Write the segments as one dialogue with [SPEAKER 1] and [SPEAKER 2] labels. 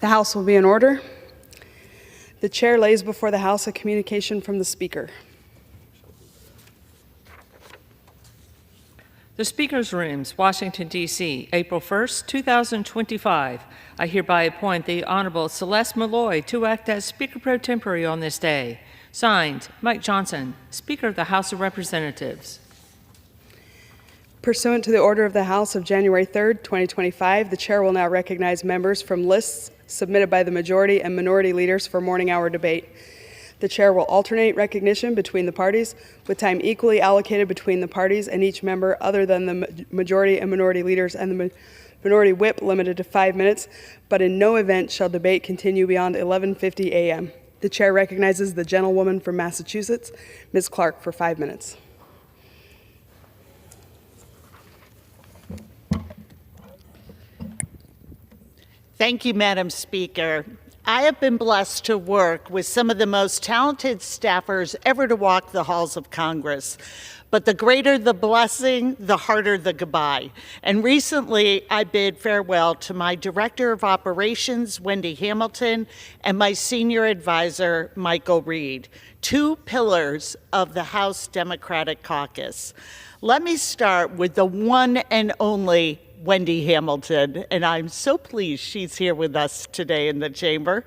[SPEAKER 1] The House will be in order. The chair lays before the House a communication from the Speaker.
[SPEAKER 2] The Speaker's Rooms, Washington, D.C., April 1st, 2025. I hereby appoint the Honorable Celeste Malloy to act as Speaker Pro Tempore on this day. Signed, Mike Johnson, Speaker of the House of Representatives.
[SPEAKER 1] Pursuant to the order of the House of January 3rd, 2025, the chair will now recognize members from lists submitted by the majority and minority leaders for morning hour debate. The chair will alternate recognition between the parties, with time equally allocated between the parties and each member other than the majority and minority leaders, and the minority whip limited to 5 minutes, but in no event shall debate continue beyond 11:50 a.m. The chair recognizes the gentlewoman from Massachusetts, Ms. Clark, for 5 minutes.
[SPEAKER 3] Thank you, Madam Speaker. I have been blessed to work with some of the most talented staffers ever to walk the halls of Congress. But the greater the blessing, the harder the goodbye. And recently, I bid farewell to my Director of Operations, Wendy Hamilton, and my Senior Advisor, Michael Reed, two pillars of the House Democratic Caucus. Let me start with the one and only Wendy Hamilton, and I'm so pleased she's here with us today in the chamber.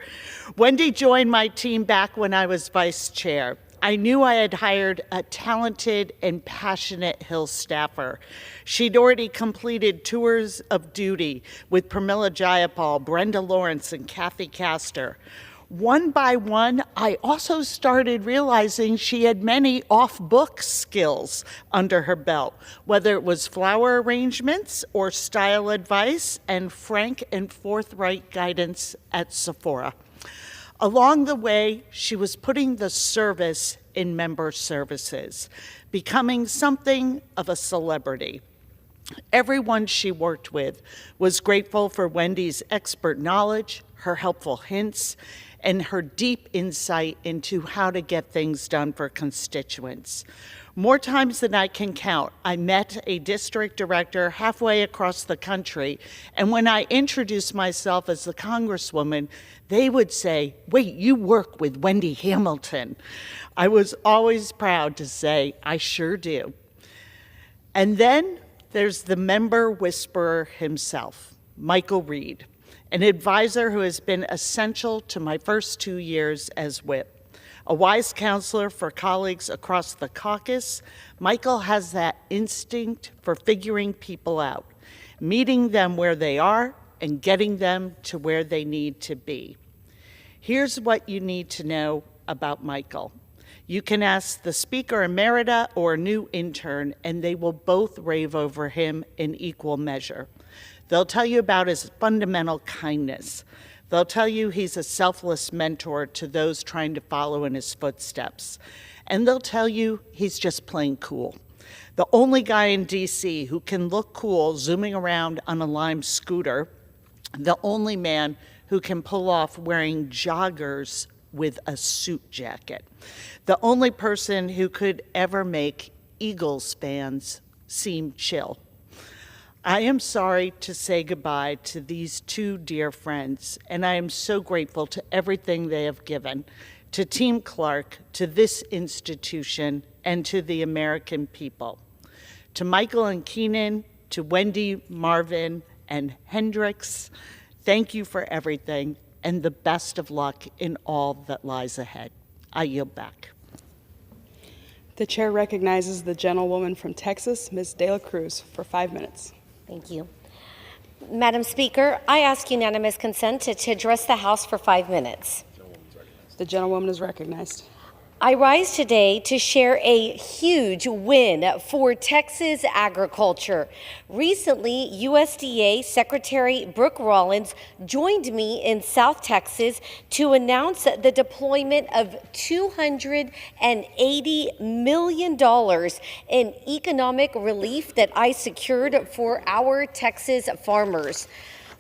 [SPEAKER 3] Wendy joined my team back when I was vice chair. I knew I had hired a talented and passionate Hill staffer. She'd already completed tours of duty with Pramila Jayapal, Brenda Lawrence, and Kathy Castor. One by one, I also started realizing she had many off-book skills under her belt, whether it was flower arrangements or style advice and frank and forthright guidance at Sephora. Along the way, she was putting the service in member services, becoming something of a celebrity. Everyone she worked with was grateful for Wendy's expert knowledge, her helpful hints, and her deep insight into how to get things done for constituents. More times than I can count, I met a district director halfway across the country, and when I introduced myself as the Congresswoman, they would say, "Wait, you work with Wendy Hamilton." I was always proud to say, "I sure do." And then there's the member whisperer himself, Michael Reed, an advisor who has been essential to my first 2 years as whip. A wise counselor for colleagues across the caucus, Michael has that instinct for figuring people out, meeting them where they are and getting them to where they need to be. Here's what you need to know about Michael. You can ask the Speaker Emerita or a new intern, and they will both rave over him in equal measure. They'll tell you about his fundamental kindness. They'll tell you he's a selfless mentor to those trying to follow in his footsteps. And they'll tell you he's just plain cool. The only guy in DC who can look cool zooming around on a Lime scooter. The only man who can pull off wearing joggers with a suit jacket. The only person who could ever make Eagles fans seem chill. I am sorry to say goodbye to these two dear friends, and I am so grateful to everything they have given, to Team Clark, to this institution, and to the American people. To Michael and Keenan, to Wendy, Marvin, and Hendricks, thank you for everything, and the best of luck in all that lies ahead. I yield back.
[SPEAKER 1] The chair recognizes the gentlewoman from Texas, Ms. De La Cruz, for 5 minutes.
[SPEAKER 4] Thank you. Madam Speaker, I ask unanimous consent to address the House for 5 minutes.
[SPEAKER 1] The gentlewoman is recognized.
[SPEAKER 4] I rise today to share a huge win for Texas agriculture. Recently, USDA Secretary Brooke Rollins joined me in South Texas to announce the deployment of $280 million in economic relief that I secured for our Texas farmers.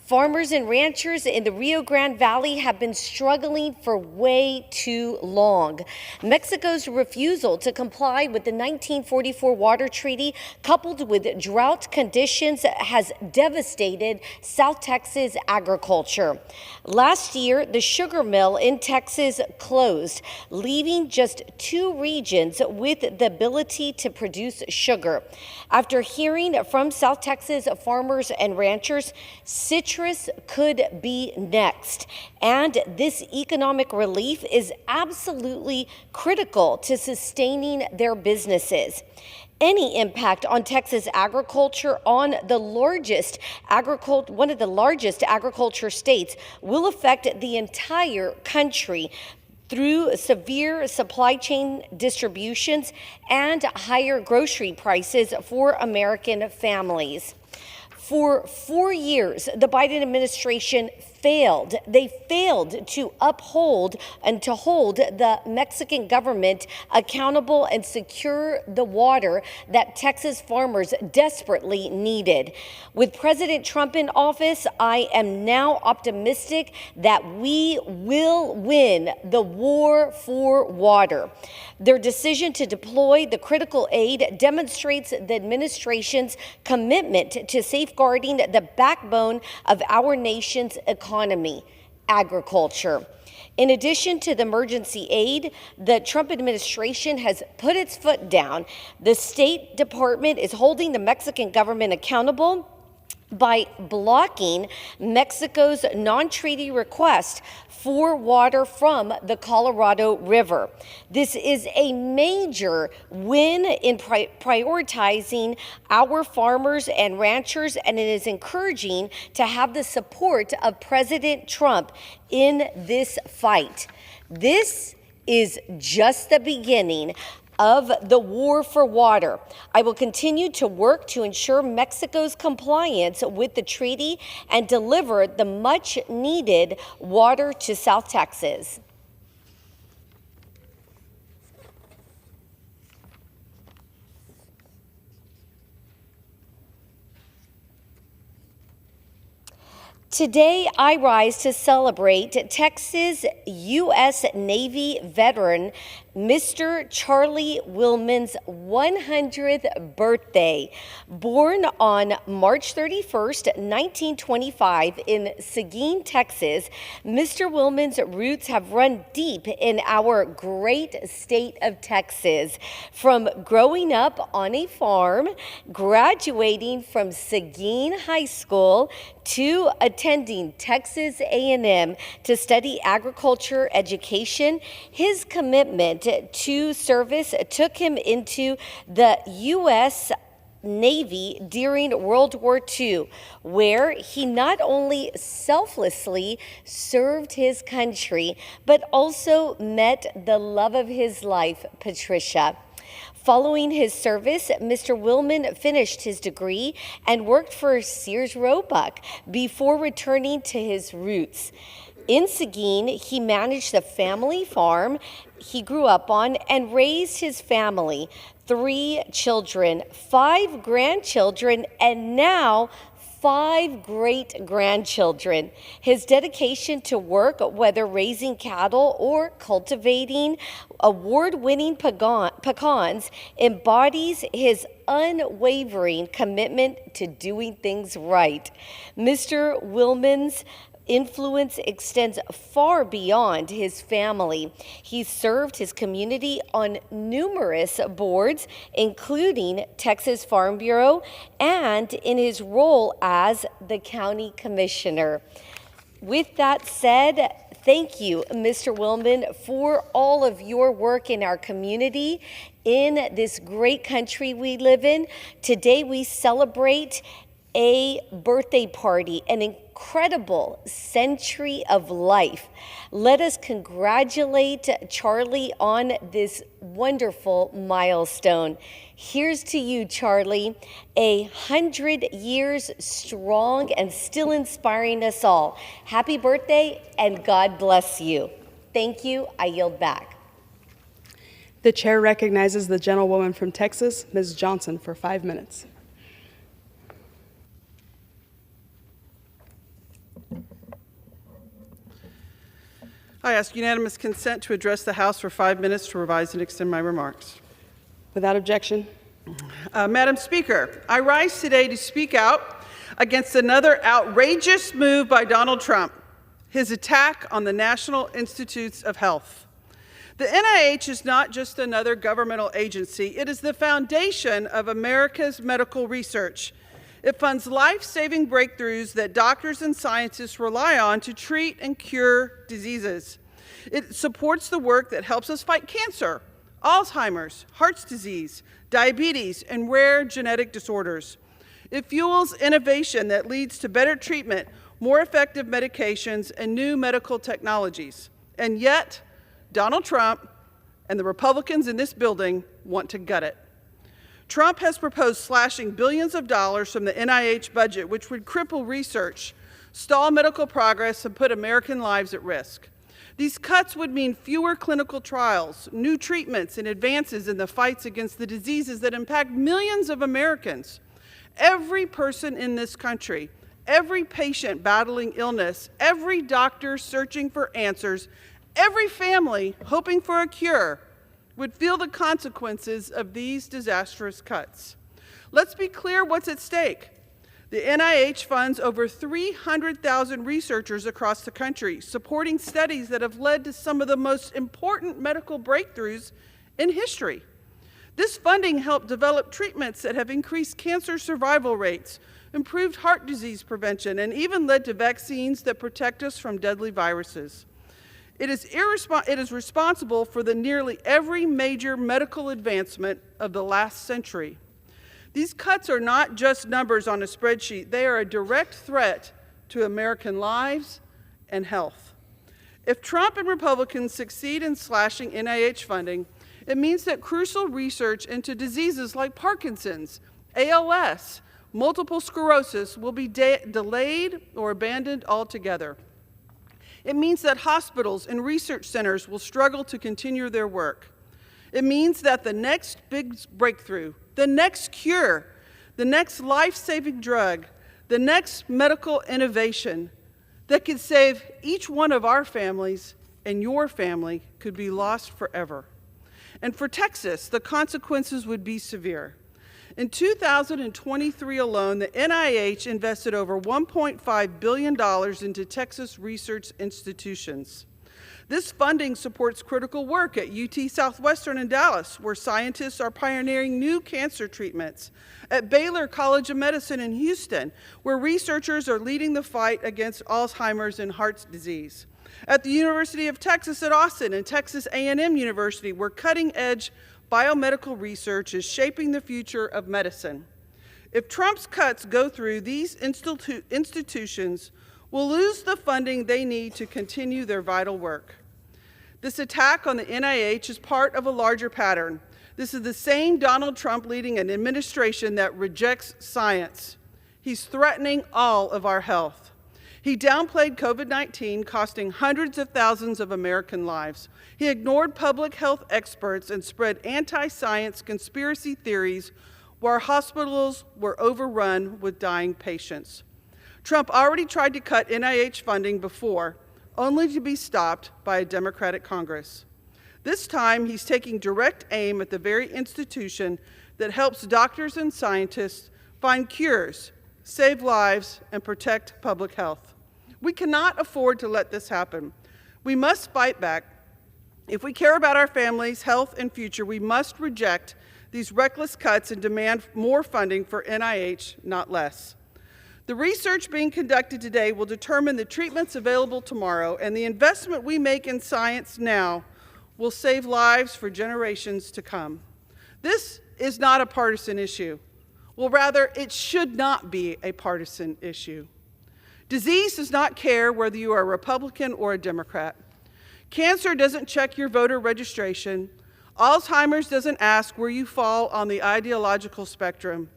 [SPEAKER 4] Farmers and ranchers in the Rio Grande Valley have been struggling for way too long. Mexico's refusal to comply with the 1944 water treaty, coupled with drought conditions, has devastated South Texas agriculture. Last year, the sugar mill in Texas closed, leaving just 2 regions with the ability to produce sugar. After hearing from South Texas farmers and ranchers, citrus could be next. And this economic relief is absolutely critical to sustaining their businesses. Any impact on Texas agriculture on one of the largest agriculture states will affect the entire country through severe supply chain disruptions and higher grocery prices for American families. For 4 years, the Biden administration failed. They failed to uphold and to hold the Mexican government accountable and secure the water that Texas farmers desperately needed. With President Trump in office, I am now optimistic that we will win the war for water. Their decision to deploy the critical aid demonstrates the administration's commitment to safeguarding the backbone of our nation's economy, agriculture. In addition to the emergency aid, the Trump administration has put its foot down. The State Department is holding the Mexican government accountable by blocking Mexico's non-treaty request for water from the Colorado River. This is a major win in prioritizing our farmers and ranchers, and it is encouraging to have the support of President Trump in this fight. This is just the beginning of the war for water. I will continue to work to ensure Mexico's compliance with the treaty and deliver the much needed water to South Texas. Today, I rise to celebrate Texas U.S. Navy veteran Mr. Charlie Willman's 100th birthday. Born on March 31st, 1925 in Seguin, Texas, Mr. Willman's roots have run deep in our great state of Texas. From growing up on a farm, graduating from Seguin High School, to attending Texas A&M to study agriculture education, his commitment to service took him into the U.S. Navy during World War II, where he not only selflessly served his country, but also met the love of his life, Patricia. Following his service, Mr. Willman finished his degree and worked for Sears Roebuck before returning to his roots. In Seguin, he managed the family farm he grew up on and raised his family, 3 children, 5 grandchildren, and now 5 great-grandchildren. His dedication to work, whether raising cattle or cultivating award-winning pecans, embodies his unwavering commitment to doing things right. Mr. Willman's influence extends far beyond his family. He served his community on numerous boards, including Texas Farm Bureau, and in his role as the county commissioner. With that said, thank you, Mr. Willman, for all of your work in our community, in this great country we live in. Today we celebrate a birthday party, an incredible century of life. Let us congratulate Charlie on this wonderful milestone. Here's to you, Charlie, 100 years strong and still inspiring us all. Happy birthday and God bless you. Thank you. I yield back.
[SPEAKER 1] The chair recognizes the gentlewoman from Texas, Ms. Johnson, for 5 minutes.
[SPEAKER 5] I ask unanimous consent to address the House for 5 minutes to revise and extend my remarks.
[SPEAKER 1] Without objection.
[SPEAKER 5] Madam Speaker, I rise today to speak out against another outrageous move by Donald Trump, his attack on the National Institutes of Health. The NIH is not just another governmental agency. It is the foundation of America's medical research. It funds life-saving breakthroughs that doctors and scientists rely on to treat and cure diseases. It supports the work that helps us fight cancer, Alzheimer's, heart disease, diabetes, and rare genetic disorders. It fuels innovation that leads to better treatment, more effective medications, and new medical technologies. And yet, Donald Trump and the Republicans in this building want to gut it. Trump has proposed slashing billions of dollars from the NIH budget, which would cripple research, stall medical progress, and put American lives at risk. These cuts would mean fewer clinical trials, new treatments, and advances in the fights against the diseases that impact millions of Americans. Every person in this country, every patient battling illness, every doctor searching for answers, every family hoping for a cure would feel the consequences of these disastrous cuts. Let's be clear what's at stake. The NIH funds over 300,000 researchers across the country, supporting studies that have led to some of the most important medical breakthroughs in history. This funding helped develop treatments that have increased cancer survival rates, improved heart disease prevention, and even led to vaccines that protect us from deadly viruses. It is responsible for the nearly every major medical advancement of the last century. These cuts are not just numbers on a spreadsheet. They are a direct threat to American lives and health. If Trump and Republicans succeed in slashing NIH funding, it means that crucial research into diseases like Parkinson's, ALS, multiple sclerosis will be delayed or abandoned altogether. It means that hospitals and research centers will struggle to continue their work. It means that the next big breakthrough, the next cure, the next life-saving drug, the next medical innovation that could save each one of our families and your family could be lost forever. And for Texas, the consequences would be severe. In 2023 alone, the NIH invested over $1.5 billion into Texas research institutions. This funding supports critical work at UT Southwestern in Dallas, where scientists are pioneering new cancer treatments, at Baylor College of Medicine in Houston, where researchers are leading the fight against Alzheimer's and heart disease, at the University of Texas at Austin and Texas A&M University, where cutting-edge biomedical research is shaping the future of medicine. If Trump's cuts go through, these institutions will lose the funding they need to continue their vital work. This attack on the NIH is part of a larger pattern. This is the same Donald Trump leading an administration that rejects science. He's threatening all of our health. He downplayed COVID-19, costing hundreds of thousands of American lives. He ignored public health experts and spread anti-science conspiracy theories while hospitals were overrun with dying patients. Trump already tried to cut NIH funding before, only to be stopped by a Democratic Congress. This time, he's taking direct aim at the very institution that helps doctors and scientists find cures, save lives, and protect public health. We cannot afford to let this happen. We must fight back. If we care about our families' health and future, we must reject these reckless cuts and demand more funding for NIH, not less. The research being conducted today will determine the treatments available tomorrow, and the investment we make in science now will save lives for generations to come. This is not a partisan issue. Well, rather, it should not be a partisan issue. Disease does not care whether you are a Republican or a Democrat. Cancer doesn't check your voter registration. Alzheimer's doesn't ask where you fall on the ideological spectrum.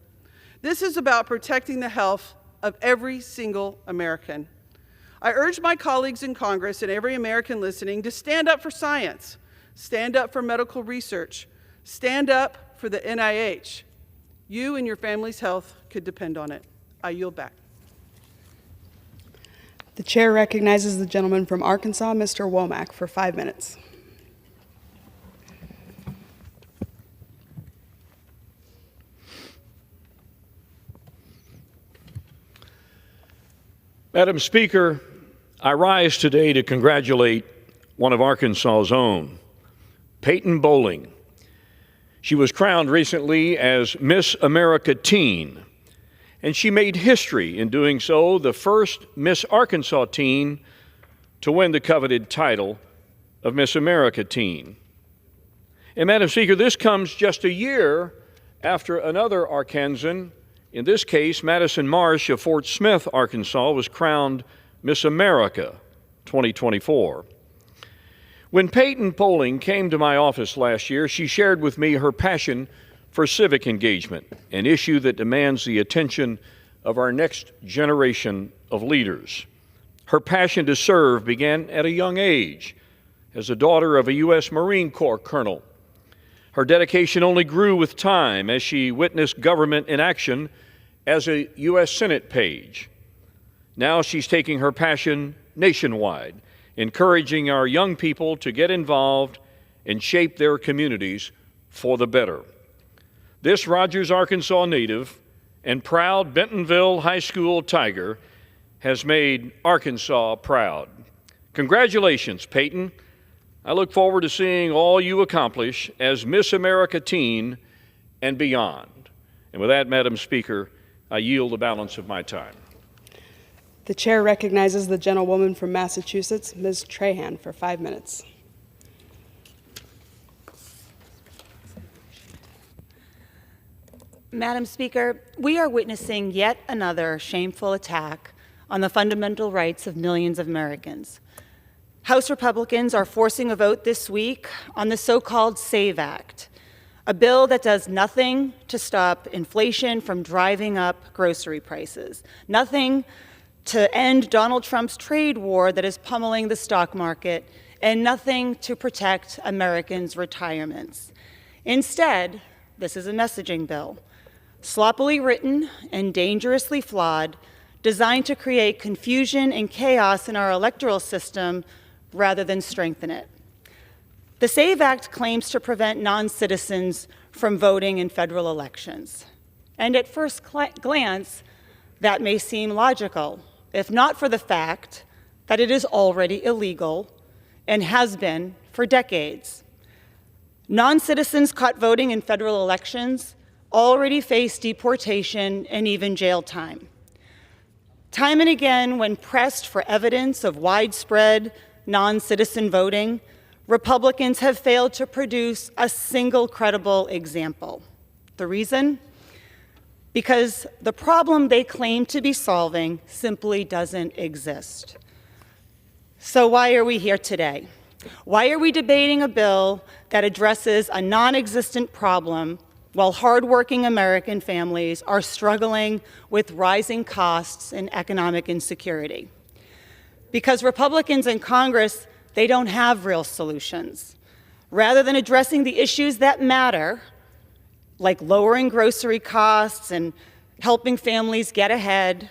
[SPEAKER 5] This is about protecting the health of every single American. I urge my colleagues in Congress and every American listening to stand up for science, stand up for medical research, stand up for the NIH. You and your family's health could depend on it. I yield back.
[SPEAKER 1] The chair recognizes the gentleman from Arkansas, Mr. Womack, for 5 minutes.
[SPEAKER 6] Madam Speaker, I rise today to congratulate one of Arkansas's own, Peyton Bowling. She was crowned recently as Miss America Teen, and she made history in doing so, the first Miss Arkansas teen to win the coveted title of Miss America Teen. And Madam Speaker, this comes just a year after another Arkansan, in this case, Madison Marsh of Fort Smith, Arkansas, was crowned Miss America 2024. When Peyton Bowling came to my office last year, she shared with me her passion for civic engagement, an issue that demands the attention of our next generation of leaders. Her passion to serve began at a young age as the daughter of a U.S. Marine Corps colonel. Her dedication only grew with time as she witnessed government in action as a U.S. Senate page. Now she's taking her passion nationwide, encouraging our young people to get involved and shape their communities for the better. This Rogers, Arkansas native and proud Bentonville High School Tiger has made Arkansas proud. Congratulations, Peyton. I look forward to seeing all you accomplish as Miss America Teen and beyond. And with that, Madam Speaker, I yield the balance of my time.
[SPEAKER 1] The chair recognizes the gentlewoman from Massachusetts, Ms. Trahan, for 5 minutes.
[SPEAKER 7] Madam Speaker, we are witnessing yet another shameful attack on the fundamental rights of millions of Americans. House Republicans are forcing a vote this week on the so-called SAVE Act, a bill that does nothing to stop inflation from driving up grocery prices, nothing to end Donald Trump's trade war that is pummeling the stock market, and nothing to protect Americans' retirements. Instead, this is a messaging bill, sloppily written and dangerously flawed, designed to create confusion and chaos in our electoral system rather than strengthen it. The SAVE Act claims to prevent non-citizens from voting in federal elections. And at first glance, that may seem logical, if not for the fact that it is already illegal and has been for decades. Non-citizens caught voting in federal elections already face deportation and even jail time. Time and again, when pressed for evidence of widespread non-citizen voting, Republicans have failed to produce a single credible example. The reason? Because the problem they claim to be solving simply doesn't exist. So why are we here today? Why are we debating a bill that addresses a non-existent problem while hardworking American families are struggling with rising costs and economic insecurity? Because Republicans in Congress, they don't have real solutions. Rather than addressing the issues that matter, like lowering grocery costs and helping families get ahead,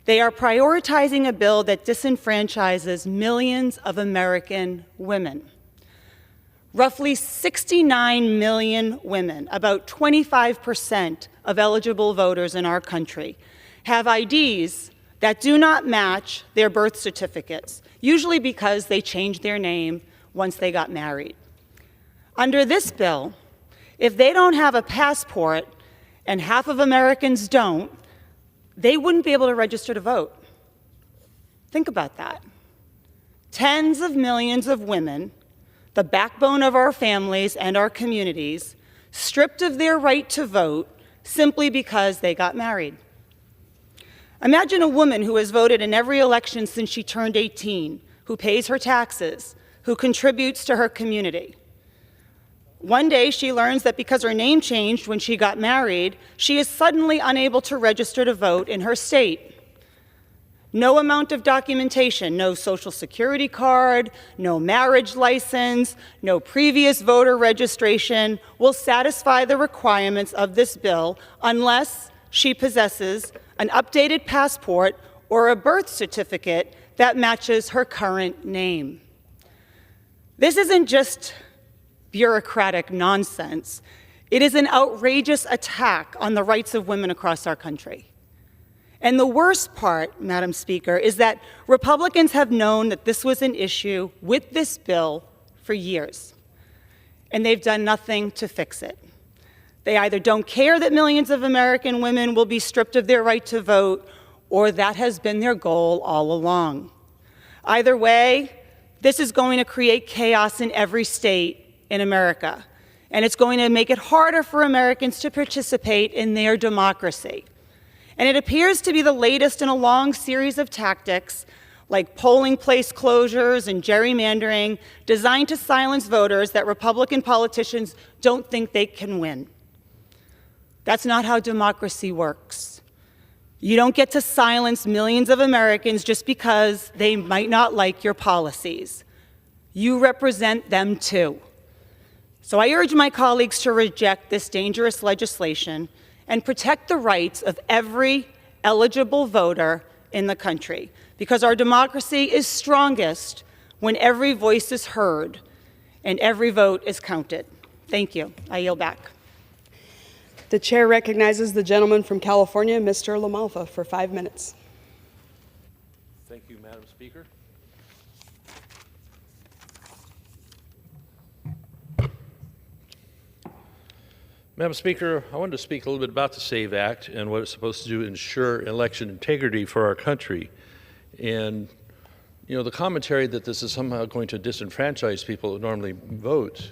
[SPEAKER 7] they are prioritizing a bill that disenfranchises millions of American women. Roughly 69 million women, about 25% of eligible voters in our country, have IDs that do not match their birth certificates, usually because they changed their name once they got married. Under this bill, if they don't have a passport, and half of Americans don't, they wouldn't be able to register to vote. Think about that. Tens of millions of women, the backbone of our families and our communities, stripped of their right to vote simply because they got married. Imagine a woman who has voted in every election since she turned 18, who pays her taxes, who contributes to her community. One day she learns that because her name changed when she got married, she is suddenly unable to register to vote in her state. No amount of documentation, no social security card, no marriage license, no previous voter registration will satisfy the requirements of this bill unless she possesses an updated passport or a birth certificate that matches her current name. This isn't just bureaucratic nonsense. It is an outrageous attack on the rights of women across our country. And the worst part, Madam Speaker, is that Republicans have known that this was an issue with this bill for years, and they've done nothing to fix it. They either don't care that millions of American women will be stripped of their right to vote, or that has been their goal all along. Either way, this is going to create chaos in every state in America, and it's going to make it harder for Americans to participate in their democracy. And it appears to be the latest in a long series of tactics like polling place closures and gerrymandering designed to silence voters that Republican politicians don't think they can win. That's not how democracy works. You don't get to silence millions of Americans just because they might not like your policies. You represent them too. So I urge my colleagues to reject this dangerous legislation and protect the rights of every eligible voter in the country, because our democracy is strongest when every voice is heard and every vote is counted. Thank you. I yield back.
[SPEAKER 1] The chair recognizes the gentleman from California, Mr. LaMalfa, for 5 minutes.
[SPEAKER 8] Thank you, Madam Speaker. Madam Speaker, I wanted to speak a little bit about the SAVE Act and what it's supposed to do to ensure election integrity for our country. And, you know, the commentary that this is somehow going to disenfranchise people who normally vote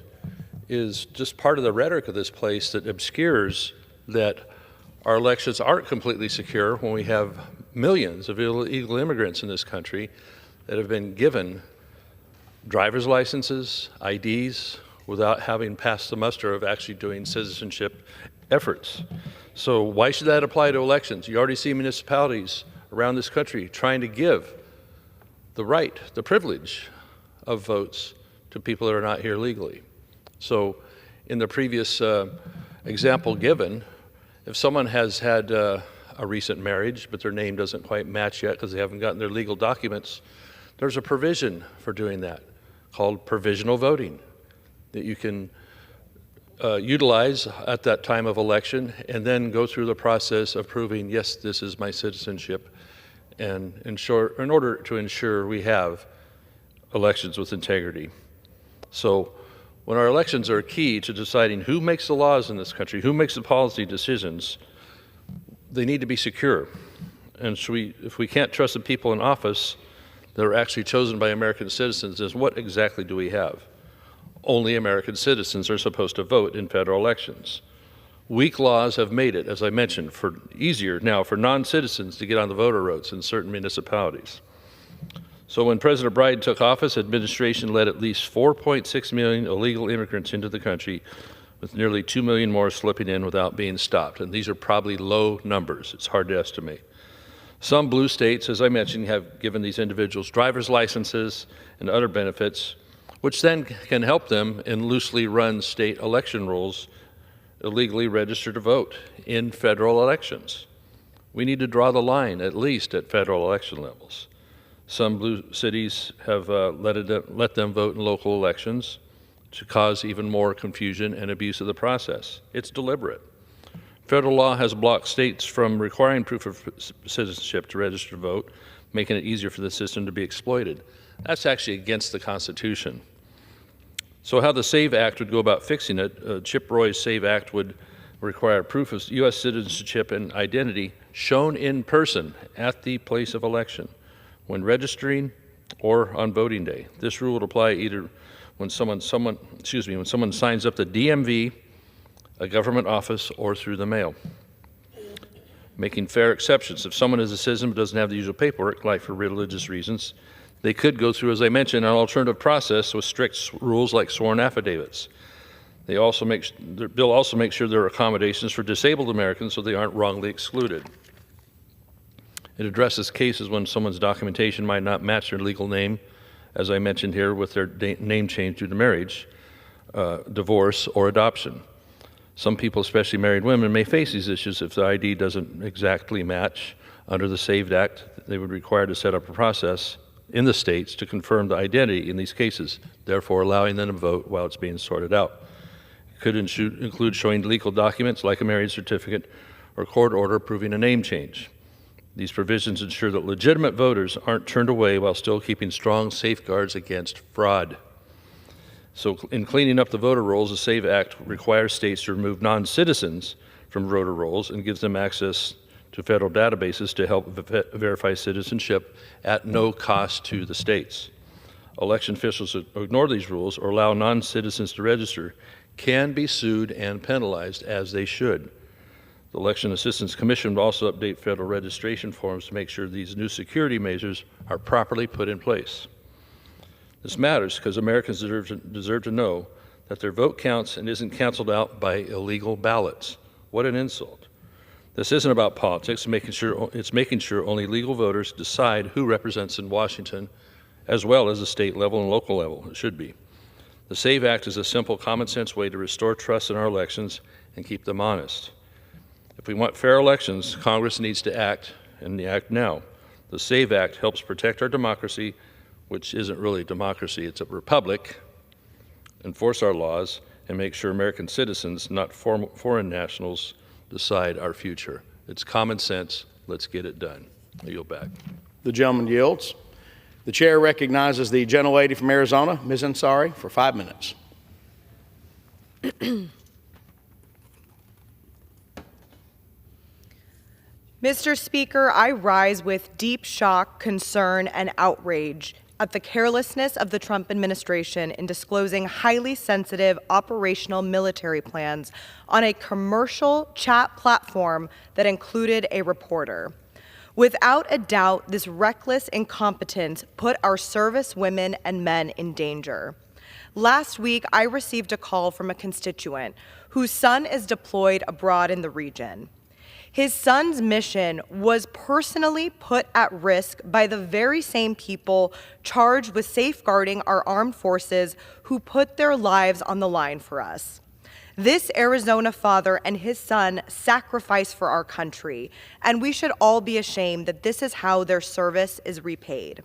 [SPEAKER 8] is just part of the rhetoric of this place that obscures that our elections aren't completely secure when we have millions of illegal immigrants in this country that have been given driver's licenses, IDs, without having passed the muster of actually doing citizenship efforts. So why should that apply to elections? You already see municipalities around this country trying to give the right, the privilege of votes to people that are not here legally. So in the previous example given, if someone has had a recent marriage, but their name doesn't quite match yet because they haven't gotten their legal documents, there's a provision for doing that called provisional voting that you can utilize at that time of election and then go through the process of proving, yes, this is my citizenship, and in order to ensure we have elections with integrity. So when our elections are key to deciding who makes the laws in this country, who makes the policy decisions, they need to be secure. And so if we can't trust the people in office that are actually chosen by American citizens, then what exactly do we have? Only American citizens are supposed to vote in federal elections. Weak laws have made it, as I mentioned, easier now for non-citizens to get on the voter rolls in certain municipalities. So when President Biden took office, administration let at least 4.6 million illegal immigrants into the country, with nearly 2 million more slipping in without being stopped. And these are probably low numbers. It's hard to estimate. Some blue states, as I mentioned, have given these individuals driver's licenses and other benefits, which then can help them in loosely run state election rolls illegally register to vote in federal elections. We need to draw the line, at least at federal election levels. Some blue cities have let them vote in local elections to cause even more confusion and abuse of the process. It's deliberate. Federal law has blocked states from requiring proof of citizenship to register to vote, making it easier for the system to be exploited. That's actually against the Constitution. So how the SAVE Act would go about fixing it, Chip Roy's SAVE Act would require proof of U.S. citizenship and identity shown in person at the place of election when registering or on voting day. This rule would apply either when someone signs up the DMV, a government office, or through the mail, making fair exceptions. If someone is a citizen but doesn't have the usual paperwork, like for religious reasons, they could go through, as I mentioned, an alternative process with strict rules like sworn affidavits. The bill also makes sure there are accommodations for disabled Americans so they aren't wrongly excluded. It addresses cases when someone's documentation might not match their legal name, as I mentioned here, with their name change due to marriage, divorce, or adoption. Some people, especially married women, may face these issues if the ID doesn't exactly match. Under the SAVE Act, they would require to set up a process in the states to confirm the identity in these cases, therefore allowing them to vote while it's being sorted out. It could include showing legal documents like a marriage certificate or court order proving a name change. These provisions ensure that legitimate voters aren't turned away while still keeping strong safeguards against fraud. So in cleaning up the voter rolls, the SAVE Act requires states to remove non-citizens from voter rolls and gives them access to federal databases to help verify citizenship at no cost to the states. Election officials who ignore these rules or allow non-citizens to register can be sued and penalized, as they should. The Election Assistance Commission will also update federal registration forms to make sure these new security measures are properly put in place. This matters because Americans deserve to know that their vote counts and isn't canceled out by illegal ballots. What an insult. This isn't about politics. It's making sure only legal voters decide who represents in Washington, as well as the state level and local level. It should be. The SAVE Act is a simple, common sense way to restore trust in our elections and keep them honest. If we want fair elections, Congress needs to act, and act now. The SAVE Act helps protect our democracy, which isn't really democracy, it's a republic, enforce our laws, and make sure American citizens, not foreign nationals, decide our future. It's common sense. Let's get it done. I yield back.
[SPEAKER 9] The gentleman yields. The chair recognizes the gentlelady from Arizona, Ms. Ansari, for 5 minutes.
[SPEAKER 10] Mr. Speaker, I rise with deep shock, concern, and outrage at the carelessness of the Trump administration in disclosing highly sensitive operational military plans on a commercial chat platform that included a reporter. Without a doubt, this reckless incompetence put our service women and men in danger. Last week, I received a call from a constituent whose son is deployed abroad in the region. His son's mission was personally put at risk by the very same people charged with safeguarding our armed forces who put their lives on the line for us. This Arizona father and his son sacrificed for our country, and we should all be ashamed that this is how their service is repaid.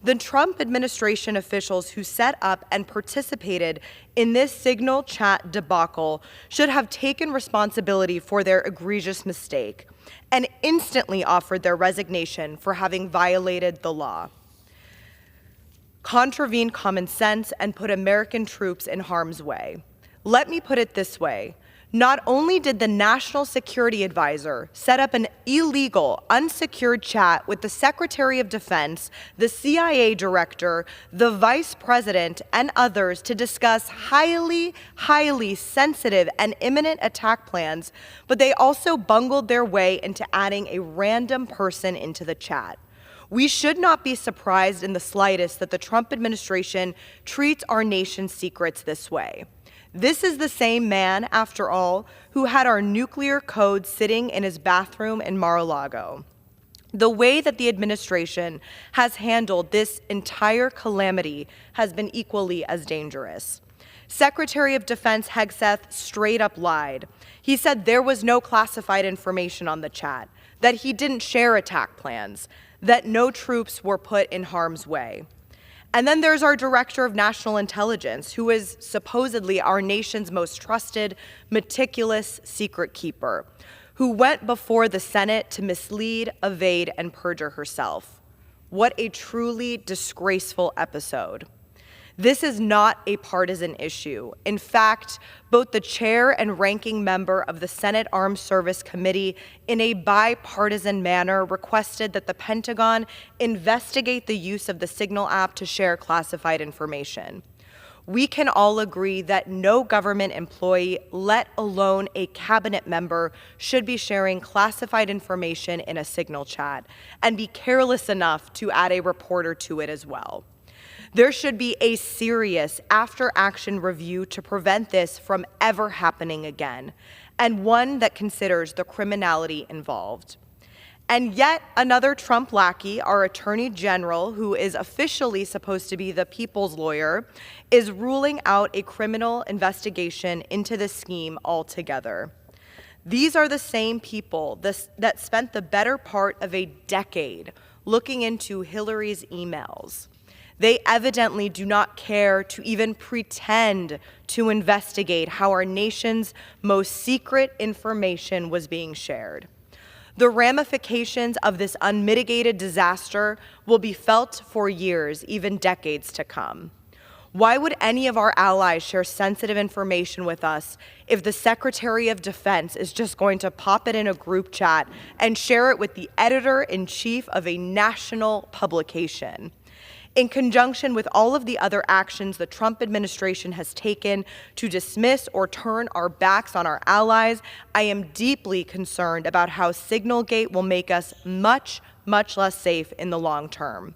[SPEAKER 10] The Trump administration officials who set up and participated in this Signal chat debacle should have taken responsibility for their egregious mistake and instantly offered their resignation for having violated the law, contravened common sense, and put American troops in harm's way. Let me put it this way. Not only did the National Security Advisor set up an illegal, unsecured chat with the Secretary of Defense, the CIA Director, the Vice President, and others to discuss highly sensitive and imminent attack plans, but they also bungled their way into adding a random person into the chat. We should not be surprised in the slightest that the Trump administration treats our nation's secrets this way. This is the same man, after all, who had our nuclear code sitting in his bathroom in Mar-a-Lago. The way that the administration has handled this entire calamity has been equally as dangerous. Secretary of Defense Hegseth straight up lied. He said there was no classified information on the chat, that he didn't share attack plans, that no troops were put in harm's way. And then there's our Director of National Intelligence, who is supposedly our nation's most trusted, meticulous secret keeper, who went before the Senate to mislead, evade, and perjure herself. What a truly disgraceful episode. This is not a partisan issue. In fact, both the chair and ranking member of the Senate Armed Service Committee, in a bipartisan manner, requested that the Pentagon investigate the use of the Signal app to share classified information. We can all agree that no government employee, let alone a cabinet member, should be sharing classified information in a Signal chat and be careless enough to add a reporter to it as well. There should be a serious after-action review to prevent this from ever happening again, and one that considers the criminality involved. And yet another Trump lackey, our Attorney General, who is officially supposed to be the people's lawyer, is ruling out a criminal investigation into the scheme altogether. These are the same people that spent the better part of a decade looking into Hillary's emails. They evidently do not care to even pretend to investigate how our nation's most secret information was being shared. The ramifications of this unmitigated disaster will be felt for years, even decades to come. Why would any of our allies share sensitive information with us if the Secretary of Defense is just going to pop it in a group chat and share it with the editor-in-chief of a national publication? In conjunction with all of the other actions the Trump administration has taken to dismiss or turn our backs on our allies, I am deeply concerned about how Signalgate will make us much, much less safe in the long term.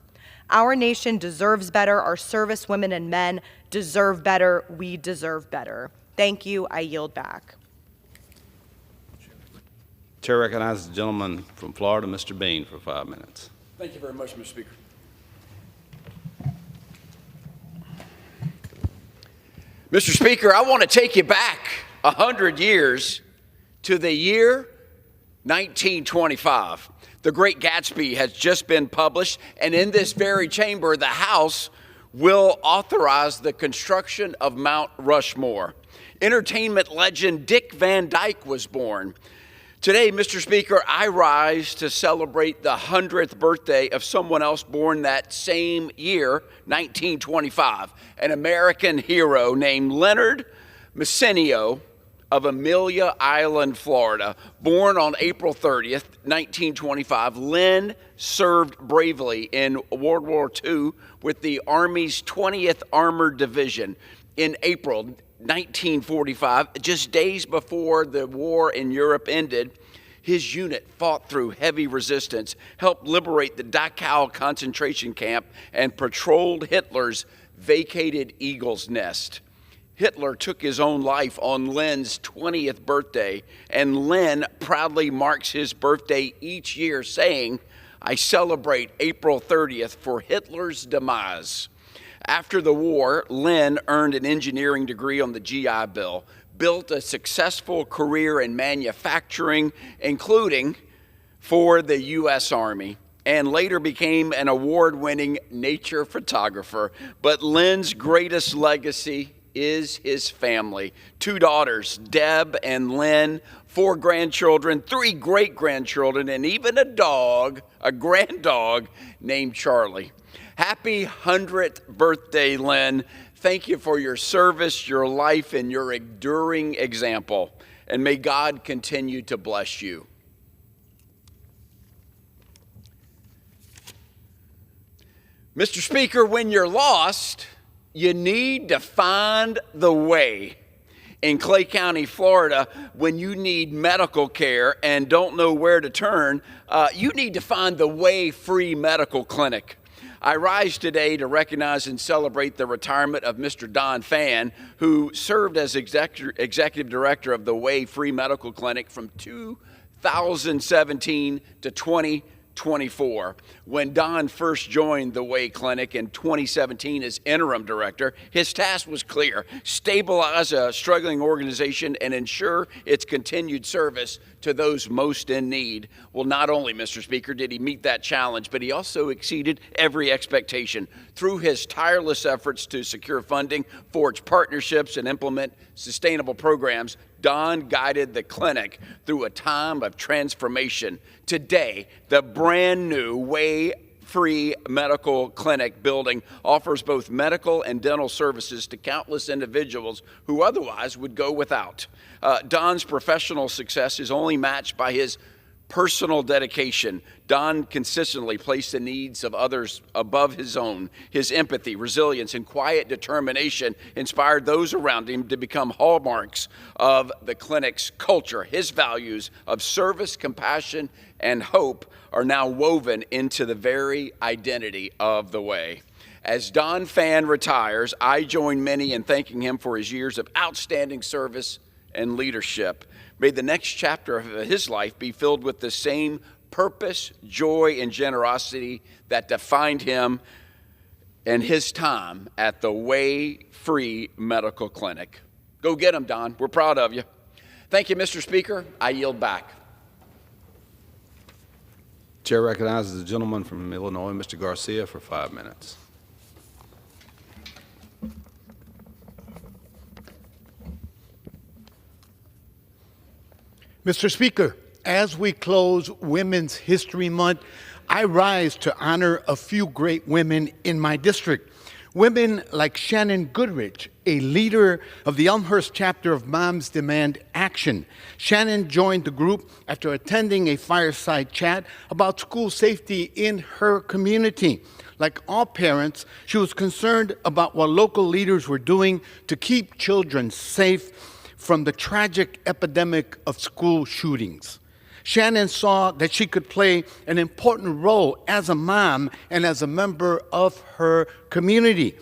[SPEAKER 10] Our nation deserves better. Our service women and men deserve better. We deserve better. Thank you. I yield back.
[SPEAKER 11] Chair recognizes the gentleman from Florida, Mr. Bean, for 5 minutes.
[SPEAKER 12] Thank you very much, Mr. Speaker. Mr. Speaker, I want to take you back 100 years to the year 1925. The Great Gatsby has just been published, and in this very chamber, the House will authorize the construction of Mount Rushmore. Entertainment legend Dick Van Dyke was born. Today, Mr. Speaker, I rise to celebrate the 100th birthday of someone else born that same year, 1925, an American hero named Leonard Messenio of Amelia Island, Florida. Born on April 30th, 1925, Len served bravely in World War II with the Army's 20th Armored Division. In April 1945, just days before the war in Europe ended, his unit fought through heavy resistance, helped liberate the Dachau concentration camp, and patrolled Hitler's vacated Eagle's Nest. Hitler took his own life on Len's 20th birthday, and Len proudly marks his birthday each year, saying, "I celebrate April 30th for Hitler's demise." After the war, Len earned an engineering degree on the GI Bill, built a successful career in manufacturing, including for the U.S. Army, and later became an award-winning nature photographer. But Len's greatest legacy is his family. 2 daughters, Deb and Len, 4 grandchildren, 3 great-grandchildren, and even a dog, a grand dog named Charlie. Happy 100th birthday, Len. Thank you for your service, your life, and your enduring example. And may God continue to bless you. Mr. Speaker, when you're lost, you need to find the way. In Clay County, Florida, when you need medical care and don't know where to turn, you need to find the Way Free Medical Clinic. I rise today to recognize and celebrate the retirement of Mr. Don Phan, who served as executive director of the Way Free Medical Clinic from 2017 to 2024. When Don first joined the Way Clinic in 2017 as interim director, his task was clear: stabilize a struggling organization and ensure its continued service to those most in need. Well, not only, Mr. Speaker, did he meet that challenge, but he also exceeded every expectation. Through his tireless efforts to secure funding, forge partnerships, and implement sustainable programs, Don guided the clinic through a time of transformation. Today, the brand new Way Free Medical Clinic building offers both medical and dental services to countless individuals who otherwise would go without. Don's professional success is only matched by his personal dedication. Don consistently placed the needs of others above his own. His empathy, resilience, and quiet determination inspired those around him to become hallmarks of the clinic's culture. His values of service, compassion, and hope are now woven into the very identity of the Way. As Don Phan retires, I join many in thanking him for his years of outstanding service and leadership. May the next chapter of his life be filled with the same purpose, joy, and generosity that defined him and his time at the Way Free Medical Clinic. Go get him, Don. We're proud of you. Thank you, Mr. Speaker. I yield back.
[SPEAKER 11] Chair recognizes the gentleman from Illinois, Mr. Garcia, for 5 minutes.
[SPEAKER 13] Mr. Speaker, as we close Women's History Month, I rise to honor a few great women in my district. Women like Shannon Goodrich, a leader of the Elmhurst chapter of Moms Demand Action. Shannon joined the group after attending a fireside chat about school safety in her community. Like all parents, she was concerned about what local leaders were doing to keep children safe from the tragic epidemic of school shootings. Shannon saw that she could play an important role as a mom and as a member of her community.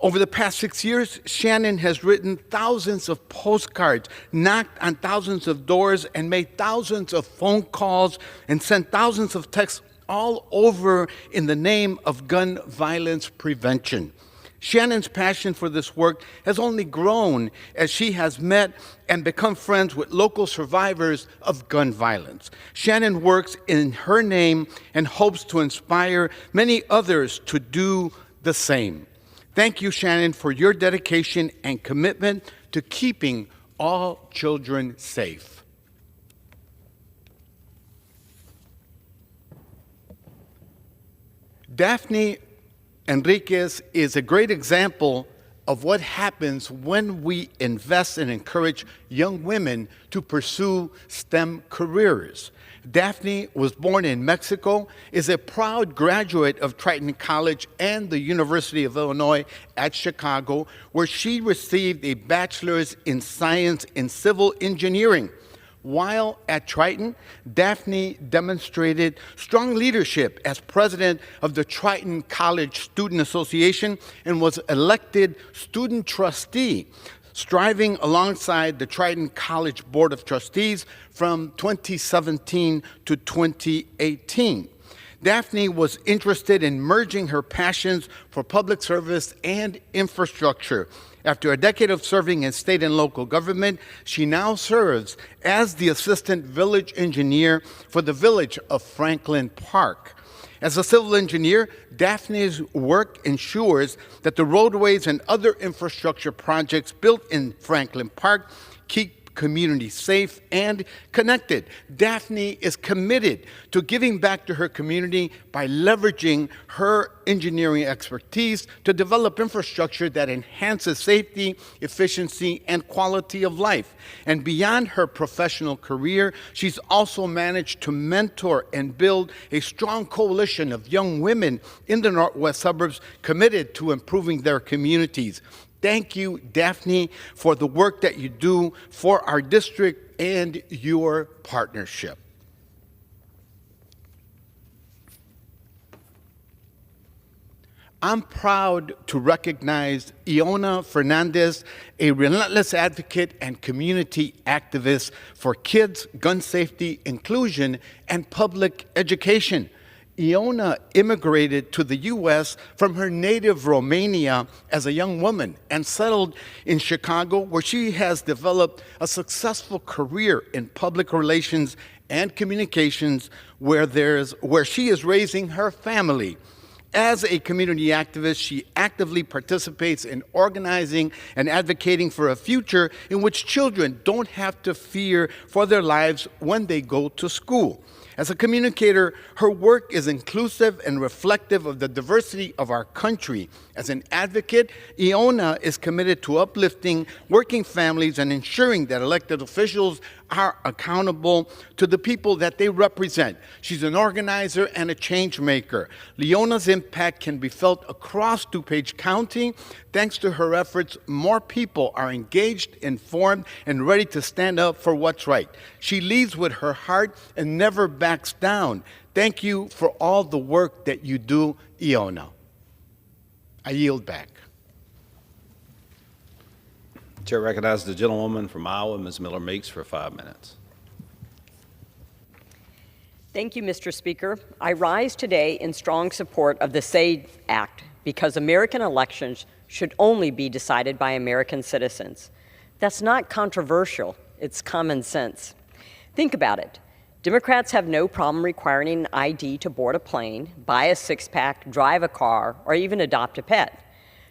[SPEAKER 13] Over the past 6 years, Shannon has written thousands of postcards, knocked on thousands of doors, and made thousands of phone calls and sent thousands of texts all over in the name of gun violence prevention. Shannon's passion for this work has only grown as she has met and become friends with local survivors of gun violence. Shannon works in her name and hopes to inspire many others to do the same. Thank you, Shannon, for your dedication and commitment to keeping all children safe. Daphne Enriquez is a great example of what happens when we invest and encourage young women to pursue STEM careers. Daphne was born in Mexico, is a proud graduate of Triton College and the University of Illinois at Chicago, where she received a bachelor's in science in civil engineering. While at Triton, Daphne demonstrated strong leadership as president of the Triton College Student Association and was elected student trustee, striving alongside the Triton College Board of Trustees from 2017 to 2018. Daphne was interested in merging her passions for public service and infrastructure. After a decade of serving in state and local government, she now serves as the assistant village engineer for the village of Franklin Park. As a civil engineer, Daphne's work ensures that the roadways and other infrastructure projects built in Franklin Park keep community safe and connected. Daphne is committed to giving back to her community by leveraging her engineering expertise to develop infrastructure that enhances safety, efficiency, and quality of life. And beyond her professional career, she's also managed to mentor and build a strong coalition of young women in the Northwest suburbs committed to improving their communities. Thank you, Daphne, for the work that you do for our district and your partnership. I'm proud to recognize Iona Fernandez, a relentless advocate and community activist for kids, gun safety, inclusion, and public education. Iona immigrated to the U.S. from her native Romania as a young woman and settled in Chicago, where she has developed a successful career in public relations and communications, where she is raising her family. As a community activist, she actively participates in organizing and advocating for a future in which children don't have to fear for their lives when they go to school. As a communicator, her work is inclusive and reflective of the diversity of our country. As an advocate, Iona is committed to uplifting working families and ensuring that elected officials are accountable to the people that they represent. She's an organizer and a change maker. Leona's impact can be felt across DuPage County. Thanks to her efforts, more people are engaged, informed, and ready to stand up for what's right. She leads with her heart and never backs down. Thank you for all the work that you do, Iona. I yield back.
[SPEAKER 11] Chair recognizes the gentlewoman from Iowa, Ms. Miller Meeks, for 5 minutes.
[SPEAKER 14] Thank you, Mr. Speaker. I rise today in strong support of the SAVE Act because American elections should only be decided by American citizens. That's not controversial, it's common sense. Think about it. Democrats have no problem requiring an ID to board a plane, buy a six-pack, drive a car, or even adopt a pet.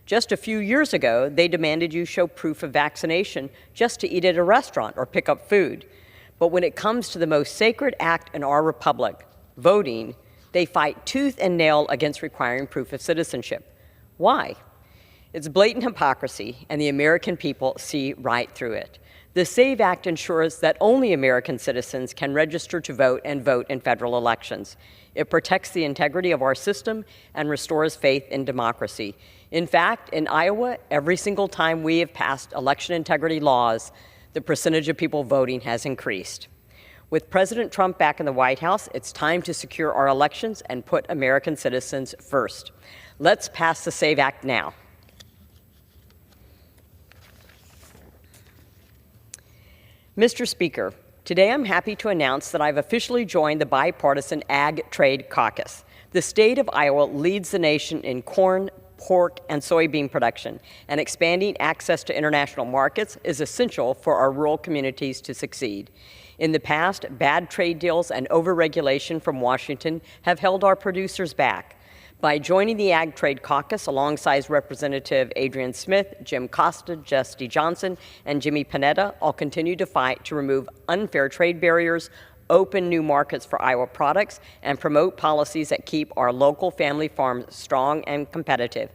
[SPEAKER 14] Just a few years ago, they demanded you show proof of vaccination just to eat at a restaurant or pick up food. But when it comes to the most sacred act in our republic, voting, they fight tooth and nail against requiring proof of citizenship. Why? It's blatant hypocrisy, and the American people see right through it. The SAVE Act ensures that only American citizens can register to vote and vote in federal elections. It protects the integrity of our system and restores faith in democracy. In fact, in Iowa, every single time we have passed election integrity laws, the percentage of people voting has increased. With President Trump back in the White House, it's time to secure our elections and put American citizens first. Let's pass the SAVE Act now. Mr. Speaker, today I'm happy to announce that I've officially joined the bipartisan Ag Trade Caucus. The state of Iowa leads the nation in corn, pork, and soybean production, and expanding access to international markets is essential for our rural communities to succeed. In the past, bad trade deals and overregulation from Washington have held our producers back. By joining the Ag Trade Caucus alongside Representative Adrian Smith, Jim Costa, Jesse Johnson, and Jimmy Panetta, I'll continue to fight to remove unfair trade barriers, open new markets for Iowa products, and promote policies that keep our local family farms strong and competitive.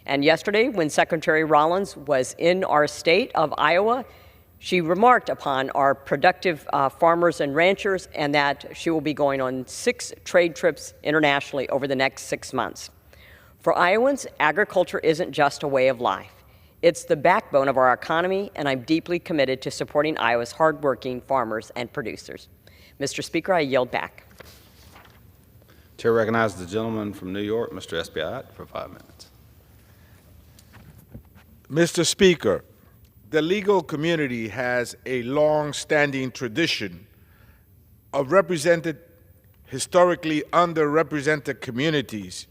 [SPEAKER 14] And yesterday, when Secretary Rollins was in our state of Iowa, she remarked upon our productive farmers and ranchers, and that she will be going on 6 trade trips internationally over the next 6 months. For Iowans, agriculture isn't just a way of life. It's the backbone of our economy, and I'm deeply committed to supporting Iowa's hardworking farmers and producers. Mr. Speaker, I yield back.
[SPEAKER 11] Chair recognizes the gentleman from New York, Mr. Espiat, for 5 minutes.
[SPEAKER 15] Mr. Speaker, the legal community has a long-standing tradition of represented, historically underrepresented communities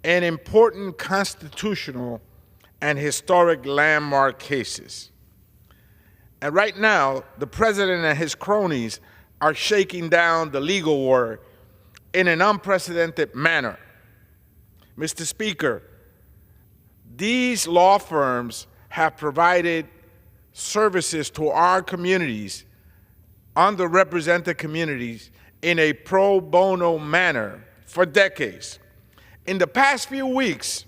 [SPEAKER 15] in important constitutional and historic landmark cases. And right now, the president and his cronies are shaking down the legal war in an unprecedented manner. Mr. Speaker, these law firms have provided services to our communities, underrepresented communities, in a pro bono manner for decades. In the past few weeks,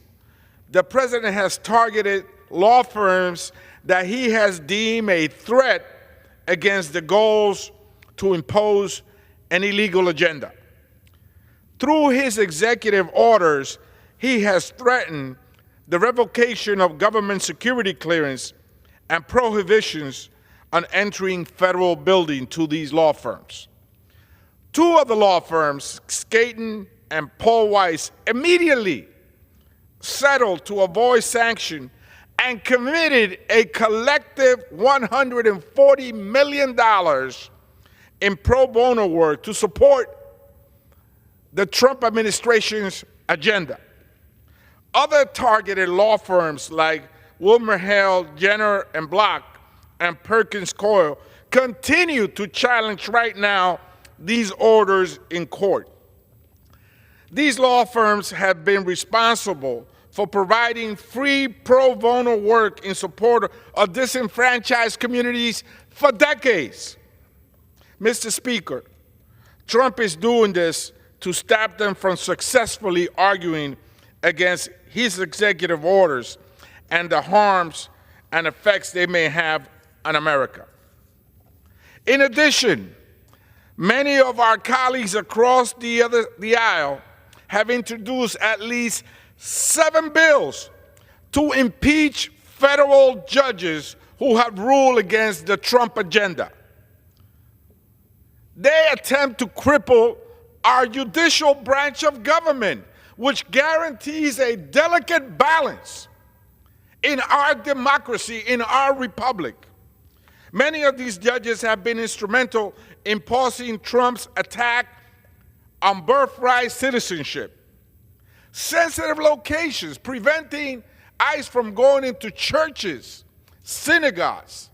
[SPEAKER 15] the president has targeted law firms that he has deemed a threat against the goals to impose an illegal agenda. Through his executive orders, he has threatened the revocation of government security clearance and prohibitions on entering federal buildings to these law firms. 2 of the law firms, Skaten and Paul Weiss, immediately settled to avoid sanction and committed a collective $140 million in pro bono work to support the Trump administration's agenda. Other targeted law firms like WilmerHale, Jenner and Block, and Perkins Coie continue to challenge right now these orders in court. These law firms have been responsible for providing free pro bono work in support of disenfranchised communities for decades. Mr. Speaker, Trump is doing this to stop them from successfully arguing against his executive orders and the harms and effects they may have on America. In addition, many of our colleagues across the aisle have introduced at least 7 bills to impeach federal judges who have ruled against the Trump agenda. They attempt to cripple our judicial branch of government, which guarantees a delicate balance in our democracy, in our republic. Many of these judges have been instrumental in pausing Trump's attack on birthright citizenship, sensitive locations, preventing ICE from going into churches, synagogues,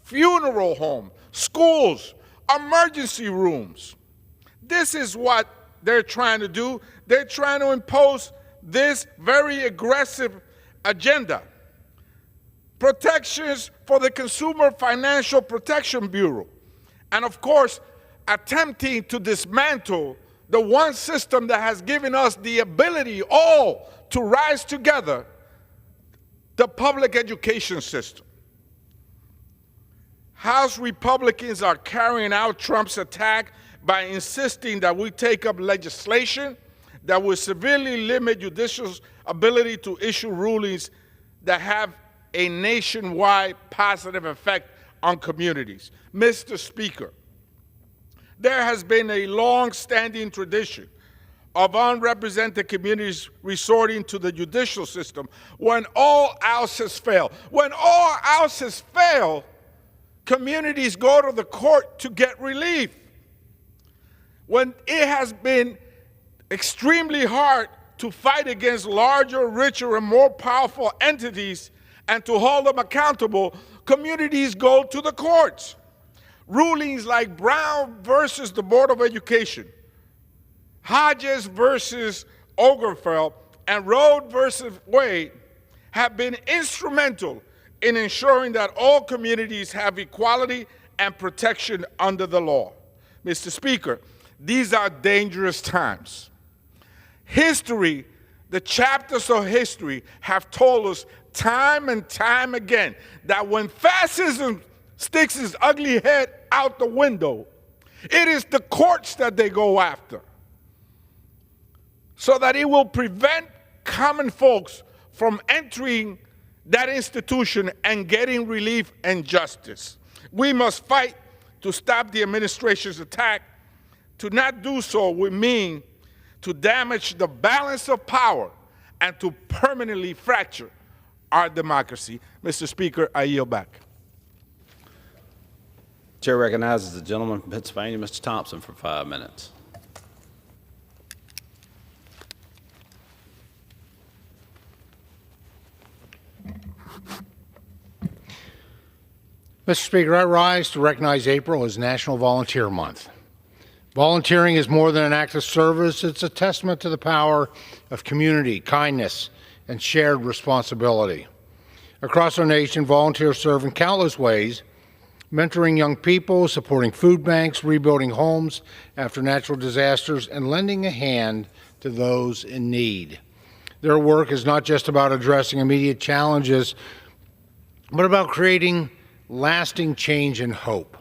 [SPEAKER 15] funeral homes, schools, emergency rooms. This is what they're trying to do. They're trying to impose this very aggressive agenda. Protections for the Consumer Financial Protection Bureau. And of course, attempting to dismantle the one system that has given us the ability all to rise together, the public education system. House Republicans are carrying out Trump's attack by insisting that we take up legislation that will severely limit judicial's ability to issue rulings that have a nationwide positive effect on communities. Mr. Speaker, there has been a long-standing tradition of unrepresented communities resorting to the judicial system when all else has failed. When all else has failed, communities go to the court to get relief. When it has been extremely hard to fight against larger, richer, and more powerful entities and to hold them accountable, communities go to the courts. Rulings like Brown versus the Board of Education, Hodges versus Obergefell, and Roe versus Wade have been instrumental in ensuring that all communities have equality and protection under the law. Mr. Speaker, these are dangerous times. History, the chapters of history have told us time and time again that when fascism sticks its ugly head out the window, it is the courts that they go after, so that it will prevent common folks from entering that institution and getting relief and justice. We must fight to stop the administration's attack. To not do so would mean to damage the balance of power and to permanently fracture our democracy. Mr. Speaker, I yield back.
[SPEAKER 11] Chair recognizes the gentleman from Pennsylvania, Mr. Thompson, for 5 minutes.
[SPEAKER 16] Mr. Speaker, I rise to recognize April as National Volunteer Month. Volunteering is more than an act of service. It's a testament to the power of community, kindness, and shared responsibility. Across our nation, volunteers serve in countless ways, mentoring young people, supporting food banks, rebuilding homes after natural disasters, and lending a hand to those in need. Their work is not just about addressing immediate challenges, but about creating lasting change and hope.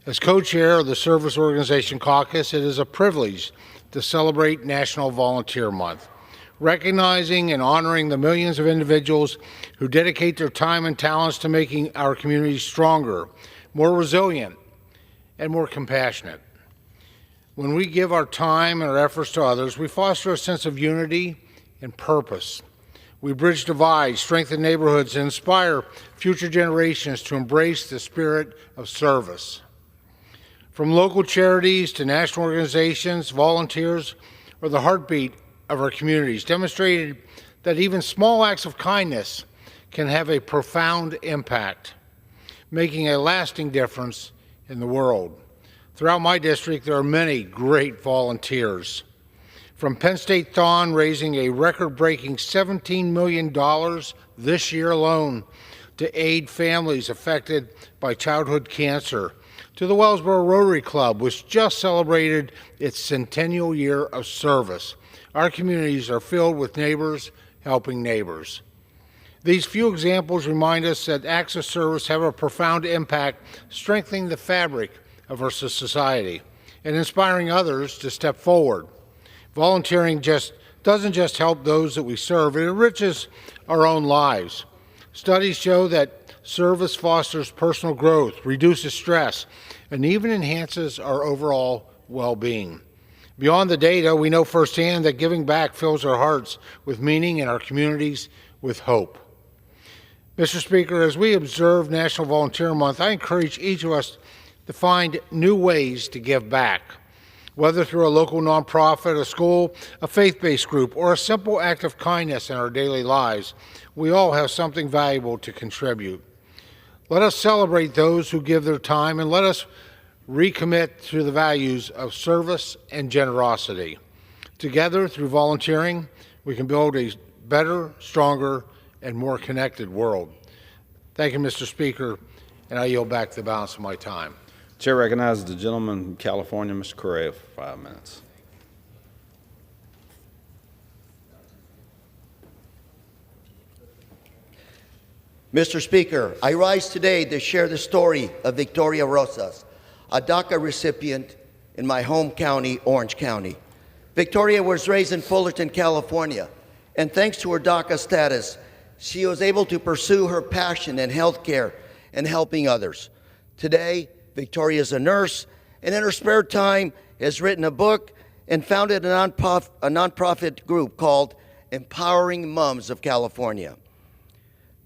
[SPEAKER 16] As co-chair of the Service Organization Caucus, it is a privilege to celebrate National Volunteer Month, recognizing and honoring the millions of individuals who dedicate their time and talents to making our communities stronger, more resilient, and more compassionate. When we give our time and our efforts to others, we foster a sense of unity and purpose. We bridge divides, strengthen neighborhoods, and inspire future generations to embrace the spirit of service. From local charities to national organizations, volunteers are the heartbeat of our communities, demonstrated that even small acts of kindness can have a profound impact, making a lasting difference in the world. Throughout my district, there are many great volunteers. From Penn State Thon raising a record-breaking $17 million this year alone to aid families affected by childhood cancer, to the Wellsboro Rotary Club, which just celebrated its centennial year of service. Our communities are filled with neighbors helping neighbors. These few examples remind us that acts of service have a profound impact, strengthening the fabric of our society and inspiring others to step forward. Volunteering doesn't just help those that we serve, it enriches our own lives. Studies show that service fosters personal growth, reduces stress, and even enhances our overall well-being. Beyond the data, we know firsthand that giving back fills our hearts with meaning and our communities with hope. Mr. Speaker, as we observe National Volunteer Month, I encourage each of us to find new ways to give back, whether through a local nonprofit, a school, a faith-based group, or a simple act of kindness in our daily lives. We all have something valuable to contribute. Let us celebrate those who give their time, and let us recommit to the values of service and generosity. Together, through volunteering, we can build a better, stronger, and more connected world. Thank you, Mr. Speaker, and I yield back the balance of my time.
[SPEAKER 11] Chair recognizes the gentleman from California, Mr. Correa, for 5 minutes.
[SPEAKER 17] Mr. Speaker, I rise today to share the story of Victoria Rosas, a DACA recipient in my home county, Orange County. Victoria was raised in Fullerton, California, and thanks to her DACA status, she was able to pursue her passion in healthcare and helping others. Today, Victoria is a nurse, and in her spare time has written a book and founded a nonprofit group called Empowering Moms of California.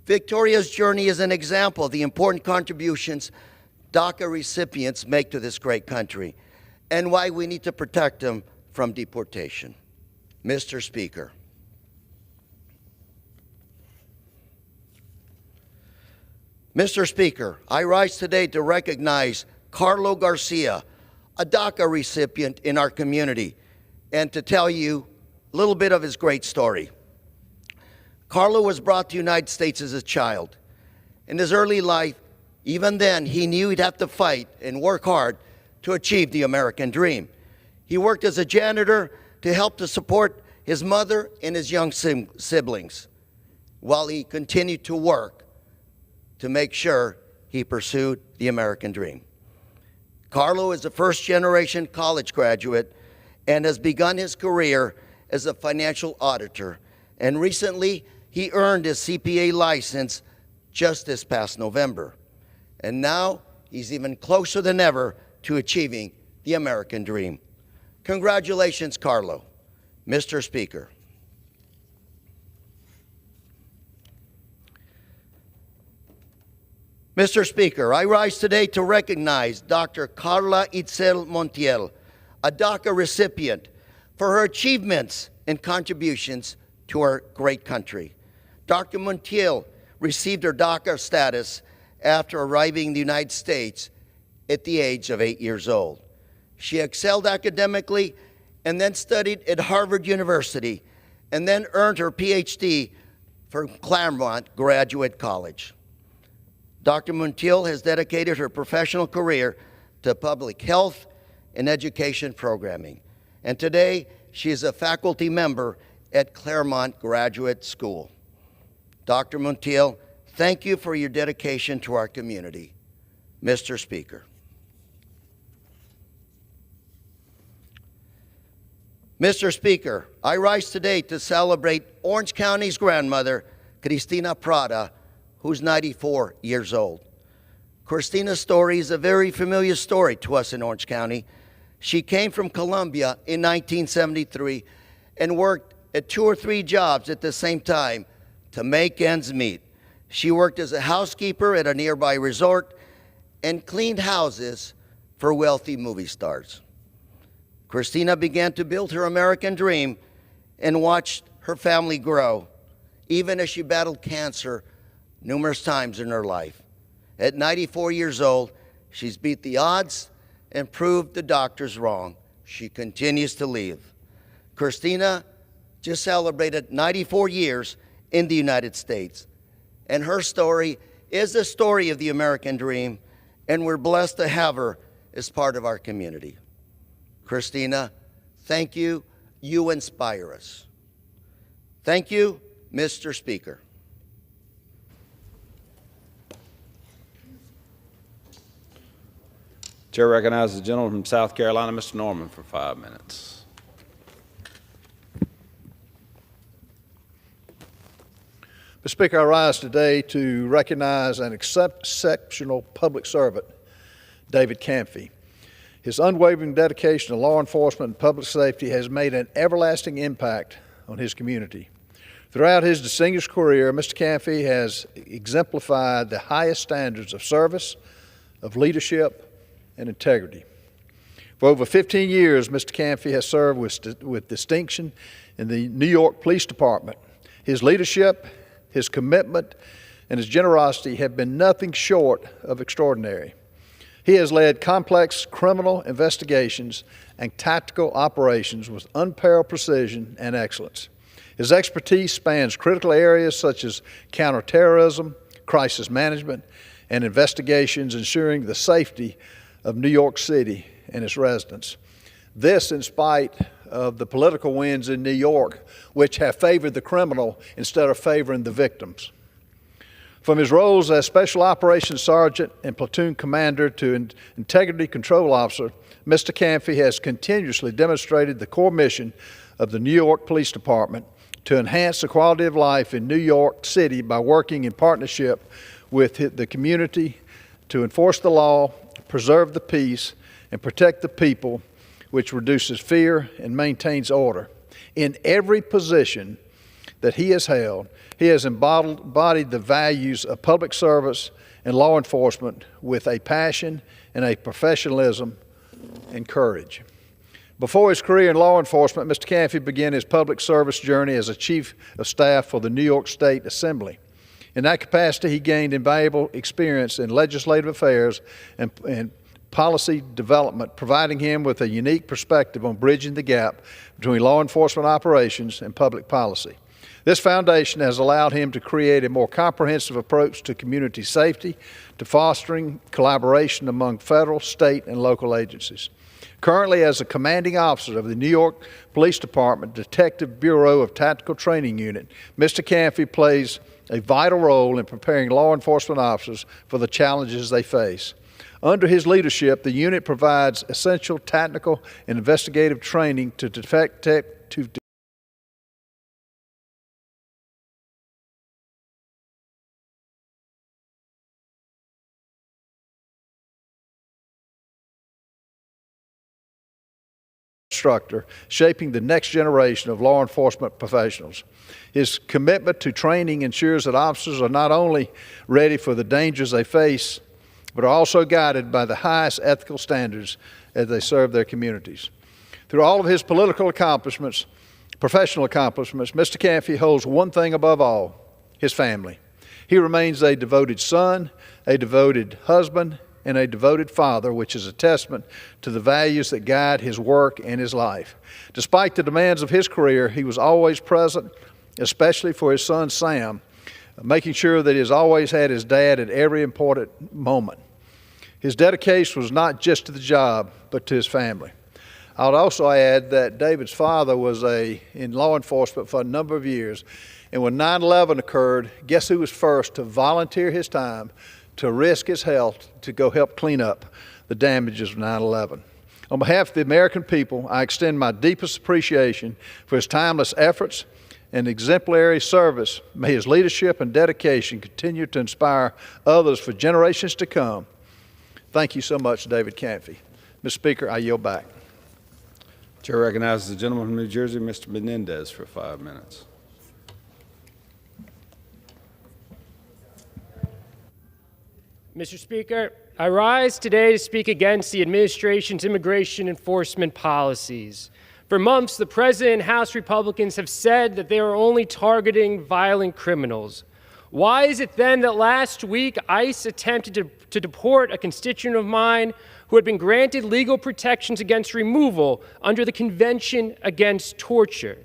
[SPEAKER 17] Victoria's journey is an example of the important contributions DACA recipients make to this great country and why we need to protect them from deportation. Mr. Speaker, I rise today to recognize Carlo Garcia, a DACA recipient in our community, and to tell you a little bit of his great story. Carlo was brought to the United States as a child. In his early life, even then, he knew he'd have to fight and work hard to achieve the American dream. He worked as a janitor to help to support his mother and his young siblings, while he continued to work to make sure he pursued the American dream. Carlo is a first-generation college graduate and has begun his career as a financial auditor, and recently he earned his CPA license just this past November. And now he's even closer than ever to achieving the American dream. Congratulations, Carlo. Mr. Speaker. Mr. Speaker, I rise today to recognize Dr. Carla Itzel Montiel, a DACA recipient, for her achievements and contributions to our great country. Dr. Montiel received her DACA status after arriving in the United States at the age of 8 years old. She excelled academically and then studied at Harvard University and then earned her PhD from Claremont Graduate College. Dr. Montiel has dedicated her professional career to public health and education programming, and today she is a faculty member at Claremont Graduate School. Dr. Montiel, thank you for your dedication to our community. Mr. Speaker. Mr. Speaker, I rise today to celebrate Orange County's grandmother, Cristina Prada, who's 94 years old. Cristina's story is a very familiar story to us in Orange County. She came from Colombia in 1973 and worked at 2 or 3 jobs at the same time to make ends meet. She worked as a housekeeper at a nearby resort and cleaned houses for wealthy movie stars. Cristina began to build her American dream and watched her family grow, even as she battled cancer numerous times in her life. At 94 years old, she's beat the odds and proved the doctors wrong. She continues to live. Cristina just celebrated 94 years in the United States, and her story is the story of the American dream, and we're blessed to have her as part of our community. Cristina, thank you. You inspire us. Thank you, Mr. Speaker.
[SPEAKER 11] Chair recognizes the gentleman from South Carolina, Mr. Norman, for 5 minutes.
[SPEAKER 18] Mr. Speaker, I rise today to recognize an exceptional public servant, David Camphy. His unwavering dedication to law enforcement and public safety has made an everlasting impact on his community. Throughout his distinguished career, Mr. Camphy has exemplified the highest standards of service, of leadership, and integrity. For over 15 years, Mr. Camphy has served with distinction in the New York Police Department. His leadership, his commitment, and his generosity have been nothing short of extraordinary. He has led complex criminal investigations and tactical operations with unparalleled precision and excellence. His expertise spans critical areas such as counterterrorism, crisis management, and investigations ensuring the safety of New York City and its residents. This in spite of the political winds in New York, which have favored the criminal instead of favoring the victims. From his roles as Special Operations Sergeant and Platoon Commander to Integrity Control Officer, Mr. Canfy has continuously demonstrated the core mission of the New York Police Department to enhance the quality of life in New York City by working in partnership with the community to enforce the law, preserve the peace, and protect the people, which reduces fear and maintains order. In every position that he has held, he has embodied the values of public service and law enforcement with a passion and a professionalism and courage. Before his career in law enforcement, Mr. Canfy began his public service journey as a Chief of Staff for the New York State Assembly. In that capacity, he gained invaluable experience in legislative affairs and policy development, providing him with a unique perspective on bridging the gap between law enforcement operations and public policy. This foundation has allowed him to create a more comprehensive approach to community safety, to fostering collaboration among federal, state, and local agencies. Currently, as a commanding officer of the New York Police Department Detective Bureau of Tactical Training Unit, Mr. Canfy plays a vital role in preparing law enforcement officers for the challenges they face. Under his leadership, the unit provides essential tactical and investigative training to detect instructor, shaping the next generation of law enforcement professionals. His commitment to training ensures that officers are not only ready for the dangers they face, but are also guided by the highest ethical standards as they serve their communities. Through all of his political accomplishments, professional accomplishments, Mr. Canfy holds one thing above all: his family. He remains a devoted son, a devoted husband, and a devoted father, which is a testament to the values that guide his work and his life. Despite the demands of his career, he was always present, especially for his son Sam, making sure that he has always had his dad at every important moment. His dedication was not just to the job, but to his family. I would also add that David's father was in law enforcement for a number of years, and when 9/11 occurred, guess who was first to volunteer his time, to risk his health, to go help clean up the damages of 9/11. On behalf of the American people, I extend my deepest appreciation for his timeless efforts and exemplary service. May his leadership and dedication continue to inspire others for generations to come. Thank you so much, David Canfy. Mr. Speaker, I yield back.
[SPEAKER 11] Chair recognizes the gentleman from New Jersey, Mr. Menendez, for 5 minutes.
[SPEAKER 19] Mr. Speaker, I rise today to speak against the administration's immigration enforcement policies. For months, the President and House Republicans have said that they are only targeting violent criminals. Why is it then that last week ICE attempted to deport a constituent of mine who had been granted legal protections against removal under the Convention Against Torture?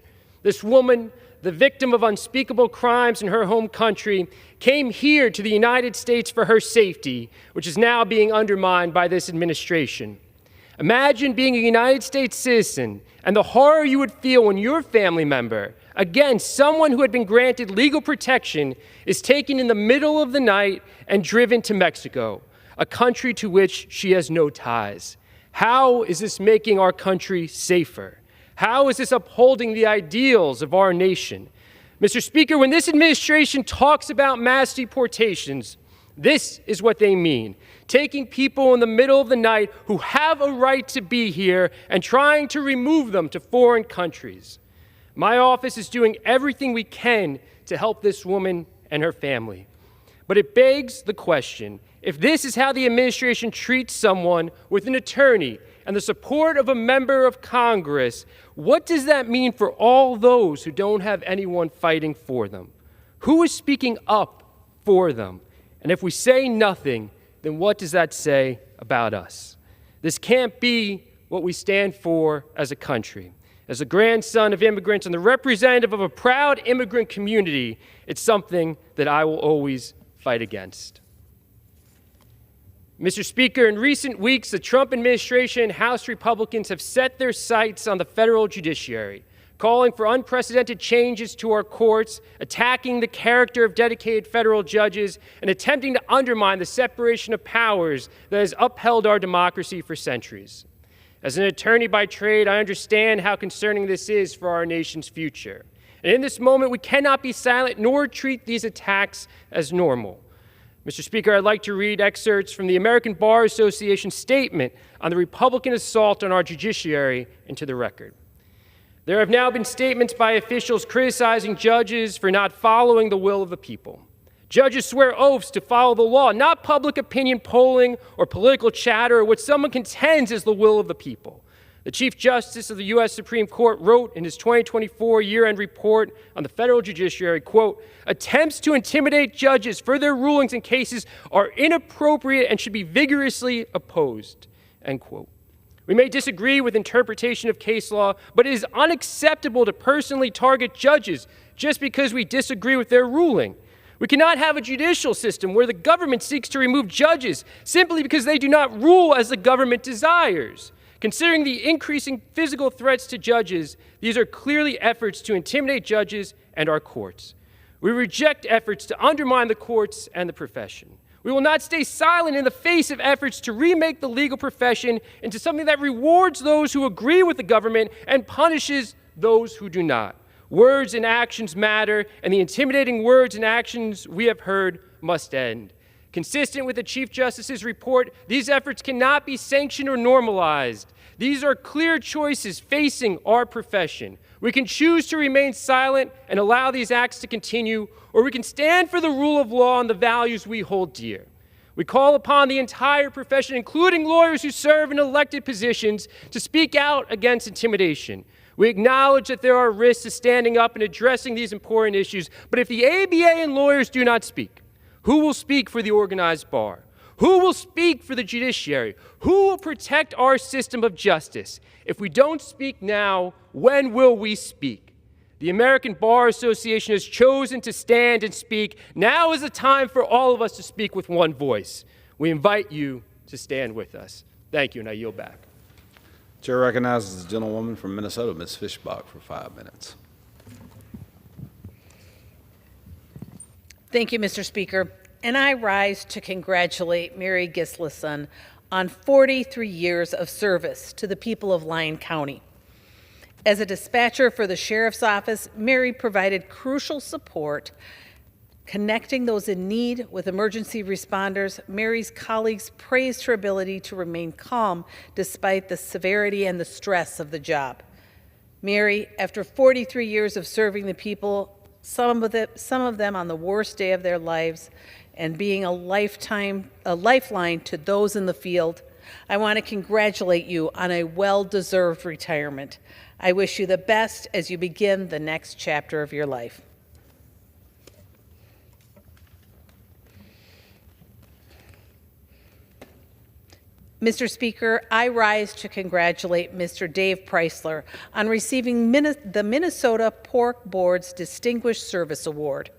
[SPEAKER 19] This woman, the victim of unspeakable crimes in her home country, came here to the United States for her safety, which is now being undermined by this administration. Imagine being a United States citizen and the horror you would feel when your family member, again, someone who had been granted legal protection, is taken in the middle of the night and driven to Mexico, a country to which she has no ties. How is this making our country safer? How is this upholding the ideals of our nation? Mr. Speaker, when this administration talks about mass deportations, this is what they mean: taking people in the middle of the night who have a right to be here and trying to remove them to foreign countries. My office is doing everything we can to help this woman and her family. But it begs the question, if this is how the administration treats someone with an attorney and the support of a member of Congress, what does that mean for all those who don't have anyone fighting for them? Who is speaking up for them? And if we say nothing, then what does that say about us. This can't be what we stand for as a country. As a grandson of immigrants and the representative of a proud immigrant community, it's something that I will always fight against. Mr. Speaker, in recent weeks, the Trump administration and House Republicans have set their sights on the federal judiciary, calling for unprecedented changes to our courts, attacking the character of dedicated federal judges, and attempting to undermine the separation of powers that has upheld our democracy for centuries. As an attorney by trade, I understand how concerning this is for our nation's future. And in this moment, we cannot be silent nor treat these attacks as normal. Mr. Speaker, I'd like to read excerpts from the American Bar Association's statement on the Republican assault on our judiciary into the record. There have now been statements by officials criticizing judges for not following the will of the people. Judges swear oaths to follow the law, not public opinion polling or political chatter or what someone contends is the will of the people. The Chief Justice of the U.S. Supreme Court wrote in his 2024 year-end report on the federal judiciary, quote, "Attempts to intimidate judges for their rulings in cases are inappropriate and should be vigorously opposed," end quote. We may disagree with interpretation of case law, but it is unacceptable to personally target judges just because we disagree with their ruling. We cannot have a judicial system where the government seeks to remove judges simply because they do not rule as the government desires. Considering the increasing physical threats to judges, these are clearly efforts to intimidate judges and our courts. We reject efforts to undermine the courts and the profession. We will not stay silent in the face of efforts to remake the legal profession into something that rewards those who agree with the government and punishes those who do not. Words and actions matter, and the intimidating words and actions we have heard must end. Consistent with the Chief Justice's report, these efforts cannot be sanctioned or normalized. These are clear choices facing our profession. We can choose to remain silent and allow these acts to continue, or we can stand for the rule of law and the values we hold dear. We call upon the entire profession, including lawyers who serve in elected positions, to speak out against intimidation. We acknowledge that there are risks to standing up and addressing these important issues, but if the ABA and lawyers do not speak, who will speak for the organized bar? Who will speak for the judiciary? Who will protect our system of justice? If we don't speak now, when will we speak? The American Bar Association has chosen to stand and speak. Now is the time for all of us to speak with one voice. We invite you to stand with us. Thank you, and I yield back.
[SPEAKER 11] Chair recognizes the gentlewoman from Minnesota, Ms. Fishbach, for 5 minutes.
[SPEAKER 20] Thank you, Mr. Speaker. And I rise to congratulate Mary Gislason on 43 years of service to the people of Lyon County. As a dispatcher for the Sheriff's Office, Mary provided crucial support connecting those in need with emergency responders. Mary's colleagues praised her ability to remain calm despite the severity and the stress of the job. Mary, after 43 years of serving the people, some of them on the worst day of their lives, and being a lifeline to those in the field, I want to congratulate you on a well-deserved retirement. I wish you the best as you begin the next chapter of your life. Mr. Speaker, I rise to congratulate Mr. Dave Preisler on receiving the Minnesota Pork Board's Distinguished Service Award.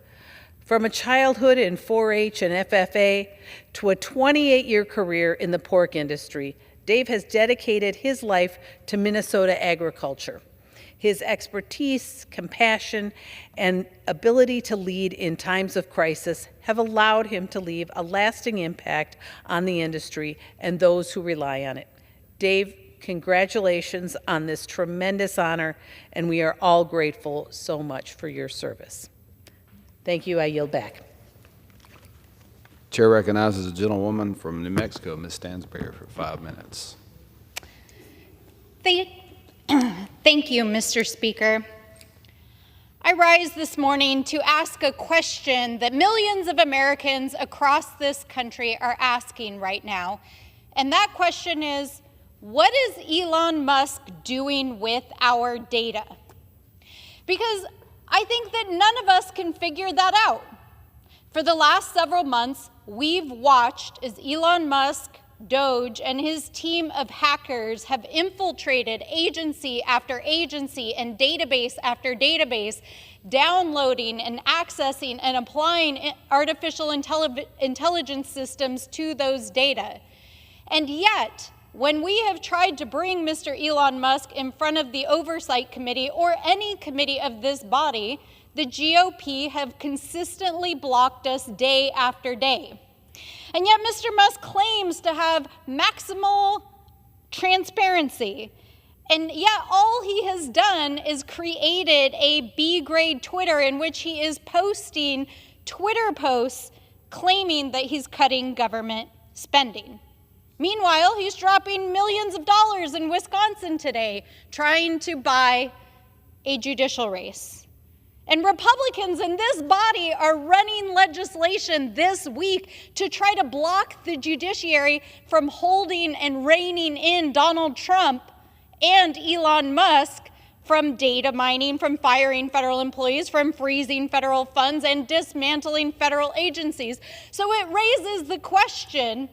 [SPEAKER 20] From a childhood in 4-H and FFA to a 28-year career in the pork industry, Dave has dedicated his life to Minnesota agriculture. His expertise, compassion, and ability to lead in times of crisis have allowed him to leave a lasting impact on the industry and those who rely on it. Dave, congratulations on this tremendous honor, and we are all grateful so much for your service. Thank you. I yield back.
[SPEAKER 11] Chair recognizes a gentlewoman from New Mexico, Ms. Stansberry, for 5 minutes.
[SPEAKER 21] Thank you, Mr. Speaker. I rise this morning to ask a question that millions of Americans across this country are asking right now. And that question is, what is Elon Musk doing with our data? Because I think that none of us can figure that out. For the last several months, we've watched as Elon Musk Doge and his team of hackers have infiltrated agency after agency and database after database, downloading and accessing and applying artificial intelligence systems to those data. And yet, when we have tried to bring Mr. Elon Musk in front of the Oversight Committee or any committee of this body, the GOP have consistently blocked us day after day. And yet Mr. Musk claims to have maximal transparency. And yet all he has done is created a B-grade Twitter in which he is posting Twitter posts claiming that he's cutting government spending. Meanwhile, he's dropping millions of dollars in Wisconsin today trying to buy a judicial race. And Republicans in this body are running legislation this week to try to block the judiciary from holding and reining in Donald Trump and Elon Musk from data mining, from firing federal employees, from freezing federal funds, and dismantling federal agencies. So it raises the question,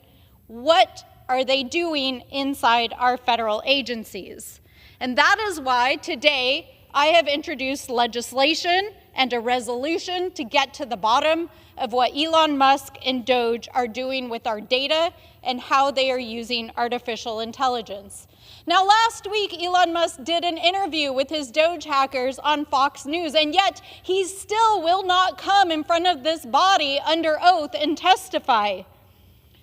[SPEAKER 21] what are they doing inside our federal agencies? And that is why today I have introduced legislation and a resolution to get to the bottom of what Elon Musk and Doge are doing with our data and how they are using artificial intelligence. Now, last week, Elon Musk did an interview with his Doge hackers on Fox News, and yet he still will not come in front of this body under oath and testify.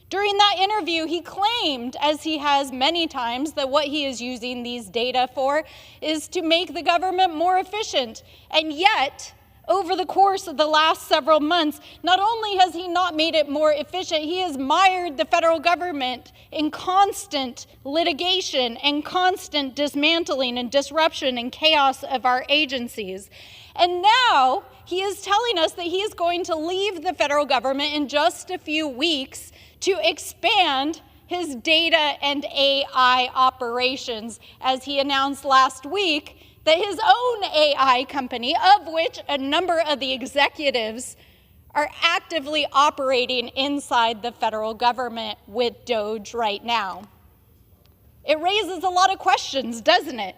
[SPEAKER 21] During that interview, he claimed, as he has many times, that what he is using these data for is to make the government more efficient. And yet, over the course of the last several months, not only has he not made it more efficient, he has mired the federal government in constant litigation and constant dismantling and disruption and chaos of our agencies. And now he is telling us that he is going to leave the federal government in just a few weeks to expand his data and AI operations, as he announced last week that his own AI company, of which a number of the executives are actively operating inside the federal government with Doge right now. It raises a lot of questions, doesn't it?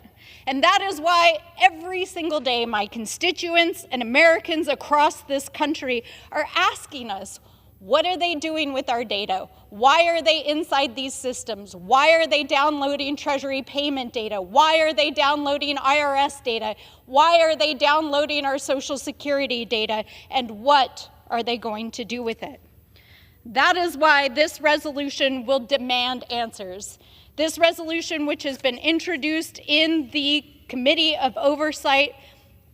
[SPEAKER 21] And that is why every single day my constituents and Americans across this country are asking us, what are they doing with our data? Why are they inside these systems? Why are they downloading Treasury payment data? Why are they downloading IRS data? Why are they downloading our Social Security data? And what are they going to do with it? That is why this resolution will demand answers. This resolution, which has been introduced in the Committee of Oversight,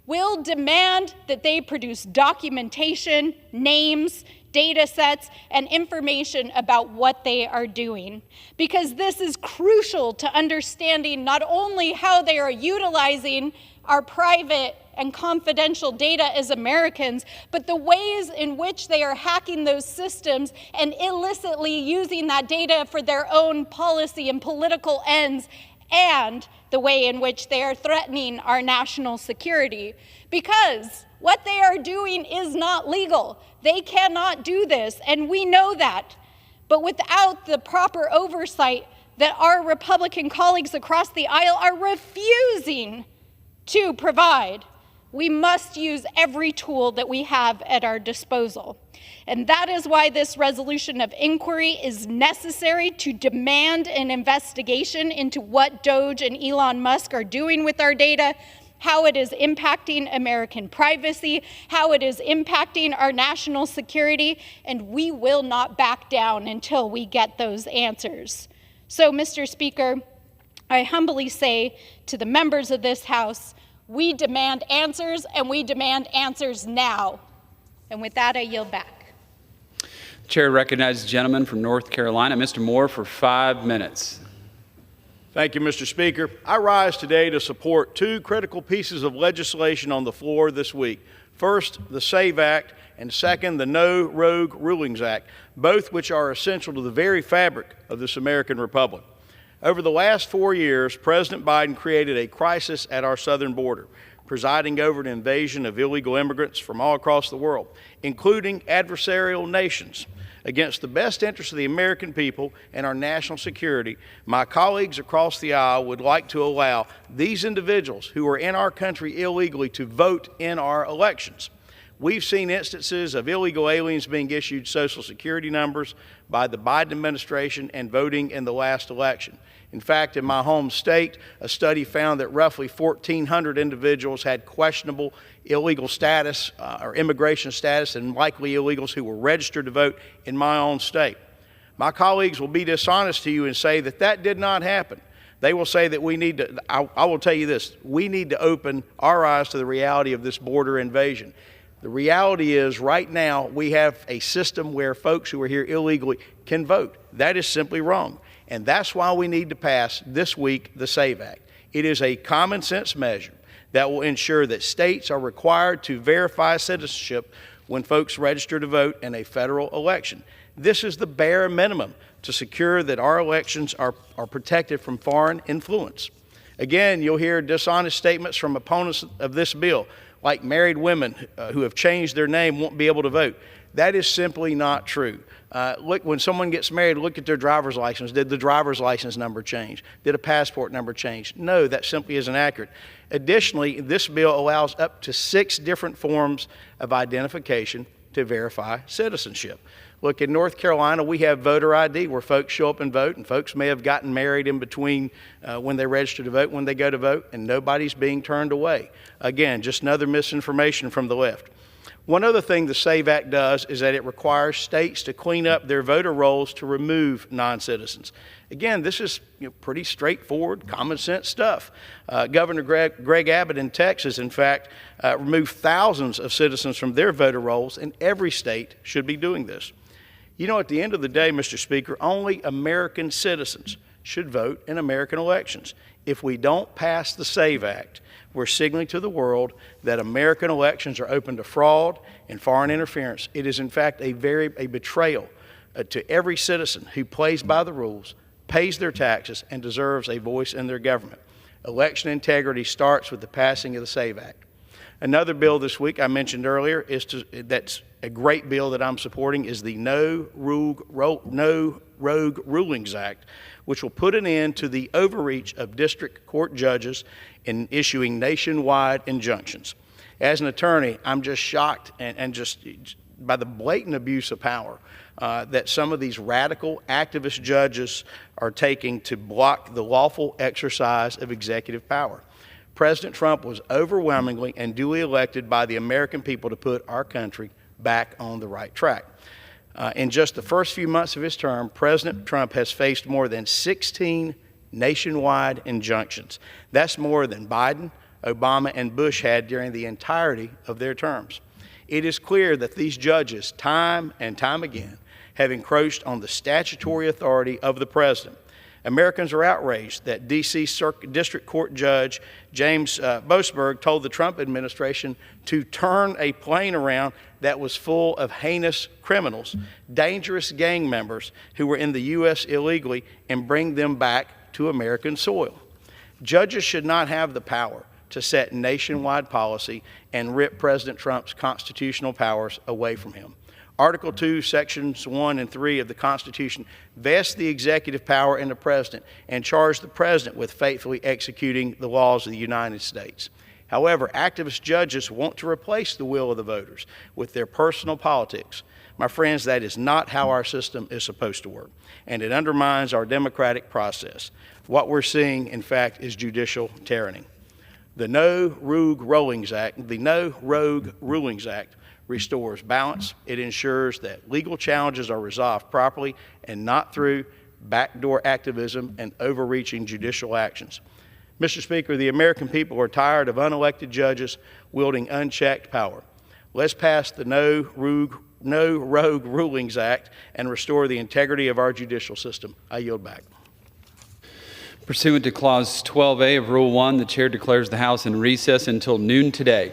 [SPEAKER 21] will demand that they produce documentation, names, data sets, and information about what they are doing. Because this is crucial to understanding not only how they are utilizing our private and confidential data as Americans, but the ways in which they are hacking those systems and illicitly using that data for their own policy and political ends, and the way in which they are threatening our national security. Because what they are doing is not legal. They cannot do this, and we know that. But without the proper oversight that our Republican colleagues across the aisle are refusing to provide, we must use every tool that we have at our disposal. And that is why this resolution of inquiry is necessary, to demand an investigation into what Doge and Elon Musk are doing with our data, how it is impacting American privacy, how it is impacting our national security, and we will not back down until we get those answers. So, Mr. Speaker, I humbly say to the members of this House, we demand answers, and we demand answers now. And with that, I yield back.
[SPEAKER 2] The chair recognizes the gentleman from North Carolina, Mr. Moore, for 5 minutes.
[SPEAKER 9] Thank you, Mr. Speaker. I rise today to support two critical pieces of legislation on the floor this week. First, the SAVE Act, and second, the No Rogue Rulings Act, both which are essential to the very fabric of this American republic. Over the last 4 years, President Biden created a crisis at our southern border, presiding over an invasion of illegal immigrants from all across the world, including adversarial nations. against the best interests of the American people and our national security, my colleagues across the aisle would like to allow these individuals who are in our country illegally to vote in our elections. We've seen instances of illegal aliens being issued Social Security numbers by the Biden administration and voting in the last election. In fact, in my home state, a study found that roughly 1,400 individuals had questionable illegal status or immigration status, and likely illegals who were registered to vote in my own state. My colleagues will be dishonest to you and say that that did not happen. They will say that we need to, I will tell you this, we need to open our eyes to the reality of this border invasion. The reality is right now we have a system where folks who are here illegally can vote. That is simply wrong. And that's why we need to pass this week the SAVE Act. It is a common sense measure that will ensure that states are required to verify citizenship when folks register to vote in a federal election. This is the bare minimum to secure that our elections are protected from foreign influence. Again, you'll hear dishonest statements from opponents of this bill, like married women who have changed their name won't be able to vote. That is simply not true. Look, when someone gets married, look at their driver's license. Did the driver's license number change? Did a passport number change? No, that simply isn't accurate. Additionally, this bill allows up to 6 different forms of identification to verify citizenship. Look, in North Carolina, we have voter ID where folks show up and vote, and folks may have gotten married in between when they register to vote, when they go to vote, and nobody's being turned away. Again, just another misinformation from the left. One other thing the SAVE Act does is that it requires states to clean up their voter rolls to remove non-citizens. Again, this is pretty straightforward, common sense stuff. Governor Greg Abbott in Texas, in fact, removed thousands of citizens from their voter rolls, and every state should be doing this. You know, at the end of the day, Mr. Speaker, only American citizens should vote in American elections. If we don't pass the SAVE Act, we're signaling to the world that American elections are open to fraud and foreign interference. It is, in fact, a betrayal to every citizen who plays by the rules, pays their taxes, and deserves a voice in their government. Election integrity starts with the passing of the SAVE Act. Another bill this week I mentioned earlier that's a great bill that I'm supporting is the No Rogue Rulings Act, which will put an end to the overreach of district court judges in issuing nationwide injunctions. As an attorney, I'm just shocked and just by the blatant abuse of power that some of these radical activist judges are taking to block the lawful exercise of executive power. President Trump was overwhelmingly and duly elected by the American people to put our country back on the right track. In just the first few months of his term, President Trump has faced more than 16 nationwide injunctions. That's more than Biden, Obama, and Bush had during the entirety of their terms. It is clear that these judges, time and time again, have encroached on the statutory authority of the president. Americans are outraged that D.C. District Court Judge James Boasberg told the Trump administration to turn a plane around that was full of heinous criminals, dangerous gang members who were in the U.S. illegally, and bring them back to American soil. Judges should not have the power to set nationwide policy and rip President Trump's constitutional powers away from him. Article 2, Sections 1 and 3 of the Constitution vest the executive power in the president and charge the president with faithfully executing the laws of the United States. However, activist judges want to replace the will of the voters with their personal politics. My friends, that is not how our system is supposed to work, and it undermines our democratic process. What we're seeing, in fact, is judicial tyranny. The No Rogue Rulings Act restores balance. It ensures that legal challenges are resolved properly and not through backdoor activism and overreaching judicial actions. Mr. Speaker, the American people are tired of unelected judges wielding unchecked power. Let's pass the No Rogue Rulings Act and restore the integrity of our judicial system. I yield back.
[SPEAKER 2] Pursuant to Clause 12A of Rule 1, the Chair declares the House in recess until noon today.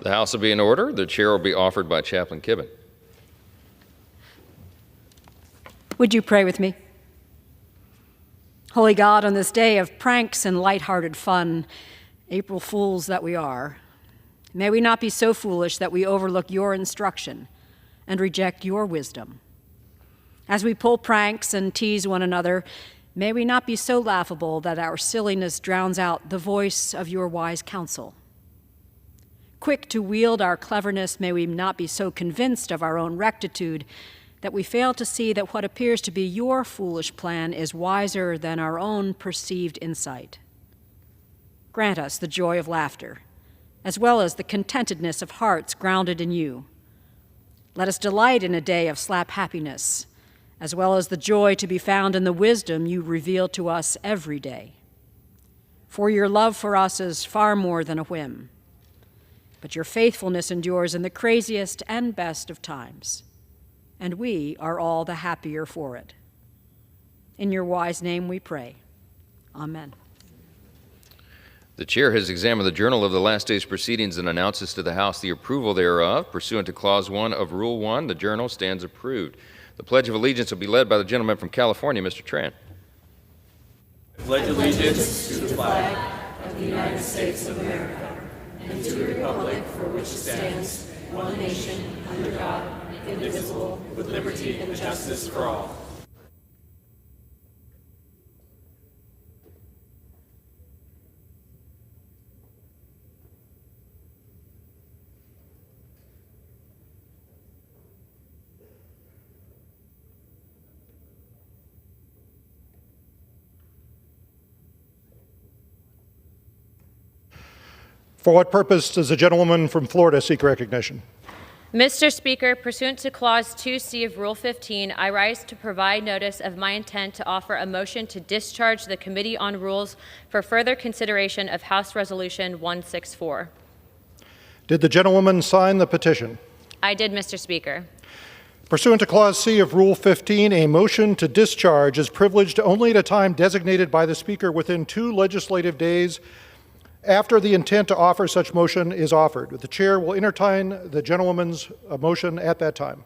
[SPEAKER 3] The House will be in order. The chair will be offered by Chaplain Kibben.
[SPEAKER 22] Would you pray with me? Holy God, on this day of pranks and lighthearted fun, April Fools that we are, may we not be so foolish that we overlook your instruction and reject your wisdom. As we pull pranks and tease one another, may we not be so laughable that our silliness drowns out the voice of your wise counsel. Quick to wield our cleverness, may we not be so convinced of our own rectitude that we fail to see that what appears to be your foolish plan is wiser than our own perceived insight. Grant us the joy of laughter, as well as the contentedness of hearts grounded in you. Let us delight in a day of slap happiness, as well as the joy to be found in the wisdom you reveal to us every day. For your love for us is far more than a whim, but your faithfulness endures in the craziest and best of times, and we are all the happier for it. In your wise name we pray. Amen.
[SPEAKER 3] The chair has examined the journal of the last day's proceedings and announces to the House the approval thereof. Pursuant to Clause 1 of Rule 1, the journal stands approved. The Pledge of Allegiance will be led by the gentleman from California, Mr. Tran.
[SPEAKER 23] I pledge allegiance to the flag of the United States of America and to the republic for which it stands, one nation, under God, indivisible, with liberty and justice for all.
[SPEAKER 24] For what purpose does the gentlewoman from Florida seek recognition?
[SPEAKER 25] Mr. Speaker, pursuant to Clause 2C of Rule 15, I rise to provide notice of my intent to offer a motion to discharge the Committee on Rules for further consideration of House Resolution 164.
[SPEAKER 24] Did the gentlewoman sign the petition?
[SPEAKER 25] I did, Mr. Speaker.
[SPEAKER 24] Pursuant to Clause C of Rule 15, a motion to discharge is privileged only at a time designated by the Speaker within 2 legislative days after the intent to offer such motion is offered. The chair will entertain the gentlewoman's motion at that time.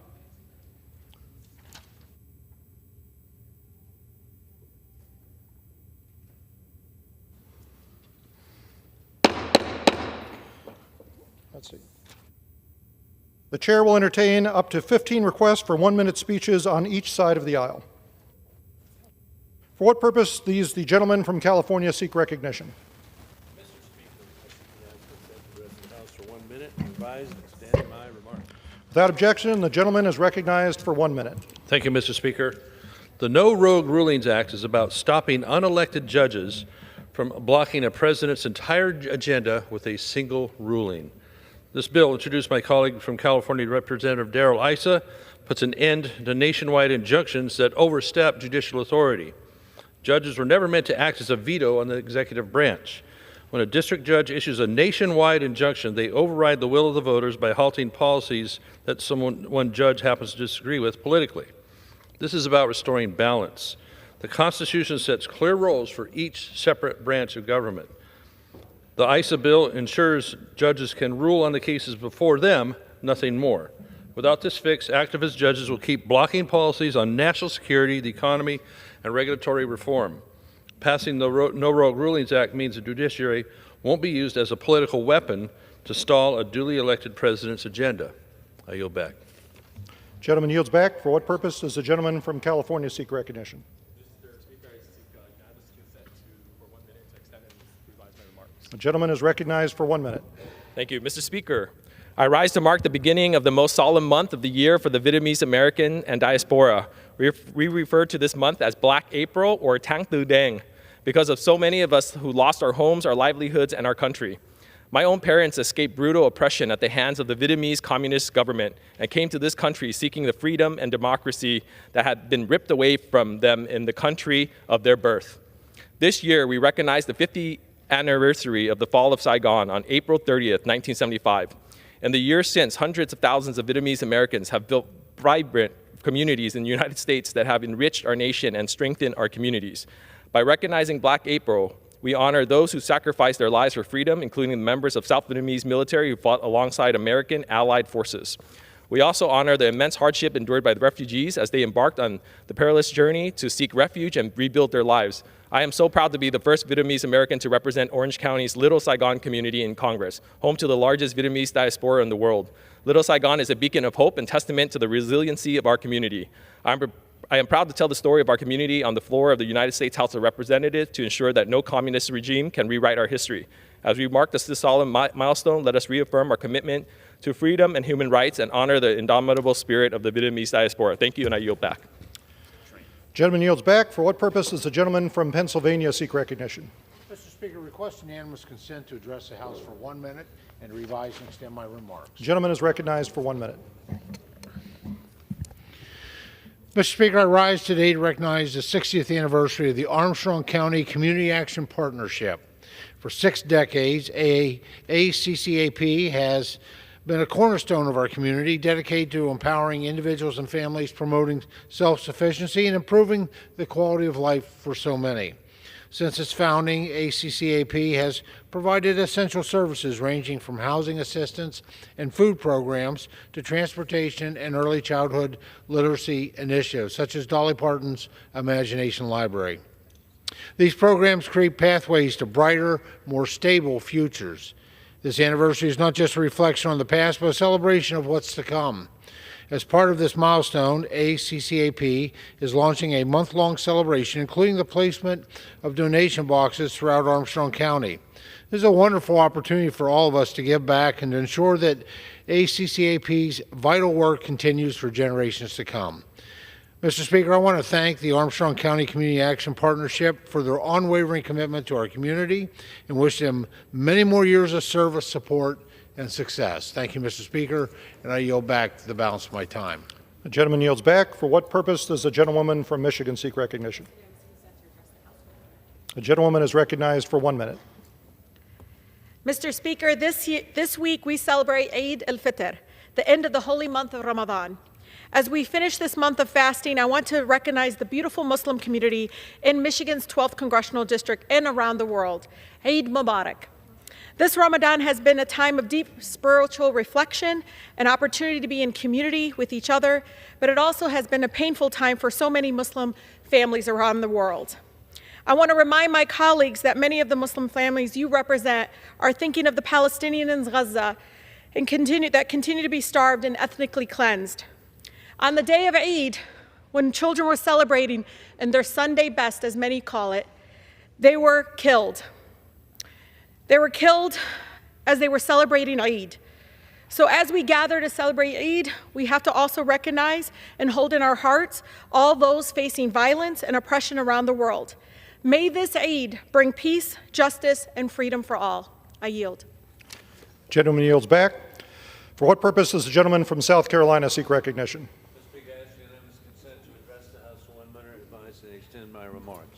[SPEAKER 24] Let's see. The chair will entertain up to 15 requests for 1-minute speeches on each side of the aisle. For what purpose does the gentleman from California seek recognition? Without objection, the gentleman is recognized for 1 minute.
[SPEAKER 8] Thank you, Mr. Speaker. The No Rogue Rulings Act is about stopping unelected judges from blocking a president's entire agenda with a single ruling. This bill, introduced by my colleague from California, Representative Darrell Issa, puts an end to nationwide injunctions that overstep judicial authority. Judges were never meant to act as a veto on the executive branch. When a district judge issues a nationwide injunction, they override the will of the voters by halting policies that one judge happens to disagree with politically. This is about restoring balance. The Constitution sets clear roles for each separate branch of government. The ISA bill ensures judges can rule on the cases before them, nothing more. Without this fix, activist judges will keep blocking policies on national security, the economy, and regulatory reform. Passing the No Rogue Rulings Act means the judiciary won't be used as a political weapon to stall a duly elected president's agenda. I yield back.
[SPEAKER 24] Gentleman yields back. For what purpose does the gentleman from California seek recognition?
[SPEAKER 26] Mr. Speaker, I seek unanimous consent for 1 minute to extend and revise my remarks.
[SPEAKER 24] The gentleman is recognized for 1 minute.
[SPEAKER 26] Thank you, Mr. Speaker. I rise to mark the beginning of the most solemn month of the year for the Vietnamese American and diaspora. We refer to this month as Black April or Tháng Tư Đen because of so many of us who lost our homes, our livelihoods, and our country. My own parents escaped brutal oppression at the hands of the Vietnamese Communist government and came to this country seeking the freedom and democracy that had been ripped away from them in the country of their birth. This year, we recognize the 50th anniversary of the fall of Saigon on April 30th, 1975. In the years since, hundreds of thousands of Vietnamese Americans have built vibrant communities in the United States that have enriched our nation and strengthened our communities. By recognizing Black April, We honor those who sacrificed their lives for freedom, including the members of South Vietnamese military who fought alongside American allied forces. We also honor the immense hardship endured by the refugees as they embarked on the perilous journey to seek refuge and rebuild their lives. I am so proud to be the first Vietnamese American to represent Orange County's Little Saigon community in Congress, home to the largest Vietnamese diaspora in the world. Little Saigon is a beacon of hope and testament to the resiliency of our community. I am proud to tell the story of our community on the floor of the United States House of Representatives to ensure that no communist regime can rewrite our history. As we mark this solemn milestone, let us reaffirm our commitment to freedom and human rights and honor the indomitable spirit of the Vietnamese diaspora. Thank you, and I yield back.
[SPEAKER 24] Gentleman yields back. For what purpose does the gentleman from Pennsylvania seek recognition?
[SPEAKER 16] Mr. Speaker, request unanimous consent to address the House for 1 minute and revise and extend my remarks.
[SPEAKER 24] The gentleman is recognized for 1 minute.
[SPEAKER 16] Mr. Speaker, I rise today to recognize the 60th anniversary of the Armstrong County Community Action Partnership. For 6 decades, ACCAP has been a cornerstone of our community, dedicated to empowering individuals and families, promoting self-sufficiency, and improving the quality of life for so many. Since its founding, ACCAP has provided essential services ranging from housing assistance and food programs to transportation and early childhood literacy initiatives, such as Dolly Parton's Imagination Library. These programs create pathways to brighter, more stable futures. This anniversary is not just a reflection on the past, but a celebration of what's to come. As part of this milestone, ACCAP is launching a month-long celebration, including the placement of donation boxes throughout Armstrong County. This is a wonderful opportunity for all of us to give back and to ensure that ACCAP's vital work continues for generations to come. Mr. Speaker, I want to thank the Armstrong County Community Action Partnership for their unwavering commitment to our community and wish them many more years of service, support, and success. Thank you, Mr. Speaker, and I yield back the balance of my time.
[SPEAKER 24] The gentleman yields back. For what purpose does the gentlewoman from Michigan seek recognition? The gentlewoman is recognized for 1 minute.
[SPEAKER 1] Mr. Speaker, this week we celebrate Eid al-Fitr, the end of the holy month of Ramadan. As we finish this month of fasting, I want to recognize the beautiful Muslim community in Michigan's 12th Congressional District and around the world. Eid Mubarak. This Ramadan has been a time of deep spiritual reflection, an opportunity to be in community with each other, but it also has been a painful time for so many Muslim families around the world. I want to remind my colleagues that many of the Muslim families you represent are thinking of the Palestinians in Gaza and continue to be starved and ethnically cleansed. On the day of Eid, when children were celebrating in their Sunday best, as many call it, they were killed. They were killed as they were celebrating Eid. So as we gather to celebrate Eid, we have to also recognize and hold in our hearts all those facing violence and oppression around the world. May this Eid bring peace, justice, and freedom for all. I yield.
[SPEAKER 24] Gentleman yields back. For what purpose does the gentleman from South Carolina seek recognition?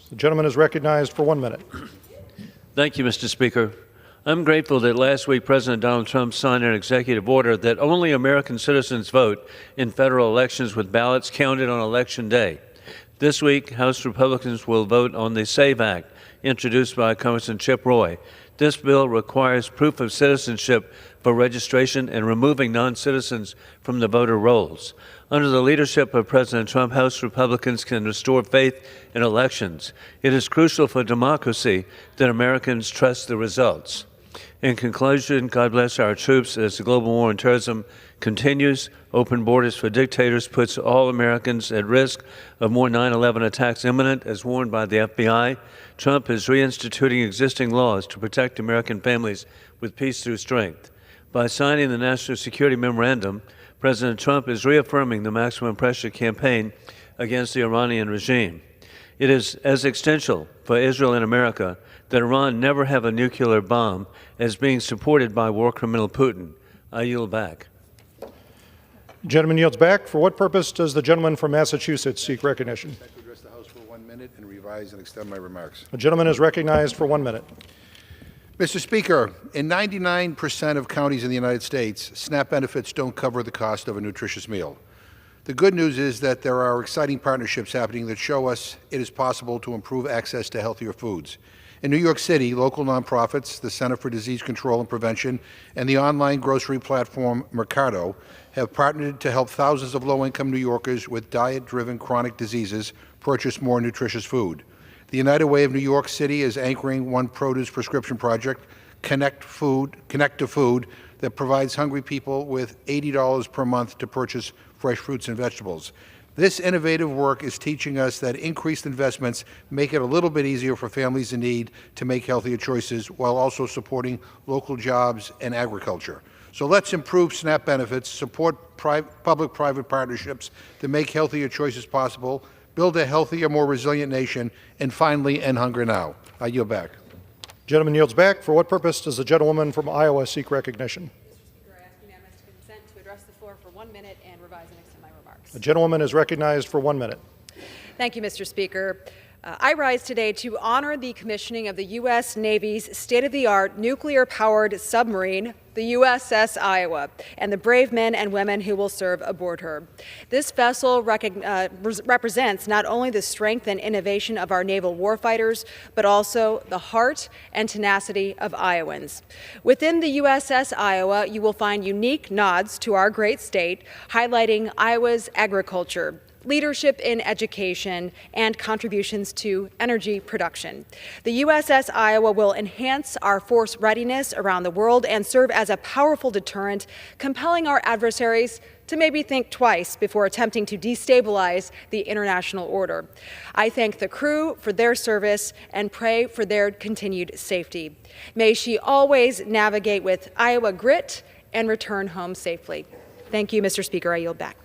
[SPEAKER 24] The gentleman is recognized for 1 minute.
[SPEAKER 4] Thank you, Mr. Speaker. I'm grateful that last week President Donald Trump signed an executive order that only American citizens vote in federal elections with ballots counted on Election Day. This week, House Republicans will vote on the SAVE Act, introduced by Congressman Chip Roy. This bill requires proof of citizenship for registration and removing non-citizens from the voter rolls. Under the leadership of President Trump, House Republicans can restore faith in elections. It is crucial for democracy that Americans trust the results. In conclusion, God bless our troops as the global war on terrorism continues. Open borders for dictators puts all Americans at risk of more 9/11 attacks imminent, as warned by the FBI. Trump is reinstituting existing laws to protect American families with peace through strength. By signing the National Security Memorandum, President Trump is reaffirming the maximum pressure campaign against the Iranian regime. It is as essential for Israel and America that Iran never have a nuclear bomb as being supported by war criminal Putin. I yield back.
[SPEAKER 24] Gentleman yields back. For what purpose does the gentleman from Massachusetts seek recognition?
[SPEAKER 5] I address the House for 1 minute and revise and extend my remarks.
[SPEAKER 24] The gentleman is recognized for 1 minute.
[SPEAKER 5] Mr. Speaker, in 99% of counties in the United States, SNAP benefits don't cover the cost of a nutritious meal. The good news is that there are exciting partnerships happening that show us it is possible to improve access to healthier foods. In New York City, local nonprofits, the Center for Disease Control and Prevention, and the online grocery platform Mercado have partnered to help thousands of low-income New Yorkers with diet-driven chronic diseases purchase more nutritious food. The United Way of New York City is anchoring one produce prescription project, Connect to Food, that provides hungry people with $80 per month to purchase fresh fruits and vegetables. This innovative work is teaching us that increased investments make it a little bit easier for families in need to make healthier choices while also supporting local jobs and agriculture. So let's improve SNAP benefits, support public-private partnerships to make healthier choices possible, build a healthier, more resilient nation, and finally end hunger now. I yield back.
[SPEAKER 24] Gentleman yields back. For what purpose does the gentlewoman from Iowa seek recognition?
[SPEAKER 6] Mr. Speaker, I ask unanimous consent to address the floor for 1 minute and revise and extend my remarks.
[SPEAKER 24] The gentlewoman is recognized for 1 minute.
[SPEAKER 6] Thank you, Mr. Speaker. I rise today to honor the commissioning of the U.S. Navy's state-of-the-art nuclear-powered submarine, the USS Iowa, and the brave men and women who will serve aboard her. This vessel represents not only the strength and innovation of our naval warfighters, but also the heart and tenacity of Iowans. Within the USS Iowa, you will find unique nods to our great state, highlighting Iowa's agriculture, leadership in education, and contributions to energy production. The USS Iowa will enhance our force readiness around the world and serve as a powerful deterrent, compelling our adversaries to maybe think twice before attempting to destabilize the international order. I thank the crew for their service and pray for their continued safety. May she always navigate with Iowa grit and return home safely. Thank you, Mr. Speaker. I yield back.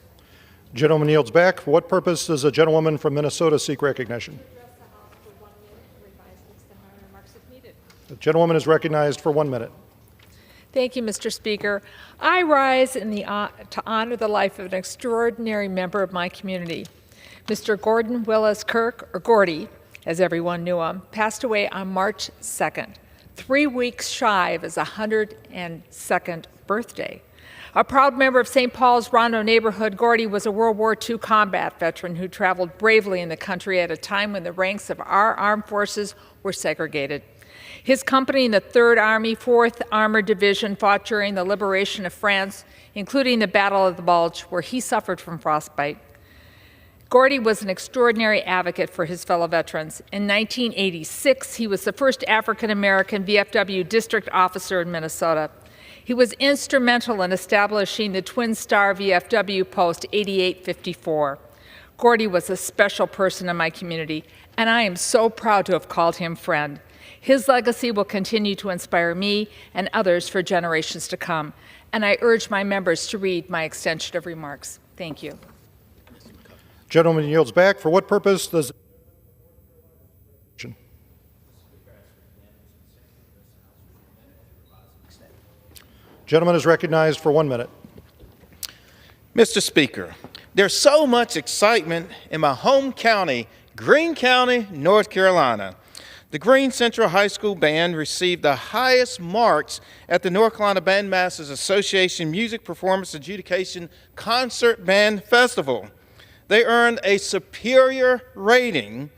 [SPEAKER 24] Gentleman yields back. For what purpose does the gentlewoman from Minnesota seek recognition? The gentlewoman is recognized for 1 minute.
[SPEAKER 7] Thank you, Mr. Speaker. I rise to honor the life of an extraordinary member of my community. Mr. Gordon Willis Kirk, or Gordy, as everyone knew him, passed away on March 2nd, 3 weeks shy of his 102nd birthday. A proud member of St. Paul's Rondo neighborhood, Gordy was a World War II combat veteran who traveled bravely in the country at a time when the ranks of our armed forces were segregated. His company in the 3rd Army, 4th Armored Division fought during the liberation of France, including the Battle of the Bulge, where he suffered from frostbite. Gordy was an extraordinary advocate for his fellow veterans. In 1986, he was the first African-American VFW district officer in Minnesota. He was instrumental in establishing the Twin Star VFW Post 8854. Gordy was a special person in my community, and I am so proud to have called him friend. His legacy will continue to inspire me and others for generations to come, and I urge my members to read my extension of remarks. Thank you.
[SPEAKER 24] Gentleman yields back. For what purpose does Gentleman is recognized for 1 minute.
[SPEAKER 10] Mr. Speaker, there's so much excitement in my home county, Greene County, North Carolina. The Greene Central High School Band received the highest marks at the North Carolina Bandmasters Association Music Performance Adjudication Concert Band Festival. They earned a superior rating,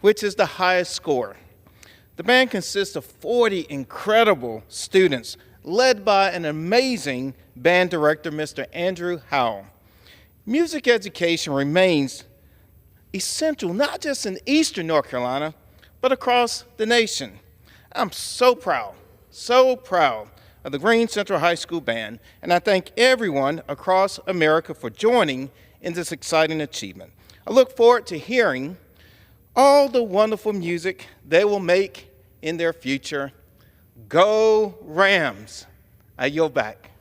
[SPEAKER 10] which is the highest score. The band consists of 40 incredible students, led by an amazing band director, Mr. Andrew Howell. Music education remains essential, not just in eastern North Carolina, but across the nation. I'm so proud of the Greene Central High School Band, and I thank everyone across America for joining in this exciting achievement. I look forward to hearing all the wonderful music they will make in their future. Go Rams! I yield back.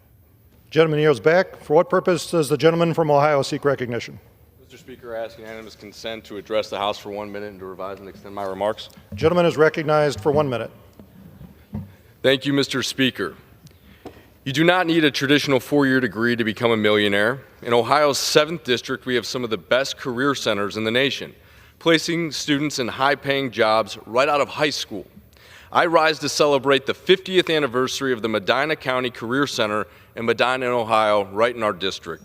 [SPEAKER 24] Gentleman yields back. For what purpose does the gentleman from Ohio seek recognition?
[SPEAKER 12] Mr. Speaker, I ask unanimous consent to address the House for 1 minute and to revise and extend my remarks.
[SPEAKER 24] Gentleman is recognized for 1 minute.
[SPEAKER 12] Thank you, Mr. Speaker. You do not need a traditional four-year degree to become a millionaire. In Ohio's 7th District, we have some of the best career centers in the nation, placing students in high-paying jobs right out of high school. I rise to celebrate the 50th anniversary of the Medina County Career Center in Medina, Ohio, right in our district.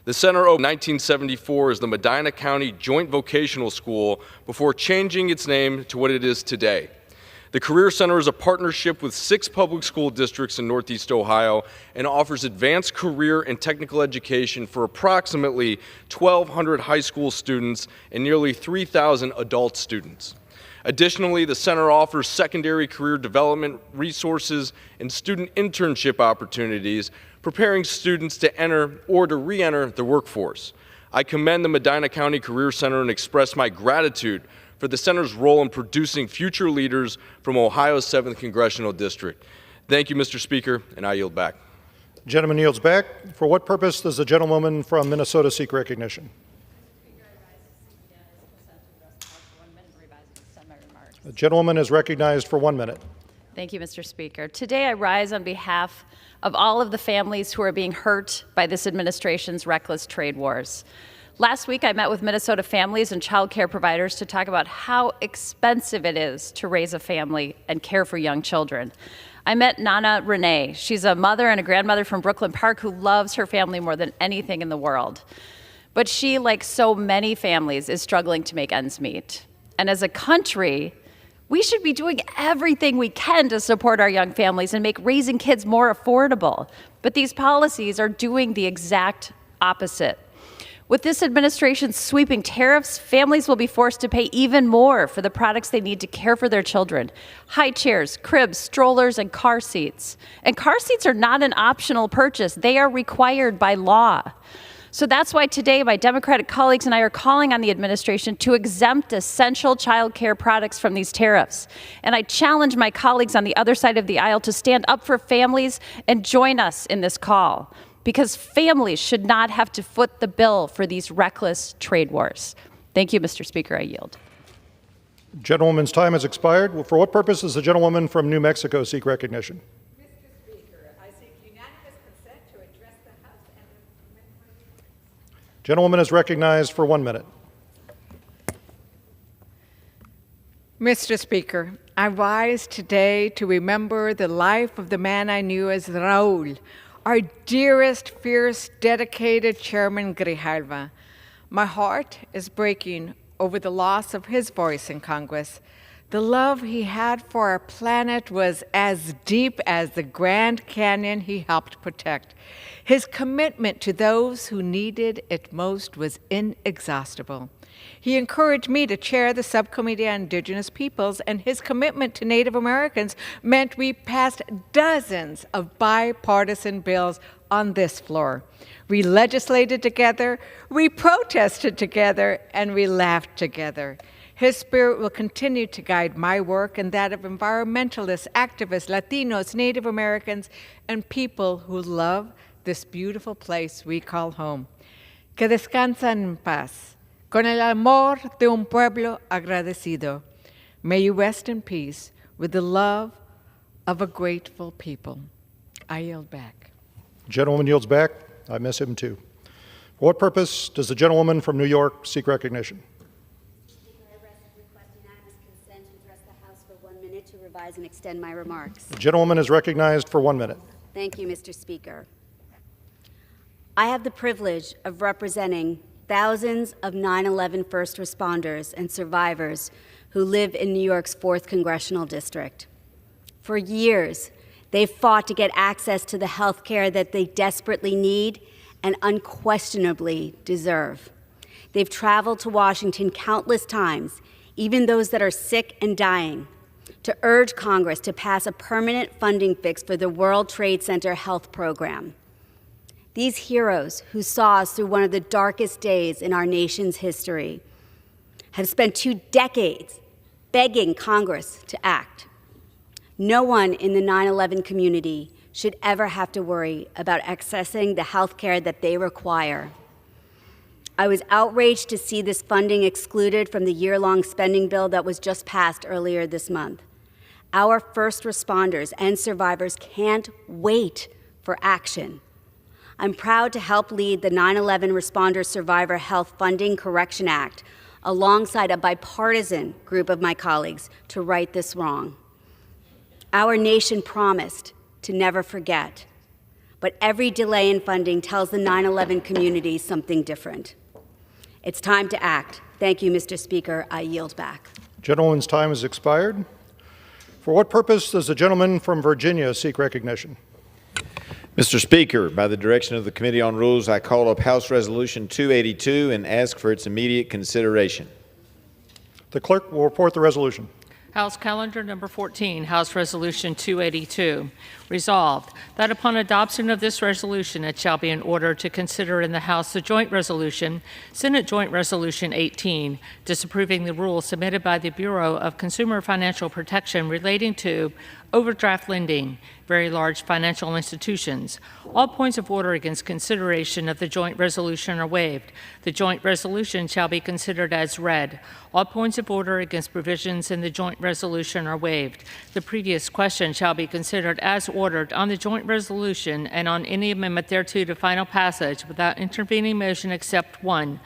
[SPEAKER 12] The center opened in 1974 as the Medina County Joint Vocational School before changing its name to what it is today. The Career Center is a partnership with 6 public school districts in Northeast Ohio and offers advanced career and technical education for approximately 1,200 high school students and nearly 3,000 adult students. Additionally, the center offers secondary career development resources and student internship opportunities, preparing students to enter or to re-enter the workforce. I commend the Medina County Career Center and express my gratitude for the center's role in producing future leaders from Ohio's 7th Congressional District. Thank you, Mr. Speaker, and I yield back.
[SPEAKER 24] Gentleman yields back. For what purpose does the gentlewoman from Minnesota seek recognition? The gentlewoman is recognized for 1 minute.
[SPEAKER 13] Thank you, Mr. Speaker. Today I rise on behalf of all of the families who are being hurt by this administration's reckless trade wars. Last week I met with Minnesota families and child care providers to talk about how expensive it is to raise a family and care for young children. I met Nana Renee. She's a mother and a grandmother from Brooklyn Park who loves her family more than anything in the world. But she, like so many families, is struggling to make ends meet. And as a country, we should be doing everything we can to support our young families and make raising kids more affordable. But these policies are doing the exact opposite. With this administration's sweeping tariffs, families will be forced to pay even more for the products they need to care for their children. High chairs, cribs, strollers, and car seats. And car seats are not an optional purchase. They are required by law. So that's why today my Democratic colleagues and I are calling on the administration to exempt essential child care products from these tariffs. And I challenge my colleagues on the other side of the aisle to stand up for families and join us in this call, because families should not have to foot the bill for these reckless trade wars. Thank you, Mr. Speaker. I yield.
[SPEAKER 24] Gentlewoman's time has expired. For what purpose does the gentlewoman from New Mexico seek recognition? Gentlewoman is recognized for 1 minute.
[SPEAKER 7] Mr. Speaker, I rise today to remember the life of the man I knew as Raul, our dearest, fierce, dedicated Chairman Grijalva. My heart is breaking over the loss of his voice in Congress. The love he had for our planet was as deep as the Grand Canyon he helped protect. His commitment to those who needed it most was inexhaustible. He encouraged me to chair the Subcommittee on Indigenous Peoples, and his commitment to Native Americans meant we passed dozens of bipartisan bills on this floor. We legislated together, we protested together, and we laughed together. His spirit will continue to guide my work and that of environmentalists, activists, Latinos, Native Americans, and people who love this beautiful place we call home. Que descansan en paz, con el amor de un pueblo agradecido. May you rest in peace with the love of a grateful people. I yield back.
[SPEAKER 24] Gentlewoman yields back. I miss him too. For what purpose does the gentlewoman from New York seek recognition?
[SPEAKER 14] To revise and extend my remarks.
[SPEAKER 24] The gentlewoman is recognized for 1 minute.
[SPEAKER 14] Thank you, Mr. Speaker. I have the privilege of representing thousands of 9/11 first responders and survivors who live in New York's 4th Congressional District. For years, they've fought to get access to the health care that they desperately need and unquestionably deserve. They've traveled to Washington countless times, even those that are sick and dying, to urge Congress to pass a permanent funding fix for the World Trade Center health program. These heroes who saw us through one of the darkest days in our nation's history have spent 2 decades begging Congress to act. No one in the 9/11 community should ever have to worry about accessing the health care that they require. I was outraged to see this funding excluded from the year-long spending bill that was just passed earlier this month. Our first responders and survivors can't wait for action. I'm proud to help lead the 9/11 Responder Survivor Health Funding Correction Act alongside a bipartisan group of my colleagues to right this wrong. Our nation promised to never forget, but every delay in funding tells the 9/11 community something different. It's time to act. Thank you, Mr. Speaker. I yield back.
[SPEAKER 24] Gentlewoman's time has expired. For what purpose does the gentleman from Virginia seek recognition?
[SPEAKER 11] Mr. Speaker, by the direction of the Committee on Rules, I call up House Resolution 282 and ask for its immediate consideration.
[SPEAKER 24] The clerk will report the resolution.
[SPEAKER 15] House Calendar Number 14, House Resolution 282. Resolved, that upon adoption of this resolution, it shall be in order to consider in the House the joint resolution, Senate Joint Resolution 18, disapproving the rule submitted by the Bureau of Consumer Financial Protection relating to overdraft lending, very large financial institutions. All points of order against consideration of the joint resolution are waived. The joint resolution shall be considered as read. All points of order against provisions in the joint resolution are waived. The previous question shall be considered as ordered on the joint resolution and on any amendment thereto to final passage without intervening motion except one.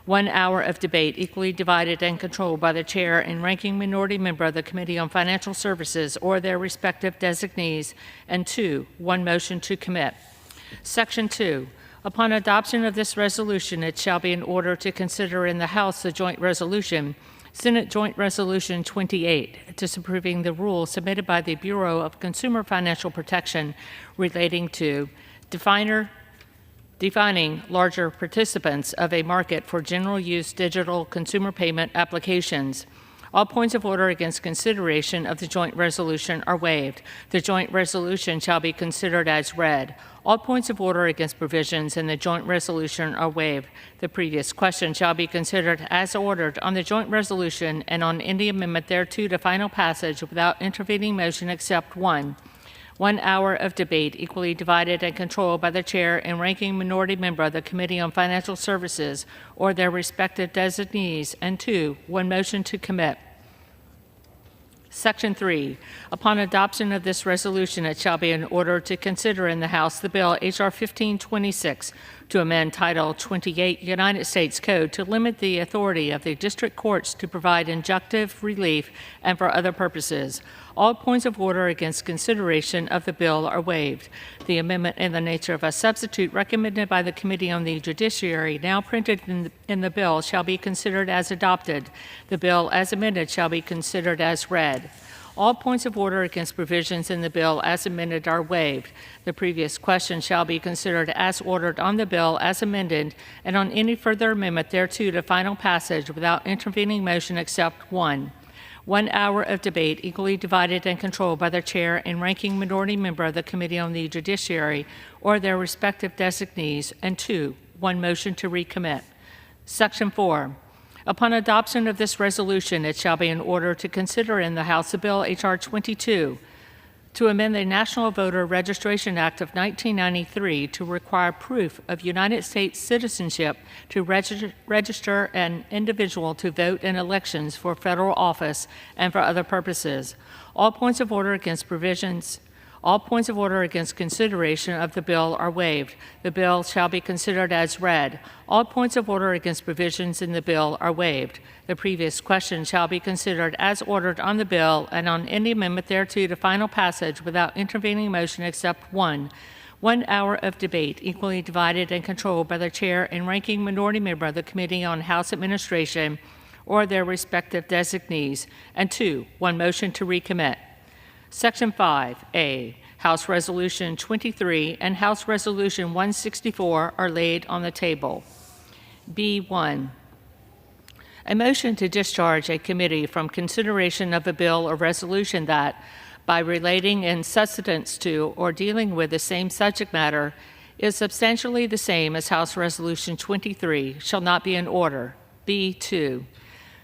[SPEAKER 15] 1 hour of debate equally divided and controlled by the chair and ranking minority member of the Committee on Financial Services or their respective designees, and 2, 1 motion to commit. Section 2. Upon adoption of this resolution, it shall be in order to consider in the House the joint resolution, Senate Joint Resolution 28, disapproving the rule submitted by the Bureau of Consumer Financial Protection relating to defining larger participants of a market for general use digital consumer payment applications. All points of order against consideration of the joint resolution are waived. The joint resolution shall be considered as read. All points of order against provisions in the joint resolution are waived. The previous question shall be considered as ordered on the joint resolution and on any amendment thereto to final passage without intervening motion except one. 1 hour of debate equally divided and controlled by the chair and ranking minority member of the Committee on Financial Services or their respective designees, and 2, 1 motion to commit. Section 3. Upon adoption of this resolution, it shall be in order to consider in the House the bill H.R. 1526 to amend Title 28 United States Code to limit the authority of the district courts to provide injunctive relief and for other purposes. All points of order against consideration of the bill are waived. The amendment in the nature of a substitute recommended by the Committee on the Judiciary, now printed in the bill, shall be considered as adopted. The bill as amended shall be considered as read. All points of order against provisions in the bill as amended are waived. The previous question shall be considered as ordered on the bill as amended and on any further amendment thereto to final passage without intervening motion except one. 1 hour of debate equally divided and controlled by the chair and ranking minority member of the Committee on the Judiciary or their respective designees, and 2, 1 motion to recommit. Section 4. Upon adoption of this resolution, it shall be in order to consider in the House the bill H.R. 22 to amend the National Voter Registration Act of 1993 to require proof of United States citizenship to register an individual to vote in elections for federal office and for other purposes. All points of order against consideration of the bill are waived. The bill shall be considered as read. All points of order against provisions in the bill are waived. The previous question shall be considered as ordered on the bill and on any amendment thereto to final passage without intervening motion except one. 1 hour of debate equally divided and controlled by the chair and ranking minority member of the Committee on House Administration or their respective designees, and 2, 1 motion to recommit. Section 5A, House Resolution 23 and House Resolution 164 are laid on the table. B1, a motion to discharge a committee from consideration of a bill or resolution that, by relating in substance to or dealing with the same subject matter, is substantially the same as House Resolution 23, shall not be in order. B2,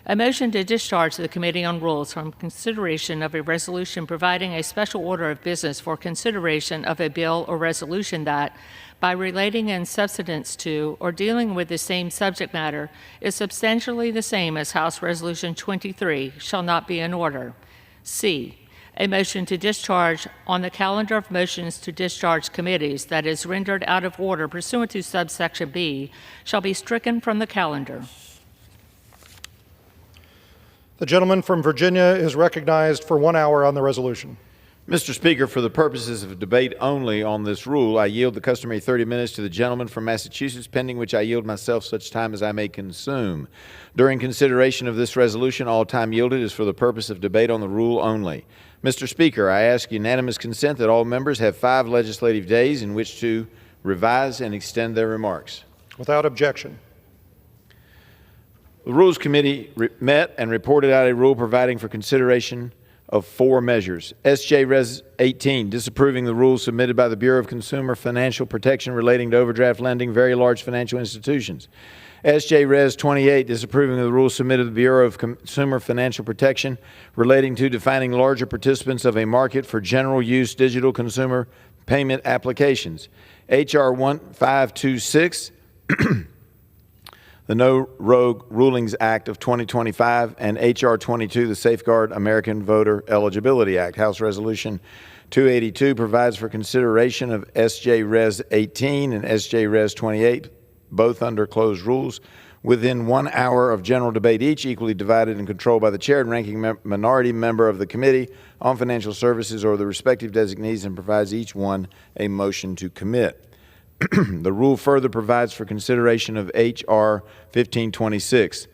[SPEAKER 15] a motion to discharge the Committee on Rules from consideration of a resolution providing a special order of business for consideration of a bill or resolution that, by relating in substance to or dealing with the same subject matter, is substantially the same as House Resolution 23, shall not be in order. C, a motion to discharge on the calendar of motions to discharge committees that is rendered out of order pursuant to subsection B, shall be stricken from the calendar.
[SPEAKER 24] The gentleman from Virginia is recognized for 1 hour on the resolution.
[SPEAKER 11] Mr. Speaker, for the purposes of debate only on this rule, I yield the customary 30 minutes to the gentleman from Massachusetts, pending which I yield myself such time as I may consume. During consideration of this resolution, all time yielded is for the purpose of debate on the rule only. Mr. Speaker, I ask unanimous consent that all members have 5 legislative days in which to revise and extend their remarks.
[SPEAKER 24] Without objection.
[SPEAKER 11] The Rules Committee met and reported out a rule providing for consideration of 4 measures. S.J. Res. 18, disapproving the rules submitted by the Bureau of Consumer Financial Protection relating to overdraft lending, very large financial institutions. S.J. Res. 28, disapproving of the rules submitted to the Bureau of Consumer Financial Protection relating to defining larger participants of a market for general use digital consumer payment applications. H.R. 1526, the No Rogue Rulings Act of 2025, and H.R. 22, the Safeguard American Voter Eligibility Act. House Resolution 282 provides for consideration of S.J. Res. 18 and S.J. Res. 28, both under closed rules, within 1 hour of general debate each, equally divided and controlled by the chair and ranking minority member of the Committee on Financial Services or the respective designees, and provides each one a motion to commit. The rule further provides for consideration of H.R. 1526.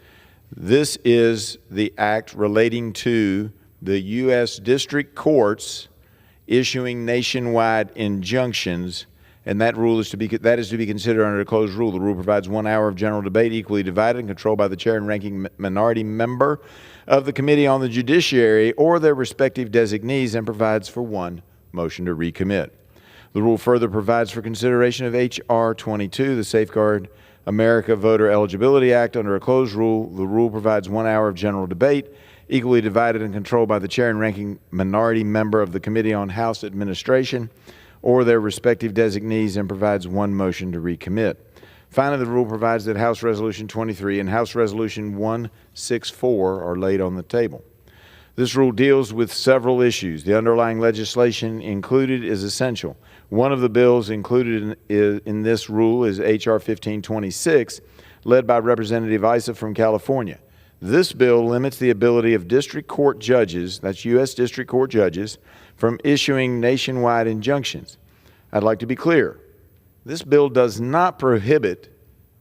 [SPEAKER 11] This is the act relating to the U.S. District Courts issuing nationwide injunctions, and that is to be considered under a closed rule. The rule provides 1 hour of general debate, equally divided and controlled by the chair and ranking minority member of the Committee on the Judiciary or their respective designees, and provides for 1 motion to recommit. The rule further provides for consideration of H.R. 22, the Safeguard America Voter Eligibility Act, under a closed rule. The rule provides 1 hour of general debate, equally divided and controlled by the chair and ranking minority member of the Committee on House Administration or their respective designees, and provides 1 motion to recommit. Finally, the rule provides that House Resolution 23 and House Resolution 164 are laid on the table. This rule deals with several issues. The underlying legislation included is essential. One of the bills included in this rule is H.R. 1526, led by Representative Issa from California. This bill limits the ability of district court judges, that's U.S. district court judges, from issuing nationwide injunctions. I'd like to be clear. This bill does not prohibit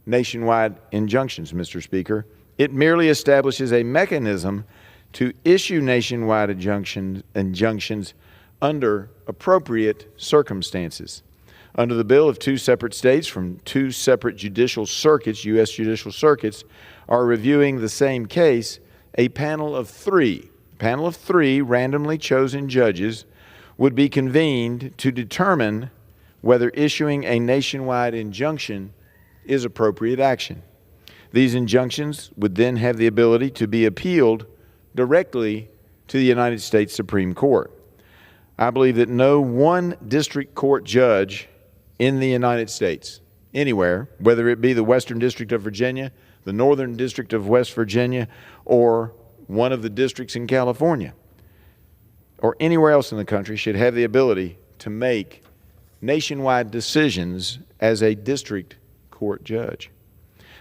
[SPEAKER 11] nationwide injunctions, Mr. Speaker. It merely establishes a mechanism to issue nationwide injunctions under appropriate circumstances. Under the bill, if 2 separate states from 2 separate judicial circuits, U.S. judicial circuits, are reviewing the same case, a panel of 3 randomly chosen judges would be convened to determine whether issuing a nationwide injunction is appropriate action. These injunctions would then have the ability to be appealed directly to the United States Supreme Court. I believe that no one district court judge in the United States, anywhere, whether it be the Western District of Virginia, the Northern District of West Virginia, or one of the districts in California, or anywhere else in the country, should have the ability to make nationwide decisions as a district court judge.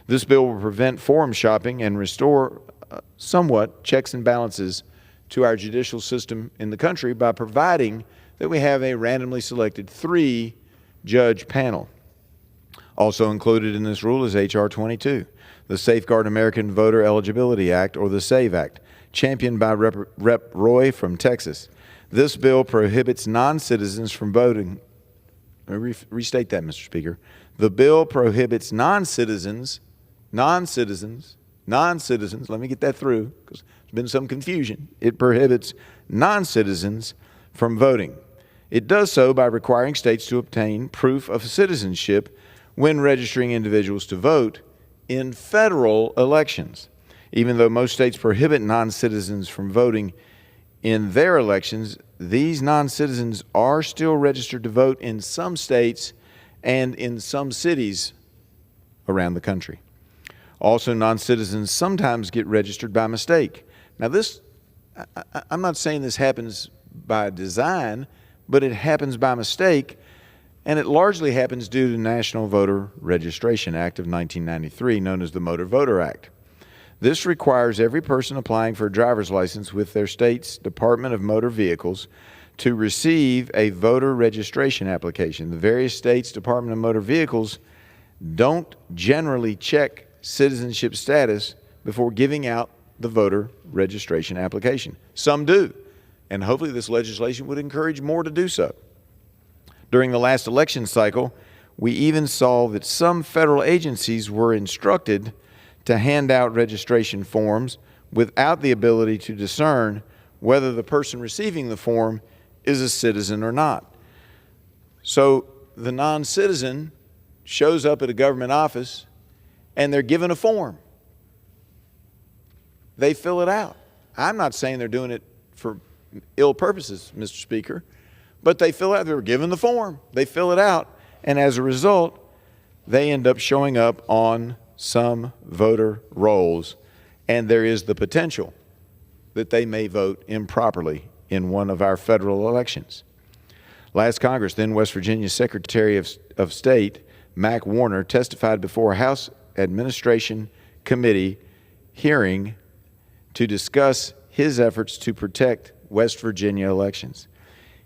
[SPEAKER 11] This bill will prevent forum shopping and restore somewhat checks and balances to our judicial system in the country by providing that we have a randomly selected 3-judge panel. Also included in this rule is H.R. 22, the Safeguard American Voter Eligibility Act, or the SAVE Act, championed by Rep. Roy from Texas. This bill prohibits non-citizens from voting. Restate that, Mr. Speaker. The bill prohibits non-citizens, let me get that through because there's been some confusion. It prohibits non-citizens from voting. It does so by requiring states to obtain proof of citizenship when registering individuals to vote in federal elections. Even though most states prohibit non-citizens from voting in their elections, these non-citizens are still registered to vote in some states and in some cities around the country. Also, non-citizens sometimes get registered by mistake. Now, I'm not saying this happens by design, but it happens by mistake, and it largely happens due to the National Voter Registration Act of 1993, known as the Motor Voter Act. This requires every person applying for a driver's license with their state's Department of Motor Vehicles to receive a voter registration application. The various states' Department of Motor Vehicles don't generally check citizenship status before giving out the voter registration application. Some do. and hopefully this legislation would encourage more to do so. During the last election cycle, we even saw that some federal agencies were instructed to hand out registration forms without the ability to discern whether the person receiving the form is a citizen or not. So the non-citizen shows up at a government office and they're given a form. They fill it out. I'm not saying they're doing it for ill purposes, Mr. Speaker, but they fill out, they were given the form, they fill it out, and as a result, they end up showing up on some voter rolls, and there is the potential that they may vote improperly in one of our federal elections. Last Congress, then West Virginia Secretary of State Mac Warner testified before a House Administration Committee hearing to discuss his efforts to protect West Virginia elections.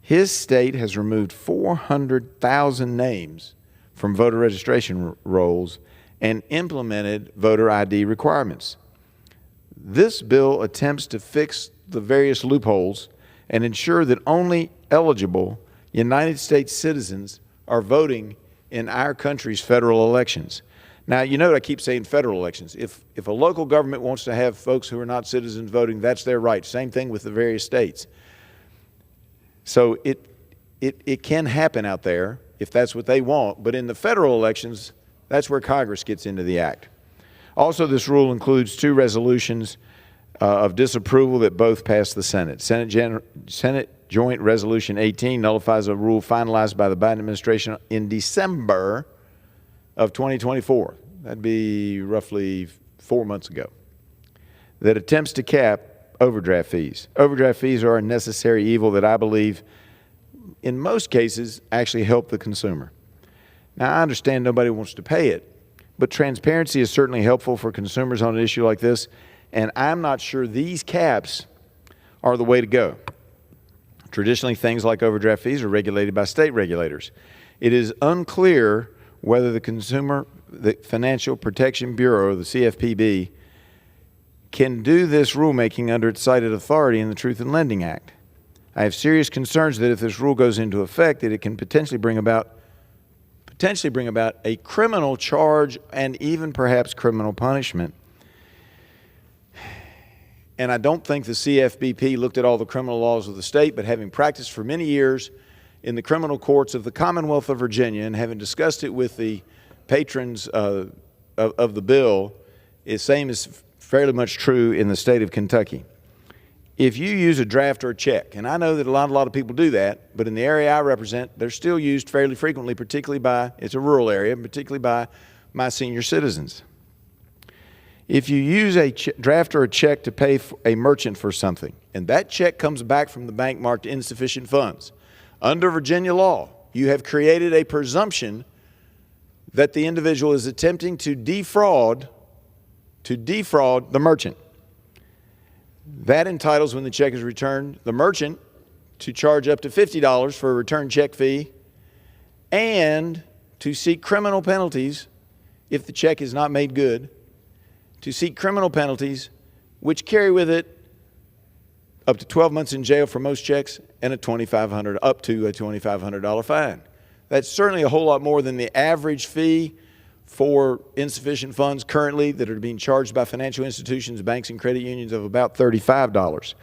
[SPEAKER 11] His state has removed 400,000 names from voter registration rolls and implemented voter ID requirements. This bill attempts to fix the various loopholes and ensure that only eligible United States citizens are voting in our country's federal elections. Now, you know what I keep saying, federal elections. If a local government wants to have folks who are not citizens voting, that's their right. Same thing with the various states. So it can happen out there if that's what they want, but in the federal elections, that's where Congress gets into the act. Also, this rule includes two resolutions of disapproval that both passed the Senate. Senate Joint Resolution 18 nullifies a rule finalized by the Biden administration in December of 2024. That'd be roughly 4 months ago. That attempts to cap overdraft fees. Overdraft fees are a necessary evil that I believe in most cases actually help the consumer. Now, I understand nobody wants to pay it, but transparency is certainly helpful for consumers on an issue like this, and I'm not sure these caps are the way to go. Traditionally, things like overdraft fees are regulated by state regulators. It is unclear whether the Financial Protection Bureau, the CFPB, can do this rulemaking under its cited authority in the Truth in Lending Act. I have serious concerns that if this rule goes into effect, that it can potentially bring about a criminal charge and even perhaps criminal punishment. And I don't think the CFPB looked at all the criminal laws of the state, but having practiced for many years in the criminal courts of the Commonwealth of Virginia and having discussed it with the patrons of the bill, the same is fairly much true in the state of Kentucky. If you use a draft or a check, and I know that a lot of people do that, but in the area I represent, they're still used fairly frequently, particularly by, it's a rural area, particularly by my senior citizens. If you use a draft or a check to pay a merchant for something, and that check comes back from the bank marked insufficient funds, under Virginia law, you have created a presumption that the individual is attempting to defraud the merchant. That entitles, when the check is returned, the merchant to charge up to $50 for a return check fee and to seek criminal penalties if the check is not made good, to seek criminal penalties which carry with it up to 12 months in jail for most checks and up to a $2,500 fine. That's certainly a whole lot more than the average fee for insufficient funds currently that are being charged by financial institutions, banks, and credit unions of about $35.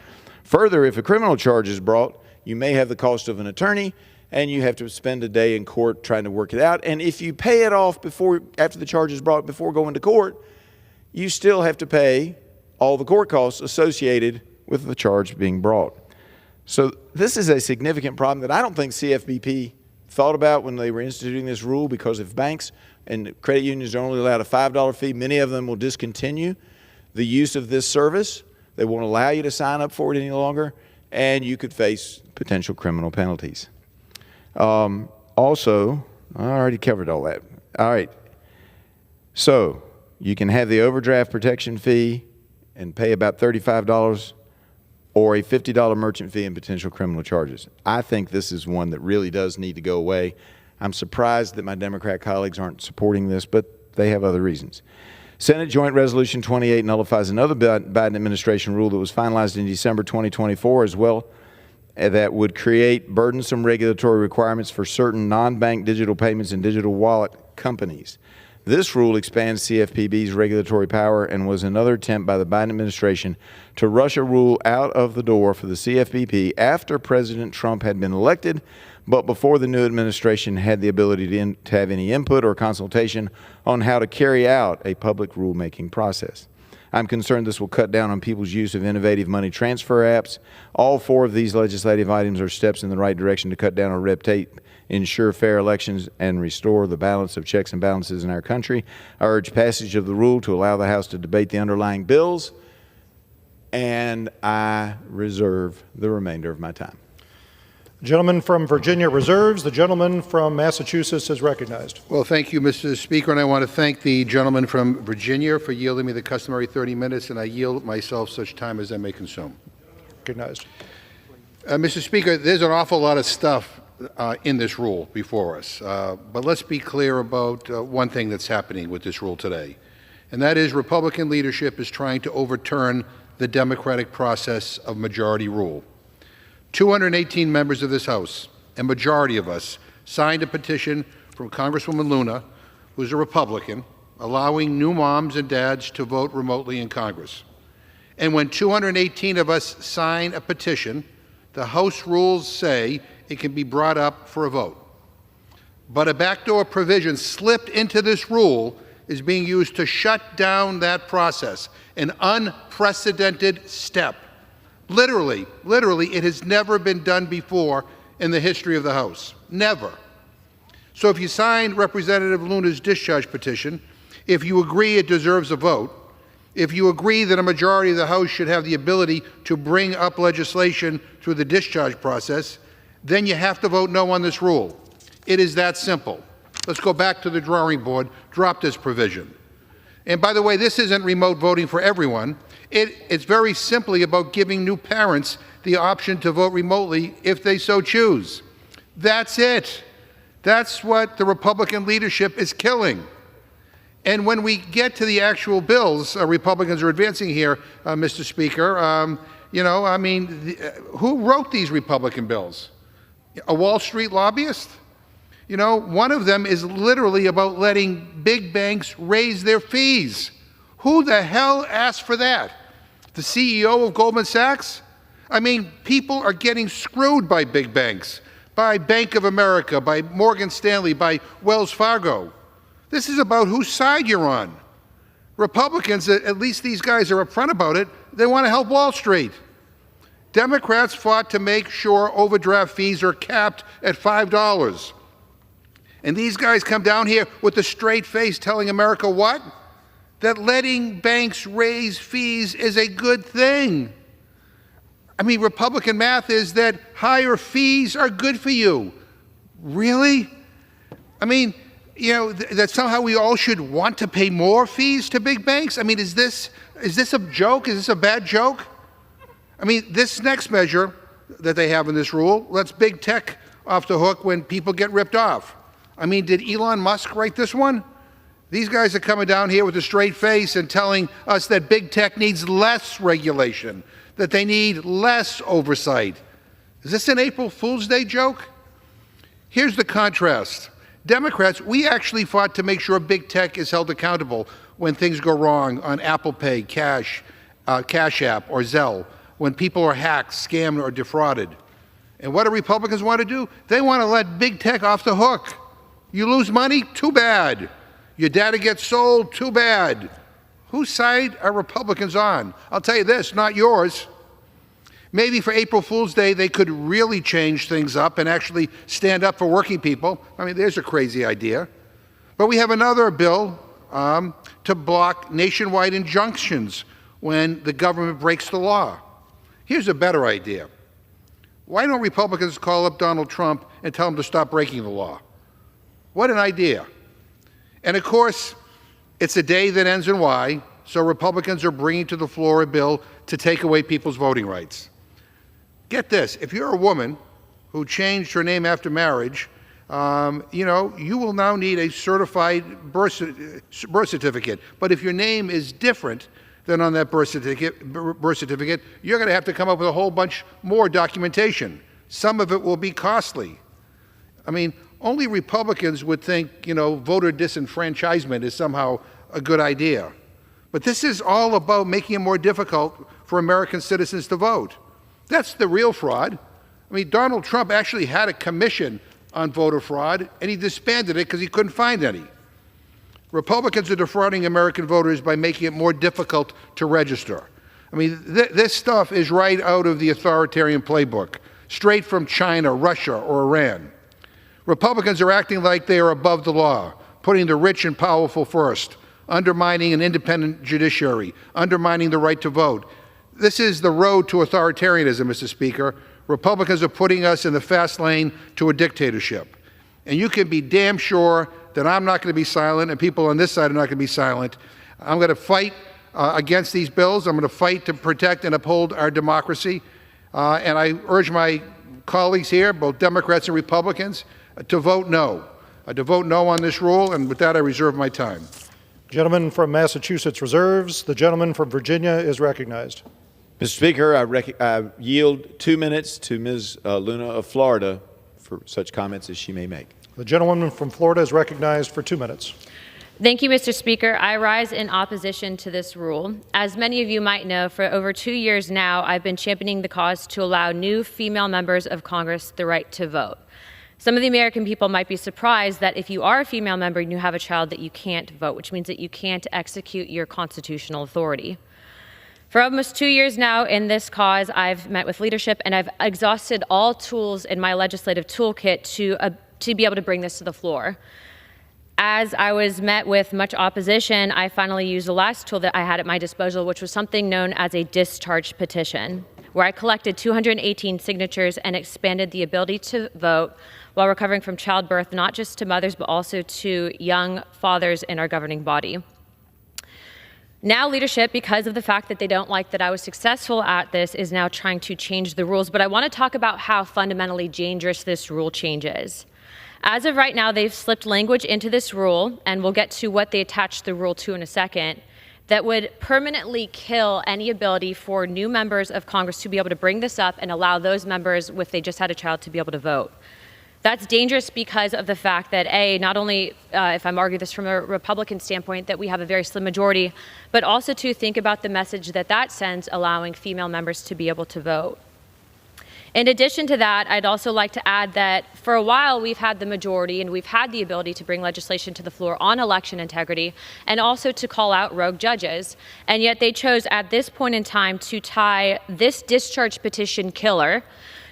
[SPEAKER 11] Further, if a criminal charge is brought, you may have the cost of an attorney, and you have to spend a day in court trying to work it out. And if you pay it off after the charge is brought, before going to court, you still have to pay all the court costs associated with the charge being brought. So this is a significant problem that I don't think CFPB thought about when they were instituting this rule, because if banks and credit unions are only allowed a $5 fee, many of them will discontinue the use of this service. They won't allow you to sign up for it any longer, and you could face potential criminal penalties. Also, I already covered all that. All right. So you can have the overdraft protection fee and pay about $35 or a $50 merchant fee and potential criminal charges. I think this is one that really does need to go away. I'm surprised that my Democrat colleagues aren't supporting this, but they have other reasons. Senate Joint Resolution 28 nullifies another Biden administration rule that was finalized in December 2024 as well that would create burdensome regulatory requirements for certain non-bank digital payments and digital wallet companies. This rule expands CFPB's regulatory power and was another attempt by the Biden administration to rush a rule out of the door for the CFPB after President Trump had been elected, but before the new administration had the ability to have any input or consultation on how to carry out a public rulemaking process. I'm concerned this will cut down on people's use of innovative money transfer apps. All four of these legislative items are steps in the right direction to cut down on red tape, ensure fair elections, and restore the balance of checks and balances in our country. I urge passage of the rule to allow the House to debate the underlying bills, and I reserve the remainder of my time.
[SPEAKER 24] The gentleman from Virginia reserves. The gentleman from Massachusetts is recognized.
[SPEAKER 5] Well, thank you, Mr. Speaker, and I want to thank the gentleman from Virginia for yielding me the customary 30 minutes, and I yield myself such time as I may consume.
[SPEAKER 24] Recognized.
[SPEAKER 5] Mr. Speaker, there's an awful lot of stuff in this rule before us, but let's be clear about one thing that's happening with this rule today, and that is Republican leadership is trying to overturn the democratic process of majority rule. 218 members of this House, a majority of us, signed a petition from Congresswoman Luna, who's a Republican, allowing new moms and dads to vote remotely in Congress. And when 218 of us sign a petition, the House rules say it can be brought up for a vote. But a backdoor provision slipped into this rule is being used to shut down that process, an unprecedented step. Literally, it has never been done before in the history of the House. Never. So if you sign Representative Luna's discharge petition, if you agree it deserves a vote, if you agree that a majority of the House should have the ability to bring up legislation through the discharge process, then you have to vote no on this rule. It is that simple. Let's go back to the drawing board, drop this provision. And by the way, this isn't remote voting for everyone. It's very simply about giving new parents the option to vote remotely if they so choose. That's it. That's what the Republican leadership is killing. And when we get to the actual bills Republicans are advancing here, Mr. Speaker, who wrote these Republican bills? A Wall Street lobbyist? You know, one of them is literally about letting big banks raise their fees. Who the hell asked for that? The CEO of Goldman Sachs? I mean, people are getting screwed by big banks, by Bank of America, by Morgan Stanley, by Wells Fargo. This is about whose side you're on. Republicans, at least these guys are upfront about it, they want to help Wall Street. Democrats fought to make sure overdraft fees are capped at $5. And these guys come down here with a straight face telling America what? That letting banks raise fees is a good thing. I mean, Republican math is that higher fees are good for you. Really? I mean, you know, that somehow we all should want to pay more fees to big banks? I mean, is this a joke? Is this a bad joke? I mean, this next measure that they have in this rule lets big tech off the hook when people get ripped off. I mean, did Elon Musk write this one? These guys are coming down here with a straight face and telling us that big tech needs less regulation, that they need less oversight. Is this an April Fool's Day joke? Here's the contrast. Democrats, we actually fought to make sure big tech is held accountable when things go wrong on Apple Pay, Cash App, or Zelle, when people are hacked, scammed, or defrauded. And what do Republicans want to do? They want to let big tech off the hook. You lose money? Too bad. Your data gets sold? Too bad. Whose side are Republicans on? I'll tell you this, not yours. Maybe for April Fool's Day, they could really change things up and actually stand up for working people. I mean, there's a crazy idea. But we have another bill to block nationwide injunctions when the government breaks the law. Here's a better idea. Why don't Republicans call up Donald Trump and tell him to stop breaking the law? What an idea. And of course, it's a day that ends in Y, so Republicans are bringing to the floor a bill to take away people's voting rights. Get this, if you're a woman who changed her name after marriage, you will now need a certified birth certificate. But if your name is different, than on that birth certificate, you're going to have to come up with a whole bunch more documentation. Some of it will be costly. I mean, only Republicans would think, voter disenfranchisement is somehow a good idea. But this is all about making it more difficult for American citizens to vote. That's the real fraud. I mean, Donald Trump actually had a commission on voter fraud, and he disbanded it because he couldn't find any. Republicans are defrauding American voters by making it more difficult to register. I mean, this stuff is right out of the authoritarian playbook, straight from China, Russia, or Iran. Republicans are acting like they are above the law, putting the rich and powerful first, undermining an independent judiciary, undermining the right to vote. This is the road to authoritarianism, Mr. Speaker. Republicans are putting us in the fast lane to a dictatorship. And you can be damn sure that I'm not going to be silent, and people on this side are not going to be silent. I'm going to fight against these bills. I'm going to fight to protect and uphold our democracy. And I urge my colleagues here, both Democrats and Republicans, to vote no. To vote no on this rule, and with that, I reserve my time.
[SPEAKER 24] Gentleman from Massachusetts reserves. The gentleman from Virginia is recognized.
[SPEAKER 11] Mr. Speaker, I yield 2 minutes to Ms. Luna of Florida for such comments as she may make.
[SPEAKER 24] The gentlewoman from Florida is recognized for 2 minutes.
[SPEAKER 25] Thank you, Mr. Speaker. I rise in opposition to this rule. As many of you might know, for over 2 years now, I've been championing the cause to allow new female members of Congress the right to vote. Some of the American people might be surprised that if you are a female member and you have a child that you can't vote, which means that you can't execute your constitutional authority. For almost 2 years now in this cause, I've met with leadership and I've exhausted all tools in my legislative toolkit to be able to bring this to the floor. As I was met with much opposition, I finally used the last tool that I had at my disposal, which was something known as a discharge petition, where I collected 218 signatures and expanded the ability to vote while recovering from childbirth, not just to mothers, but also to young fathers in our governing body. Now leadership, because of the fact that they don't like that I was successful at this, is now trying to change the rules. But I want to talk about how fundamentally dangerous this rule change is. As of right now, they've slipped language into this rule, and we'll get to what they attached the rule to in a second, that would permanently kill any ability for new members of Congress to be able to bring this up and allow those members, if they just had a child, to be able to vote. That's dangerous because of the fact that, A, not only, if I'm arguing this from a Republican standpoint, that we have a very slim majority, but also to think about the message that that sends allowing female members to be able to vote. In addition to that, I'd also like to add that for a while we've had the majority and we've had the ability to bring legislation to the floor on election integrity and also to call out rogue judges. And yet they chose at this point in time to tie this discharge petition killer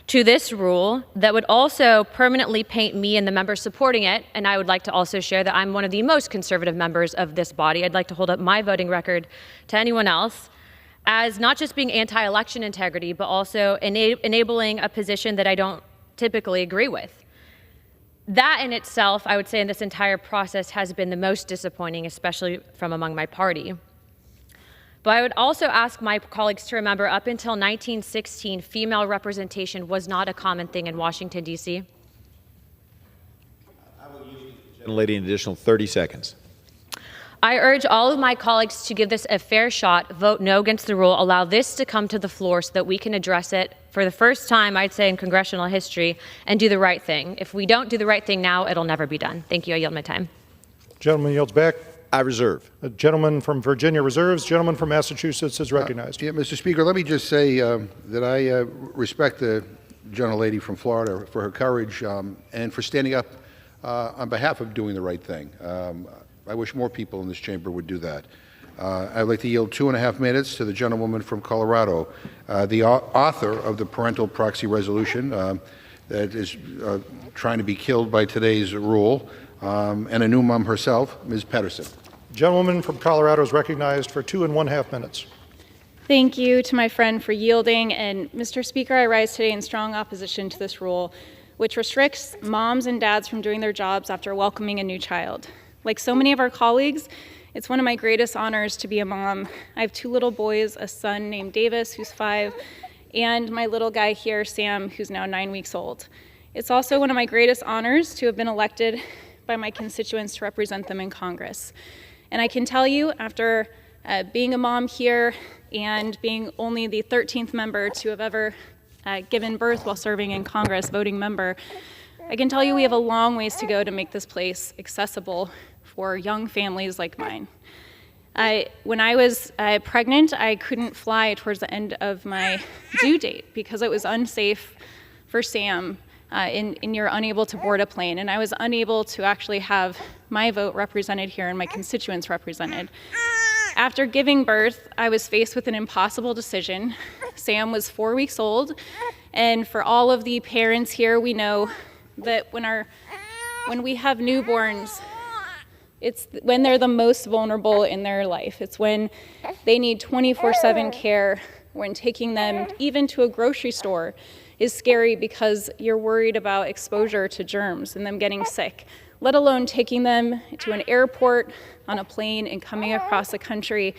[SPEAKER 25] to this rule that would also permanently paint me and the members supporting it. And I would like to also share that I'm one of the most conservative members of this body. I'd like to hold up my voting record to anyone else as not just being anti-election integrity, but also enabling a position that I don't typically agree with. That in itself, I would say in this entire process has been the most disappointing, especially from among my party. But I would also ask my colleagues to remember up until 1916, female representation was not a common thing in Washington, D.C.
[SPEAKER 11] I will use the gentlelady an additional 30 seconds.
[SPEAKER 25] I urge all of my colleagues to give this a fair shot, vote no against the rule, allow this to come to the floor so that we can address it for the first time, I'd say, in congressional history, and do the right thing. If we don't do the right thing now, it'll never be done. Thank you. I yield my time.
[SPEAKER 24] Gentleman yields back.
[SPEAKER 11] I reserve.
[SPEAKER 24] The gentleman from Virginia reserves. Gentleman from Massachusetts is recognized.
[SPEAKER 5] Yeah, Mr. Speaker, let me just say that I respect the gentlelady from Florida for her courage and for standing up on behalf of doing the right thing. I wish more people in this chamber would do that. I'd like to yield 2.5 minutes to the gentlewoman from Colorado, the author of the parental proxy resolution that is trying to be killed by today's rule, and a new mom herself, Ms. Pedersen.
[SPEAKER 24] Gentlewoman from Colorado is recognized for 2.5 minutes.
[SPEAKER 9] Thank you to my friend for yielding. And Mr. Speaker, I rise today in strong opposition to this rule, which restricts moms and dads from doing their jobs after welcoming a new child. Like so many of our colleagues, it's one of my greatest honors to be a mom. I have 2 little boys, a son named Davis, who's 5, and my little guy here, Sam, who's now 9 weeks old. It's also one of my greatest honors to have been elected by my constituents to represent them in Congress. And I can tell you, after Being a mom here and being only the 13th member to have ever given birth while serving in Congress, voting member, I can tell you we have a long ways to go to make this place accessible for young families like mine. When I was pregnant, I couldn't fly towards the end of my due date because it was unsafe for Sam, and you're unable to board a plane. And I was unable to actually have my vote represented here and my constituents represented. After giving birth, I was faced with an impossible decision. Sam was 4 weeks old, and for all of the parents here, we know that when we have newborns, it's when they're the most vulnerable in their life. It's when they need 24/7 care, when taking them even to a grocery store is scary because you're worried about exposure to germs and them getting sick, let alone taking them to an airport, on a plane, and coming across the country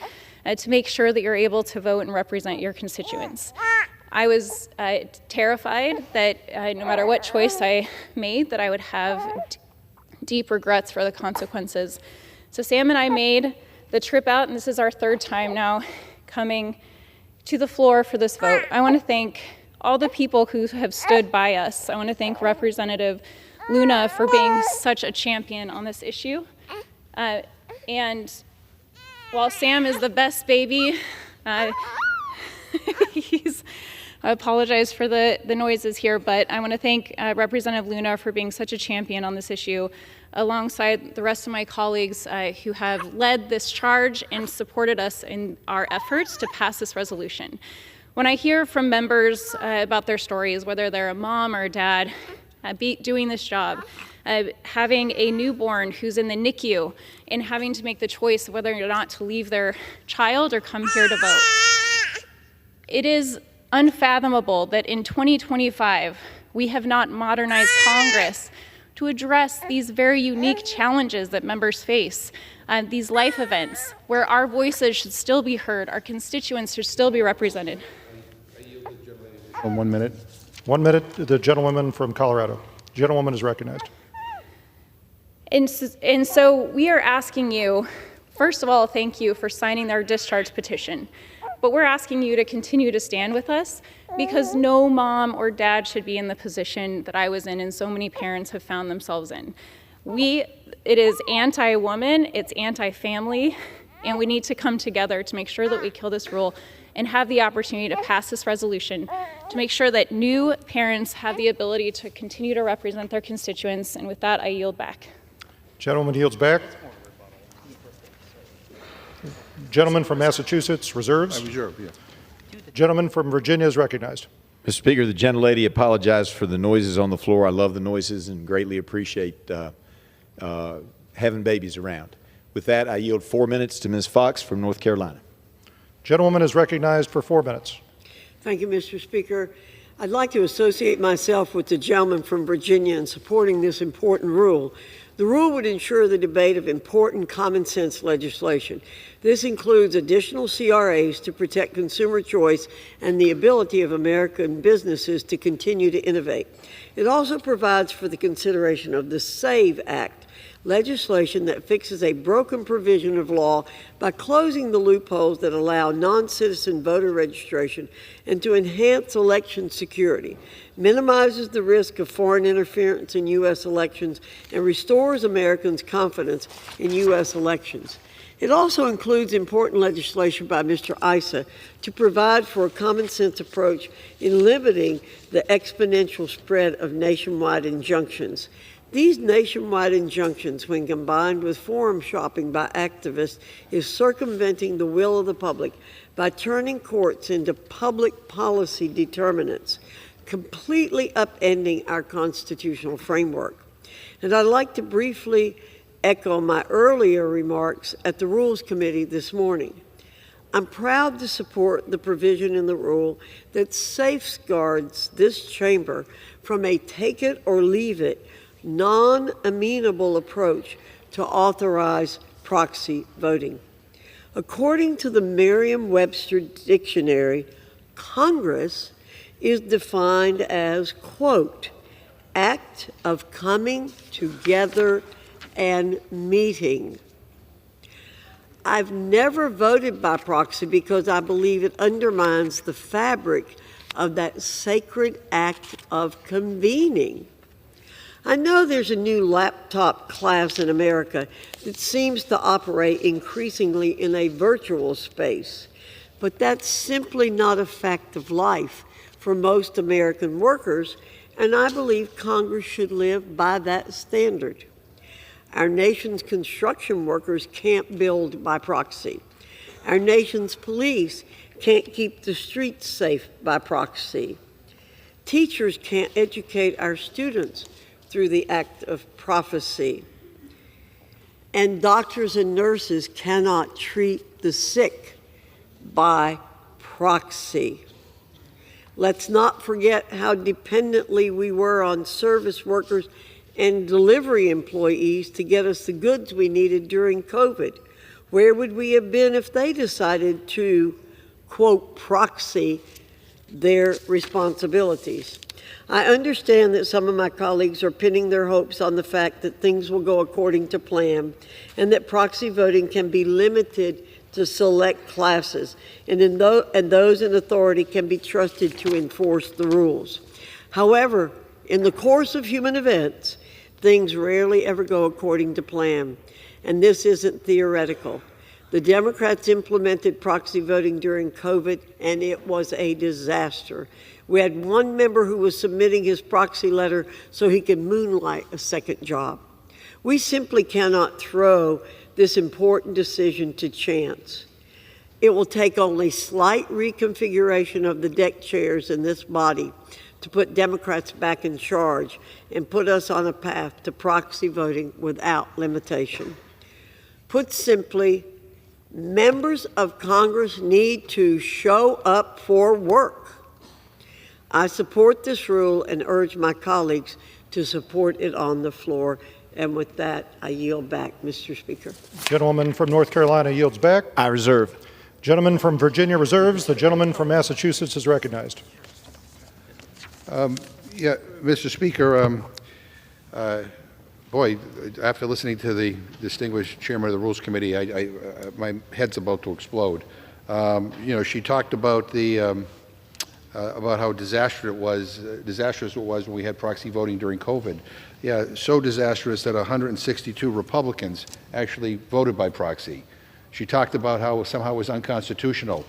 [SPEAKER 9] to make sure that you're able to vote and represent your constituents. I was terrified that no matter what choice I made, that I would have deep regrets for the consequences. So Sam and I made the trip out, and this is our third time now coming to the floor for this vote. I want to thank all the people who have stood by us. I want to thank Representative Luna for being such a champion on this issue. And while Sam is the best baby, I apologize for the noises here, but I want to thank Representative Luna for being such a champion on this issue, alongside the rest of my colleagues who have led this charge and supported us in our efforts to pass this resolution. When I hear from members about their stories, whether they're a mom or a dad doing this job, having a newborn who's in the NICU and having to make the choice of whether or not to leave their child or come here to vote, it is unfathomable that in 2025 we have not modernized Congress to address these very unique challenges that members face, these life events where our voices should still be heard, our constituents should still be represented.
[SPEAKER 24] 1 minute. 1 minute, the gentlewoman from Colorado. Gentlewoman is recognized.
[SPEAKER 9] And so we are asking you, first of all, thank you for signing our discharge petition. But we're asking you to continue to stand with us because no mom or dad should be in the position that I was in and so many parents have found themselves in. It is anti-woman, it's anti-family, and we need to come together to make sure that we kill this rule and have the opportunity to pass this resolution to make sure that new parents have the ability to continue to represent their constituents. And with that, I yield back.
[SPEAKER 24] Gentleman yields back. Gentleman from Massachusetts reserves.
[SPEAKER 5] I reserve, yeah.
[SPEAKER 24] Gentleman from Virginia is recognized.
[SPEAKER 11] Mr. Speaker, the gentlelady apologized for the noises on the floor. I love the noises and greatly appreciate having babies around. With that, I yield 4 minutes to Ms. Fox from North Carolina.
[SPEAKER 24] Gentlewoman is recognized for 4 minutes.
[SPEAKER 2] Thank you, Mr. Speaker. I'd like to associate myself with the gentleman from Virginia in supporting this important rule. The rule would ensure the debate of important common sense legislation. This includes additional CRAs to protect consumer choice and the ability of American businesses to continue to innovate. It also provides for the consideration of the SAVE Act, legislation that fixes a broken provision of law by closing the loopholes that allow non-citizen voter registration and to enhance election security, minimizes the risk of foreign interference in U.S. elections, and restores Americans' confidence in U.S. elections. It also includes important legislation by Mr. Issa to provide for a common-sense approach in limiting the exponential spread of nationwide injunctions. These nationwide injunctions, when combined with forum shopping by activists, is circumventing the will of the public by turning courts into public policy determinants, completely upending our constitutional framework. And I'd like to briefly echo my earlier remarks at the Rules Committee this morning. I'm proud to support the provision in the rule that safeguards this chamber from a take it or leave it non-amenable approach to authorize proxy voting. According to the Merriam-Webster Dictionary, Congress is defined as, quote, act of coming together and meeting. I've never voted by proxy because I believe it undermines the fabric of that sacred act of convening. I know there's a new laptop class in America that seems to operate increasingly in a virtual space, but that's simply not a fact of life for most American workers, and I believe Congress should live by that standard. Our nation's construction workers can't build by proxy. Our nation's police can't keep the streets safe by proxy. Teachers can't educate our students through the act of prophecy. And doctors and nurses cannot treat the sick by proxy. Let's not forget how dependently we were on service workers and delivery employees to get us the goods we needed during COVID. Where would we have been if they decided to, quote, proxy their responsibilities? I understand that some of my colleagues are pinning their hopes on the fact that things will go according to plan and that proxy voting can be limited to select classes, and those in authority can be trusted to enforce the rules. However, in the course of human events, things rarely ever go according to plan, and this isn't theoretical. The Democrats implemented proxy voting during COVID, and it was a disaster. We had one member who was submitting his proxy letter so he could moonlight a second job. We simply cannot throw this important decision to chance. It will take only slight reconfiguration of the deck chairs in this body to put Democrats back in charge and put us on a path to proxy voting without limitation. Put simply, members of Congress need to show up for work. I support this rule and urge my colleagues to support it on the floor. And with that, I yield back, Mr. Speaker.
[SPEAKER 24] Gentleman from North Carolina yields back.
[SPEAKER 11] I reserve.
[SPEAKER 24] Gentleman from Virginia reserves. The gentleman from Massachusetts is recognized.
[SPEAKER 5] Yeah, Mr. Speaker, boy, after listening to the distinguished chairman of the Rules Committee, my head's about to explode. She talked about about how disastrous it was when we had proxy voting during COVID. Yeah, so disastrous that 162 Republicans actually voted by proxy. She talked about how somehow it was unconstitutional.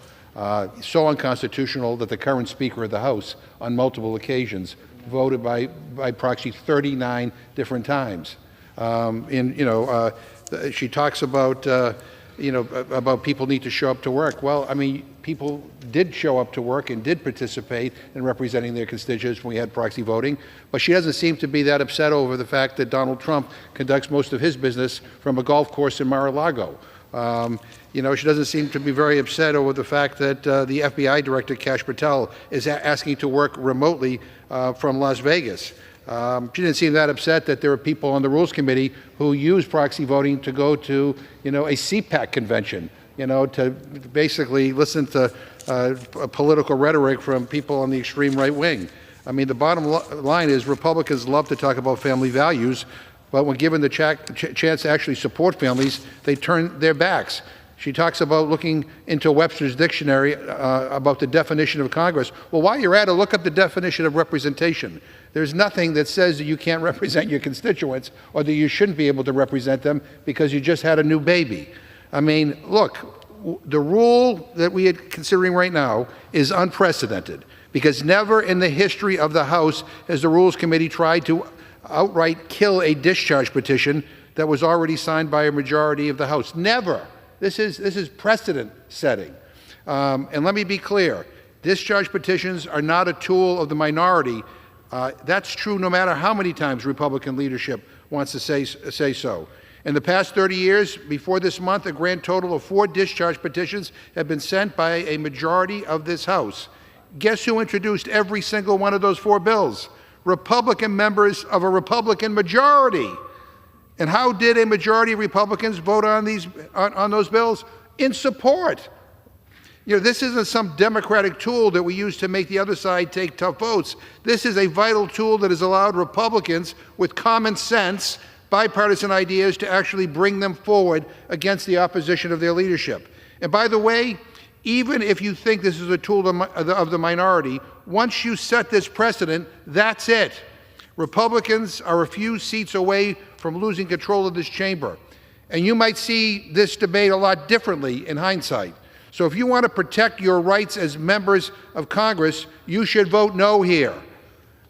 [SPEAKER 5] So unconstitutional that the current Speaker of the House, on multiple occasions, voted by proxy 39 different times. She talks about about people need to show up to work. Well, I mean, people did show up to work and did participate in representing their constituents when we had proxy voting, but she doesn't seem to be that upset over the fact that Donald Trump conducts most of his business from a golf course in Mar-a-Lago. She doesn't seem to be very upset over the fact that the FBI Director, Kash Patel, is asking to work remotely from Las Vegas. She didn't seem that upset that there are people on the Rules Committee who use proxy voting to go to, a CPAC convention, to basically listen to political rhetoric from people on the extreme right wing. I mean, the bottom line is Republicans love to talk about family values, but when given the chance to actually support families, they turn their backs. She talks about looking into Webster's dictionary about the definition of Congress. Well, while you're at it, look up the definition of representation. There's nothing that says that you can't represent your constituents or that you shouldn't be able to represent them because you just had a new baby. I mean, look, the rule that we are considering right now is unprecedented because never in the history of the House has the Rules Committee tried to outright kill a discharge petition that was already signed by a majority of the House. Never. This is precedent setting. And let me be clear, discharge petitions are not a tool of the minority. That's true no matter how many times Republican leadership wants to say so. In the past 30 years, before this month, a grand total of 4 discharge petitions have been sent by a majority of this House. Guess who introduced every single one of those 4 bills? Republican members of a Republican majority. And how did a majority of Republicans vote on those bills? In support. This isn't some Democratic tool that we use to make the other side take tough votes. This is a vital tool that has allowed Republicans with common sense bipartisan ideas to actually bring them forward against the opposition of their leadership. And by the way, even if you think this is a tool of the minority, once you set this precedent, that's it. Republicans are a few seats away from losing control of this chamber. And you might see this debate a lot differently in hindsight. So if you want to protect your rights as members of Congress, you should vote no here.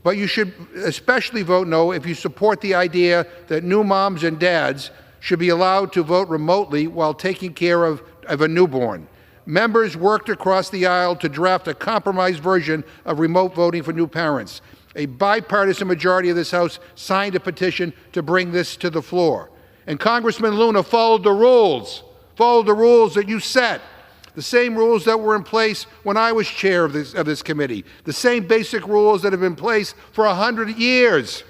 [SPEAKER 5] But you should especially vote no if you support the idea that new moms and dads should be allowed to vote remotely while taking care of a newborn. Members worked across the aisle to draft a compromise version of remote voting for new parents. A bipartisan majority of this House signed a petition to bring this to the floor. And Congressman Luna followed the rules that you set, the same rules that were in place when I was chair of this committee, the same basic rules that have been in place for 100 years.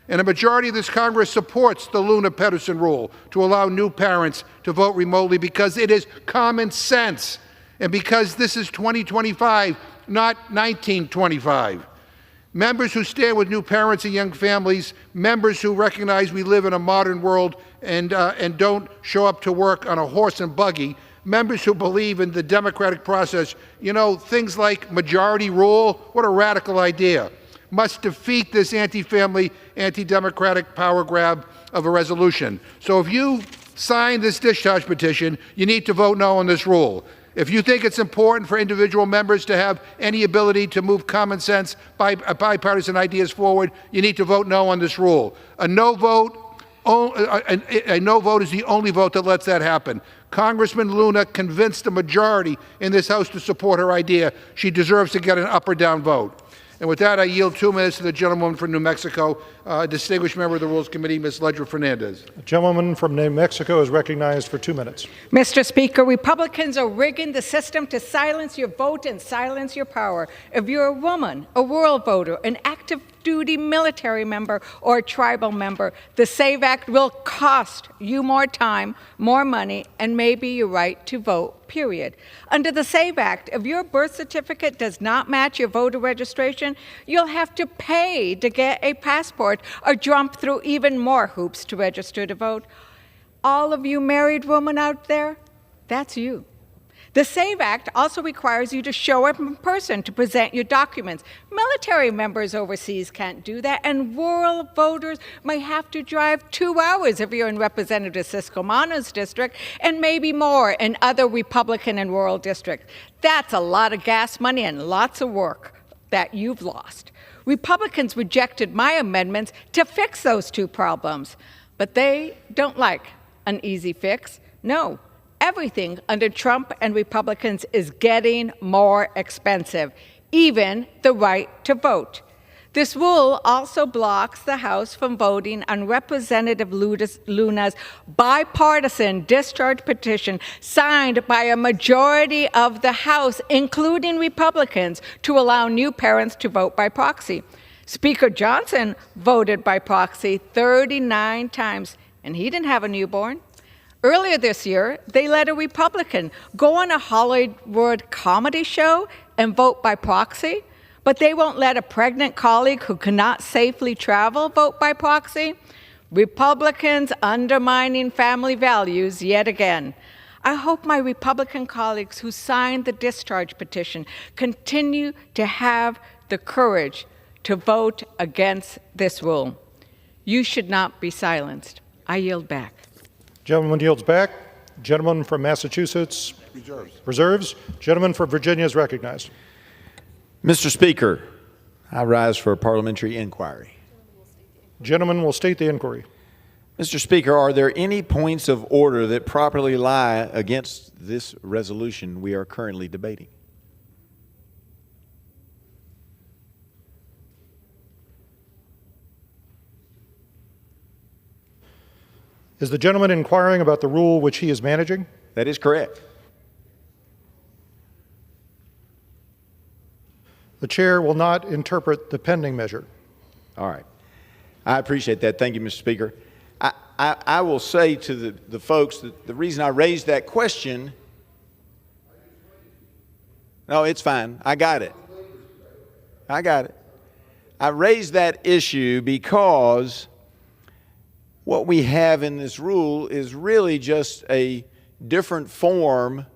[SPEAKER 5] And a majority of this Congress supports the Luna-Pedersen rule to allow new parents to vote remotely because it is common sense and because this is 2025, not 1925. Members who stand with new parents and young families, members who recognize we live in a modern world and don't show up to work on a horse and buggy, members who believe in the democratic process, things like majority rule, what a radical idea, must defeat this anti-family, anti-democratic power grab of a resolution. So if you sign this discharge petition, you need to vote no on this rule. If you think it's important for individual members to have any ability to move common sense bipartisan ideas forward, you need to vote no on this rule. A no vote is the only vote that lets that happen. Congressman Luna convinced the majority in this House to support her idea. She deserves to get an up or down vote. And with that, I yield 2 minutes to the gentlewoman from New Mexico, distinguished member of the Rules Committee, Ms. Ledra Fernandez.
[SPEAKER 24] The gentleman from New Mexico is recognized for 2 minutes.
[SPEAKER 17] Mr. Speaker, Republicans are rigging the system to silence your vote and silence your power. If you're a woman, a rural voter, an active duty military member, or a tribal member, the SAVE Act will cost you more time, more money, and maybe your right to vote, period. Under the SAVE Act, if your birth certificate does not match your voter registration, you'll have to pay to get a passport or jump through even more hoops to register to vote. All of you married women out there, that's you. The SAVE Act also requires you to show up in person to present your documents. Military members overseas can't do that, and rural voters may have to drive 2 hours if you're in Representative Siscomano's district, and maybe more in other Republican and rural districts. That's a lot of gas money and lots of work that you've lost. Republicans rejected my amendments to fix those 2 problems, but they don't like an easy fix. No. Everything under Trump and Republicans is getting more expensive, even the right to vote. This rule also blocks the House from voting on Representative Luna's bipartisan discharge petition signed by a majority of the House, including Republicans, to allow new parents to vote by proxy. Speaker Johnson voted by proxy 39 times, and he didn't have a newborn. Earlier this year, they let a Republican go on a Hollywood comedy show and vote by proxy, but they won't let a pregnant colleague who cannot safely travel vote by proxy. Republicans undermining family values yet again. I hope my Republican colleagues who signed the discharge petition continue to have the courage to vote against this rule. You should not be silenced. I yield back.
[SPEAKER 24] Gentleman yields back. Gentleman from Massachusetts reserves. Gentleman from Virginia is recognized.
[SPEAKER 11] Mr. Speaker, I rise for a parliamentary inquiry.
[SPEAKER 24] Gentleman will state the inquiry.
[SPEAKER 11] Mr. Speaker, are there any points of order that properly lie against this resolution we are currently debating?
[SPEAKER 24] Is the gentleman inquiring about the rule which he is managing?
[SPEAKER 11] That is correct.
[SPEAKER 24] The chair will not interpret the pending measure.
[SPEAKER 11] All right. I appreciate that. Thank you, Mr. Speaker. I will say to the folks that the reason I raised that question, no, it's fine. I got it. I raised that issue because what we have in this rule is really just a different form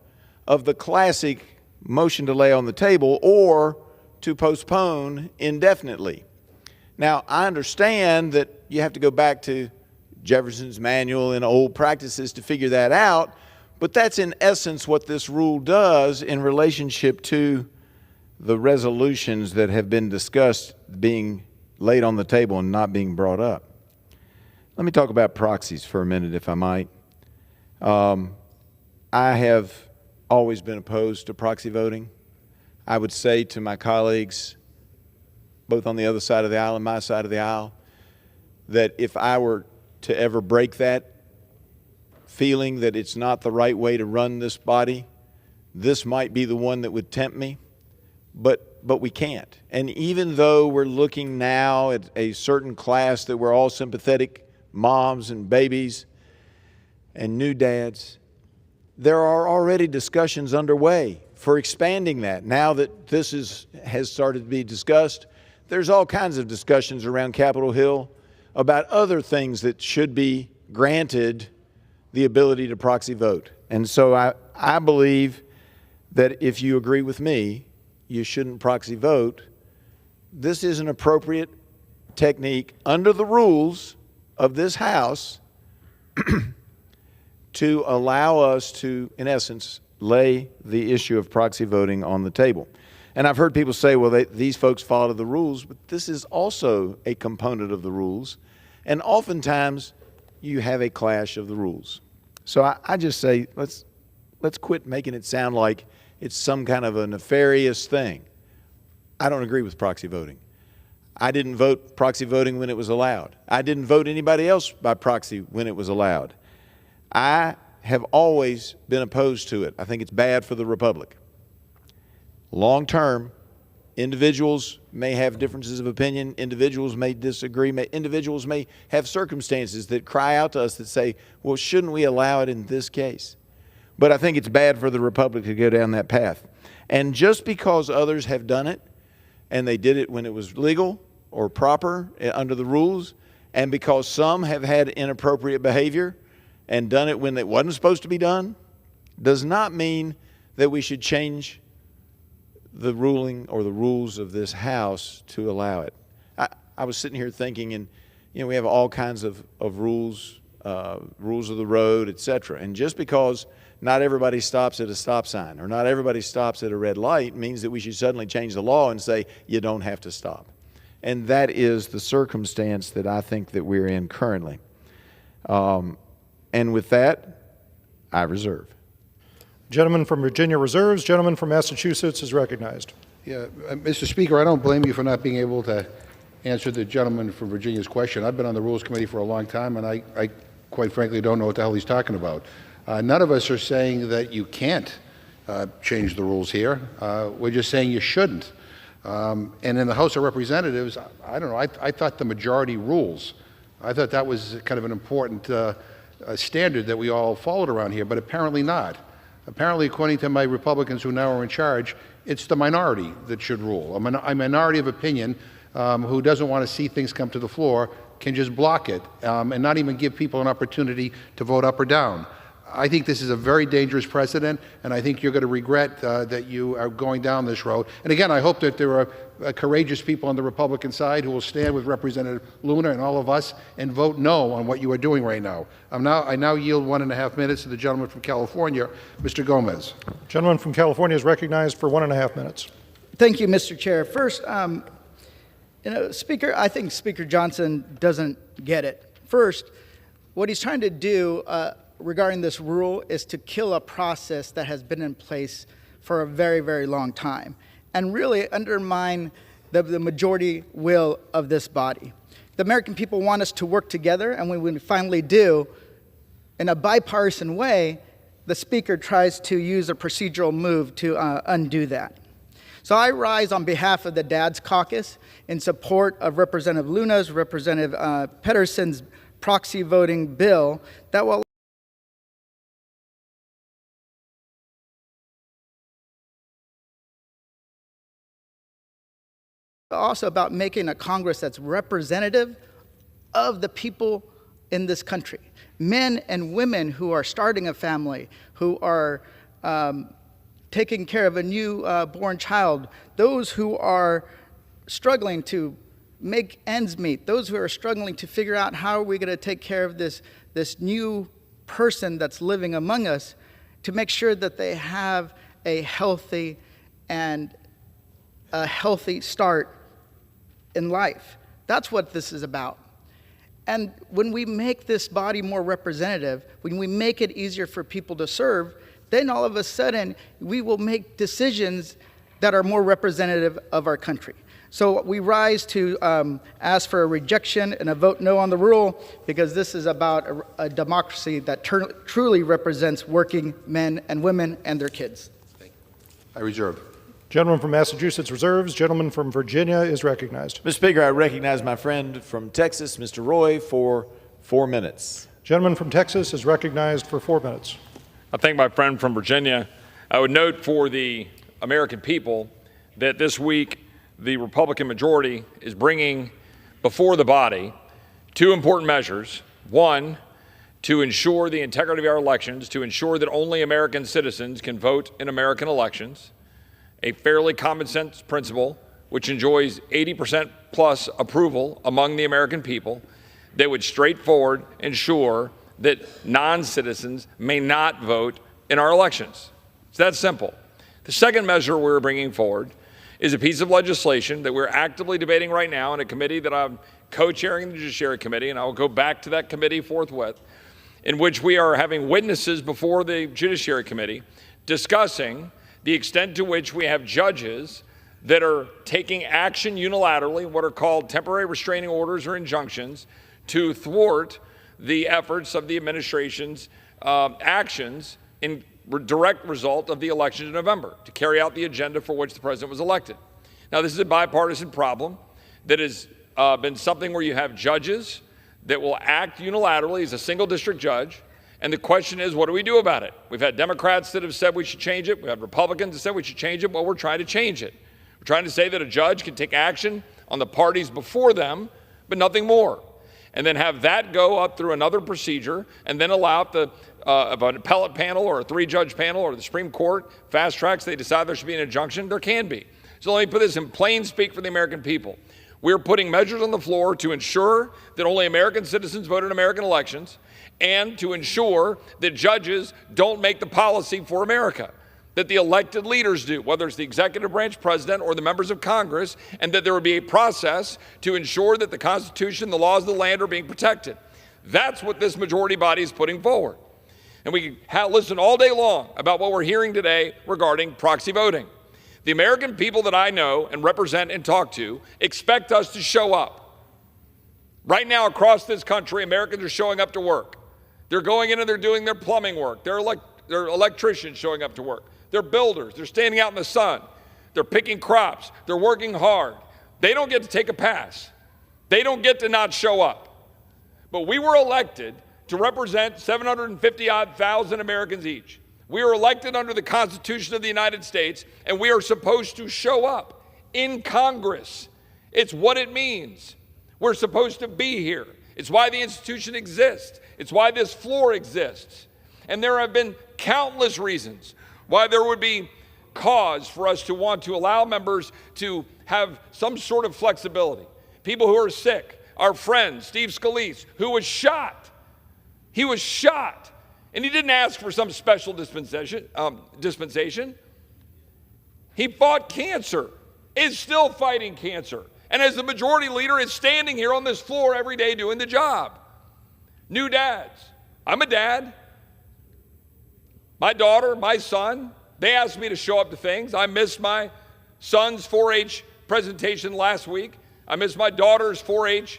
[SPEAKER 11] of the classic motion to lay on the table or to postpone indefinitely. Now, I understand that you have to go back to Jefferson's manual and old practices to figure that out, but that's in essence what this rule does in relationship to the resolutions that have been discussed being laid on the table and not being brought up. Let me talk about proxies for a minute, if I might. I have always been opposed to proxy voting. I would say to my colleagues, both on the other side of the aisle and my side of the aisle, that if I were to ever break that feeling that it's not the right way to run this body, this might be the one that would tempt me, but we can't. And even though we're looking now at a certain class that we're all sympathetic, moms and babies and new dads, there are already discussions underway for expanding that. Now that this has started to be discussed, there's all kinds of discussions around Capitol Hill about other things that should be granted the ability to proxy vote. And so I believe that if you agree with me, you shouldn't proxy vote. This is an appropriate technique under the rules of this House to allow us to, in essence, lay the issue of proxy voting on the table. And I've heard people say, well, these folks follow the rules, but this is also a component of the rules. And oftentimes, you have a clash of the rules. So I just say, let's quit making it sound like it's some kind of a nefarious thing. I don't agree with proxy voting. I didn't vote proxy voting when it was allowed. I didn't vote anybody else by proxy when it was allowed. I have always been opposed to it. I think it's bad for the republic. Long term, individuals may have differences of opinion, individuals may disagree, individuals may have circumstances that cry out to us that say, well, shouldn't we allow it in this case? But I think it's bad for the republic to go down that path. And just because others have done it, and they did it when it was legal or proper under the rules, and because some have had inappropriate behavior and done it when it wasn't supposed to be done, does not mean that we should change the ruling or the rules of this House to allow it. I was sitting here thinking, and we have all kinds of rules, rules of the road, etc. And just because not everybody stops at a stop sign or not everybody stops at a red light means that we should suddenly change the law and say you don't have to stop. And that is the circumstance that I think that we're in currently. And with that, I reserve.
[SPEAKER 24] Gentleman from Virginia reserves. Gentleman from Massachusetts is recognized.
[SPEAKER 5] Yeah, Mr. Speaker, I don't blame you for not being able to answer the gentleman from Virginia's question. I've been on the Rules Committee for a long time, and I quite frankly don't know what the hell he's talking about. None of us are saying that you can't change the rules here. We're just saying you shouldn't. And in the House of Representatives, I don't know, I thought the majority rules. I thought that was kind of an important standard that we all followed around here, but apparently not. Apparently, according to my Republicans who now are in charge, it's the minority that should rule. A minority of opinion who doesn't want to see things come to the floor can just block it and not even give people an opportunity to vote up or down. I think this is a very dangerous precedent, and I think you're going to regret that you are going down this road. And again, I hope that there are courageous people on the Republican side who will stand with Representative Luna and all of us and vote no on what you are doing right now. I now yield 1.5 minutes to the gentleman from California, Mr. Gomez.
[SPEAKER 24] Gentleman from California is recognized for 1.5 minutes.
[SPEAKER 3] Thank you, Mr. Chair. First, Speaker, I think Speaker Johnson doesn't get it. First, what he's trying to do regarding this rule is to kill a process that has been in place for a very, very long time and really undermine the majority will of this body. The American people want us to work together, and when we finally do, in a bipartisan way, the Speaker tries to use a procedural move to undo that. So I rise on behalf of the Dads Caucus in support of Representative Luna's, Representative Pedersen's proxy voting bill that will also about making a Congress that's representative of the people in this country. Men and women who are starting a family, who are taking care of a newborn child, those who are struggling to make ends meet, those who are struggling to figure out how are we going to take care of this new person that's living among us, to make sure that they have a healthy start in life. That's what this is about. And when we make this body more representative, when we make it easier for people to serve, then all of a sudden we will make decisions that are more representative of our country. So we rise to ask for a rejection and a vote no on the rule, because this is about a democracy that truly represents working men and women and their kids.
[SPEAKER 5] I reserve.
[SPEAKER 24] Gentleman from Massachusetts reserves. Gentleman from Virginia is recognized.
[SPEAKER 11] Mr. Speaker, I recognize my friend from Texas, Mr. Roy, for 4 minutes.
[SPEAKER 24] Gentleman from Texas is recognized for 4 minutes.
[SPEAKER 18] I thank my friend from Virginia. I would note for the American people that this week the Republican majority is bringing before the body 2 important measures. One, to ensure the integrity of our elections, to ensure that only American citizens can vote in American elections, a fairly common sense principle which enjoys 80% plus approval among the American people, that would straightforward ensure that non-citizens may not vote in our elections. It's that simple. The second measure we're bringing forward is a piece of legislation that we're actively debating right now in a committee that I'm co-chairing, the Judiciary Committee, and I will go back to that committee forthwith, in which we are having witnesses before the Judiciary Committee discussing the extent to which we have judges that are taking action unilaterally, what are called temporary restraining orders or injunctions, to thwart the efforts of the administration's actions in direct result of the election in November, to carry out the agenda for which the president was elected. Now, this is a bipartisan problem that has been something where you have judges that will act unilaterally as a single district judge, and the question is, what do we do about it? We've had Democrats that have said we should change it. We have Republicans that said we should change it. Well, we're trying to change it. We're trying to say that a judge can take action on the parties before them, but nothing more, and then have that go up through another procedure, and then allow the of an appellate panel or a 3-judge panel or the Supreme Court fast tracks, they decide there should be an injunction, there can be. So let me put this in plain speak for the American people. We're putting measures on the floor to ensure that only American citizens vote in American elections, and to ensure that judges don't make the policy for America, that the elected leaders do, whether it's the executive branch president or the members of Congress, and that there would be a process to ensure that the Constitution, the laws of the land are being protected. That's what this majority body is putting forward. And we can listen all day long about what we're hearing today regarding proxy voting. The American people that I know and represent and talk to expect us to show up. Right now across this country, Americans are showing up to work. They're going in and they're doing their plumbing work. They're electricians showing up to work. They're builders. They're standing out in the sun. They're picking crops. They're working hard. They don't get to take a pass. They don't get to not show up. But we were elected to represent 750,000 Americans each. We are elected under the Constitution of the United States, and we are supposed to show up in Congress. It's what it means. We're supposed to be here. It's why the institution exists. It's why this floor exists. And there have been countless reasons why there would be cause for us to want to allow members to have some sort of flexibility. People who are sick, our friend Steve Scalise, who was shot. He was shot, and he didn't ask for some special dispensation. He fought cancer, is still fighting cancer, and as the majority leader is standing here on this floor every day doing the job. New dads. I'm a dad. My daughter, my son, they asked me to show up to things. I missed my son's 4-H presentation last week. I missed my daughter's 4-H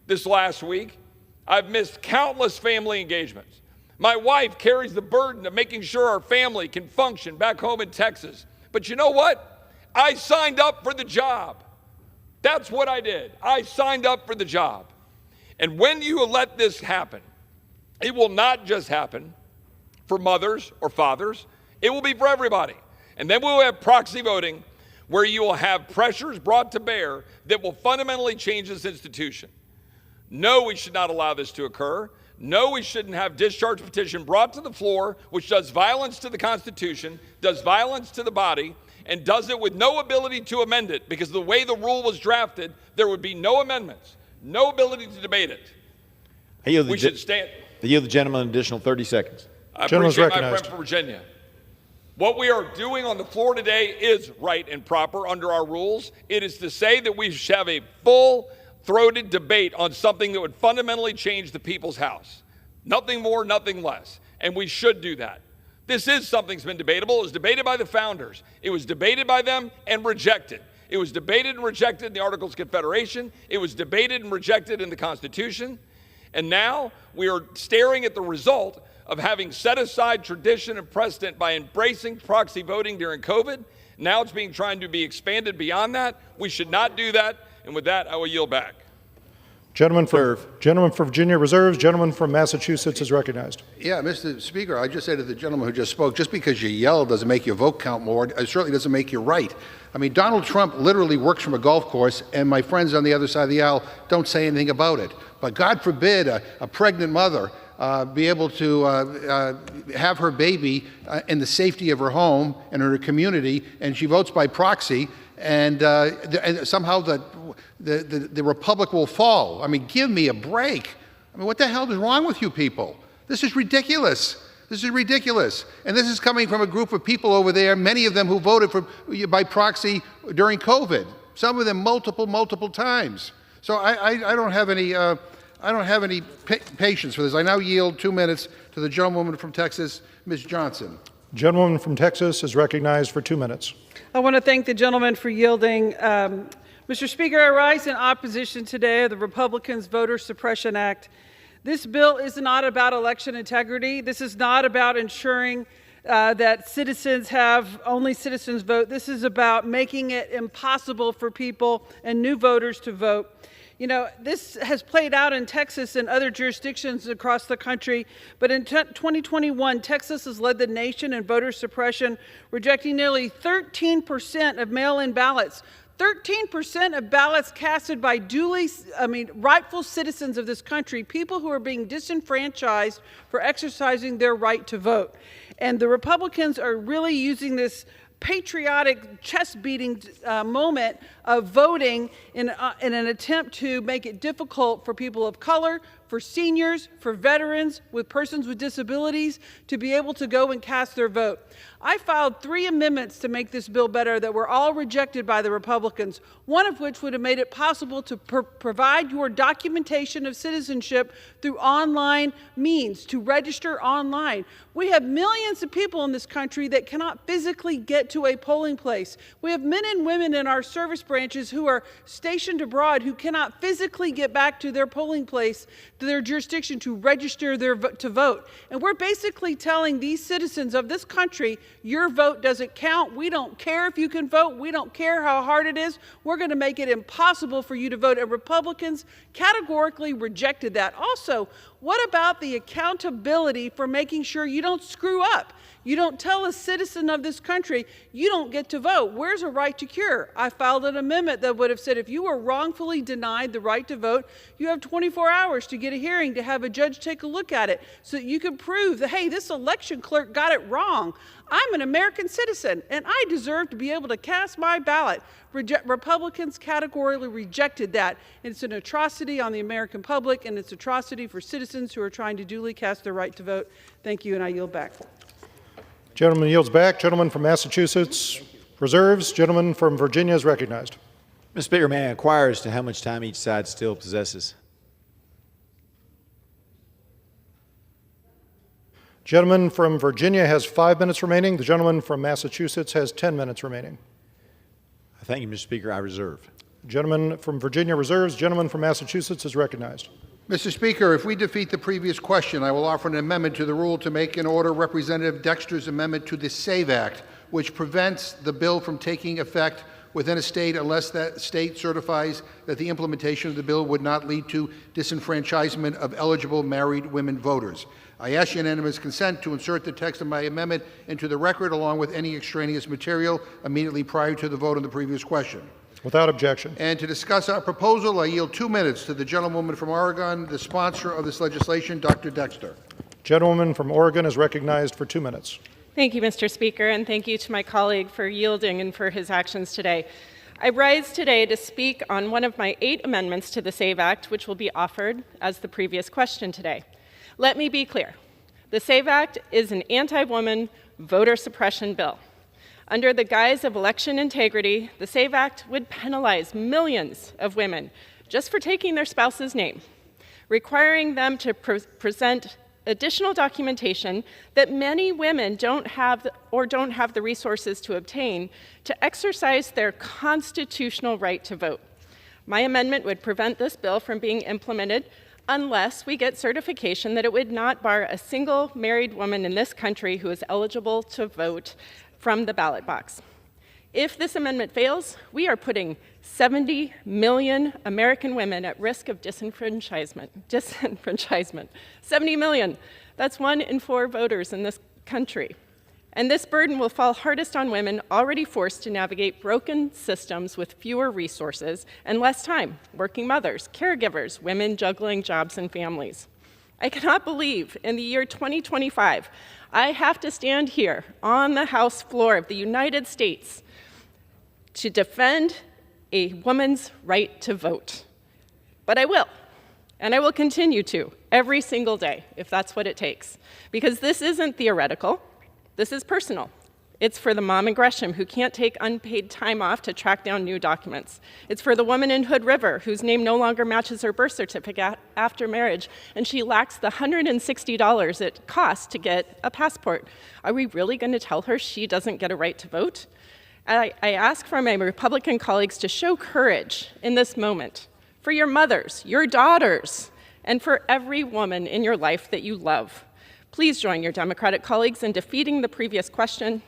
[SPEAKER 18] this last week. I've missed countless family engagements. My wife carries the burden of making sure our family can function back home in Texas. But you know what? I signed up for the job. That's what I did. I signed up for the job. And when you let this happen, it will not just happen for mothers or fathers. It will be for everybody. And then we'll have proxy voting where you will have pressures brought to bear that will fundamentally change this institution. No, we should not allow this to occur. No, we shouldn't have discharge petition brought to the floor, which does violence to the Constitution, does violence to the body, and does it with no ability to amend it, because the way the rule was drafted, there would be no amendments, no ability to debate it. We should stand.
[SPEAKER 11] I yield the gentleman an additional 30 seconds.
[SPEAKER 18] I appreciate my friend from Virginia. What we are doing on the floor today is right and proper under our rules. It is to say that we should have a full-throated debate on something that would fundamentally change the people's house. Nothing more, nothing less. And we should do that. This is something that's been debatable. It was debated by the founders. It was debated by them and rejected. It was debated and rejected in the Articles of Confederation. It was debated and rejected in the Constitution. And now we are staring at the result of having set aside tradition and precedent by embracing proxy voting during COVID. Now it's being trying to be expanded beyond that. We should not do that. And with that, I will yield back.
[SPEAKER 24] Gentleman from Virginia reserves. Gentleman from Massachusetts is recognized.
[SPEAKER 5] Yeah, Mr. Speaker, I just say to the gentleman who just spoke, just because you yell doesn't make your vote count more. It certainly doesn't make you right. I mean, Donald Trump literally works from a golf course, and my friends on the other side of the aisle don't say anything about it. But God forbid a pregnant mother be able to have her baby in the safety of her home and her community, and she votes by proxy, and somehow the republic will fall. I mean, give me a break. I mean, what the hell is wrong with you people? This is ridiculous. This is ridiculous. And this is coming from a group of people over there, many of them who voted by proxy during COVID, some of them multiple times. So I don't have any patience for this. I now yield 2 minutes to the gentlewoman from Texas, Ms. Johnson.
[SPEAKER 24] Gentleman from Texas is recognized for 2 minutes.
[SPEAKER 8] I want to thank the gentleman for yielding. Mr. Speaker, I rise in opposition today of the Republicans' Voter Suppression Act. This bill is not about election integrity. This is not about ensuring that citizens have only citizens vote. This is about making it impossible for people and new voters to vote. You know, this has played out in Texas and other jurisdictions across the country, but in 2021, Texas has led the nation in voter suppression, rejecting nearly 13% of mail-in ballots. 13% of ballots casted by rightful citizens of this country, people who are being disenfranchised for exercising their right to vote. And the Republicans are really using this patriotic chest-beating moment of voting in an attempt to make it difficult for people of color, for seniors, for veterans, with persons with disabilities to be able to go and cast their vote. I filed 3 amendments to make this bill better that were all rejected by the Republicans, one of which would have made it possible to provide your documentation of citizenship through online means, to register online. We have millions of people in this country that cannot physically get to a polling place. We have men and women in our service branches who are stationed abroad who cannot physically get back to their polling place, to their jurisdiction, to register to vote. And we're basically telling these citizens of this country, your vote doesn't count. We don't care if you can vote. We don't care how hard it is. We're going to make it impossible for you to vote. And Republicans categorically rejected that. Also, what about the accountability for making sure you don't screw up? You don't tell a citizen of this country, you don't get to vote. Where's a right to cure? I filed an amendment that would have said if you were wrongfully denied the right to vote, you have 24 hours to get a hearing, to have a judge take a look at it so that you can prove that, hey, this election clerk got it wrong. I'm an American citizen, and I deserve to be able to cast my ballot. Republicans categorically rejected that. It's an atrocity on the American public, and it's an atrocity for citizens who are trying to duly cast their right to vote. Thank you, and I yield back.
[SPEAKER 24] Gentleman yields back. Gentleman from Massachusetts reserves. Gentleman from Virginia is recognized.
[SPEAKER 11] Mr. Speaker, may I inquire as to how much time each side still possesses?
[SPEAKER 24] Gentleman from Virginia has 5 minutes remaining. The gentleman from Massachusetts has 10 minutes remaining.
[SPEAKER 11] Thank you, Mr. Speaker. I reserve.
[SPEAKER 24] Gentleman from Virginia reserves. Gentleman from Massachusetts is recognized.
[SPEAKER 5] Mr. Speaker, if we defeat the previous question, I will offer an amendment to the rule to make in order Representative Dexter's amendment to the SAVE Act, which prevents the bill from taking effect within a state unless that state certifies that the implementation of the bill would not lead to disenfranchisement of eligible married women voters. I ask unanimous consent to insert the text of my amendment into the record along with any extraneous material immediately prior to the vote on the previous question.
[SPEAKER 24] Without objection.
[SPEAKER 5] And to discuss our proposal, I yield 2 minutes to the gentlewoman from Oregon, the sponsor of this legislation, Dr. Dexter.
[SPEAKER 24] Gentlewoman from Oregon is recognized for 2 minutes.
[SPEAKER 19] Thank you, Mr. Speaker, and thank you to my colleague for yielding and for his actions today. I rise today to speak on one of my 8 amendments to the SAVE Act, which will be offered as the previous question today. Let me be clear. The SAVE Act is an anti-woman voter suppression bill. Under the guise of election integrity, the SAVE Act would penalize millions of women just for taking their spouse's name, requiring them to present additional documentation that many women don't have the resources to obtain to exercise their constitutional right to vote. My amendment would prevent this bill from being implemented unless we get certification that it would not bar a single married woman in this country who is eligible to vote from the ballot box. If this amendment fails, we are putting 70 million American women at risk of disenfranchisement. 70 million. That's 1 in 4 voters in this country. And this burden will fall hardest on women already forced to navigate broken systems with fewer resources and less time, working mothers, caregivers, women juggling jobs and families. I cannot believe in the year 2025, I have to stand here on the House floor of the United States to defend a woman's right to vote. But I will, and I will continue to every single day if that's what it takes. Because this isn't theoretical, this is personal. It's for the mom in Gresham who can't take unpaid time off to track down new documents. It's for the woman in Hood River whose name no longer matches her birth certificate after marriage, and she lacks the $160 it costs to get a passport. Are we really going to tell her she doesn't get a right to vote? I ask for my Republican colleagues to show courage in this moment for your mothers, your daughters, and for every woman in your life that you love. Please join your Democratic colleagues in defeating the previous question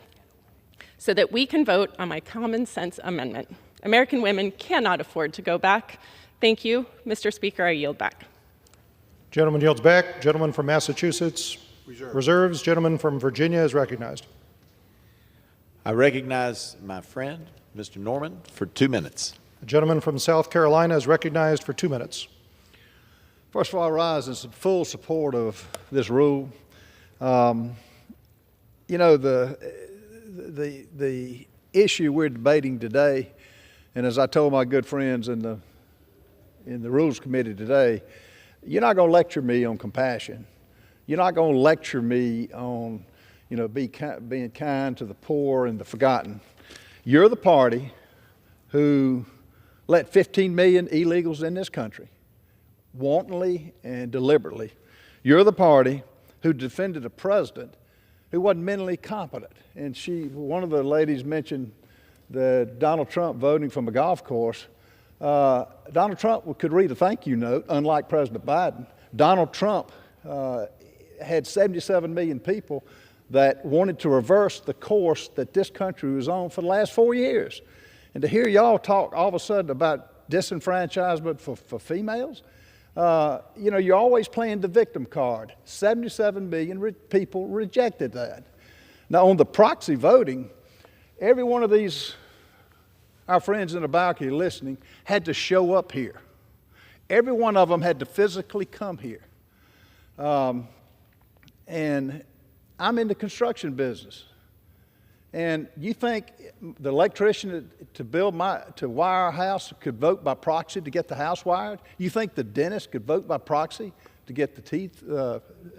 [SPEAKER 19] so that we can vote on my common sense amendment. American women cannot afford to go back. Thank you, Mr. Speaker. I yield back.
[SPEAKER 24] Gentleman yields back. Gentleman from Massachusetts reserves. Gentleman from Virginia is recognized.
[SPEAKER 11] I recognize my friend, Mr. Norman, for 2 minutes.
[SPEAKER 24] The gentleman from South Carolina is recognized for 2 minutes.
[SPEAKER 20] First of all, I rise in full support of this rule. You know, the issue we're debating today, and as I told my good friends in the Rules Committee today, you're not going to lecture me on compassion. You're not going to lecture me on, you know, being kind to the poor and the forgotten. You're the party who let 15 million illegals in this country, wantonly and deliberately. You're the party who defended a president who wasn't mentally competent. And one of the ladies mentioned Donald Trump voting from a golf course. Donald Trump could read a thank you note, unlike President Biden. Donald Trump had 77 million people that wanted to reverse the course that this country was on for the last 4 years. And to hear y'all talk all of a sudden about disenfranchisement for females, you know, you're always playing the victim card. 77 million people rejected that. Now, on the proxy voting, every one of these, our friends in the balcony listening, had to show up here. Every one of them had to physically come here. And I'm in the construction business. And you think the electrician to wire our house could vote by proxy to get the house wired? You think the dentist could vote by proxy to get the teeth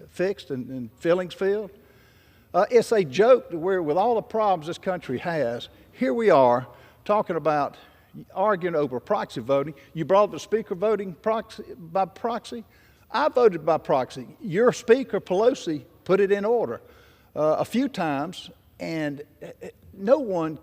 [SPEAKER 20] fixed and fillings filled? It's a joke where, with all the problems this country has, here we are talking about arguing over proxy voting. You brought the speaker voting by proxy. I voted by proxy. Your Speaker, Pelosi, put it in order a few times, and no one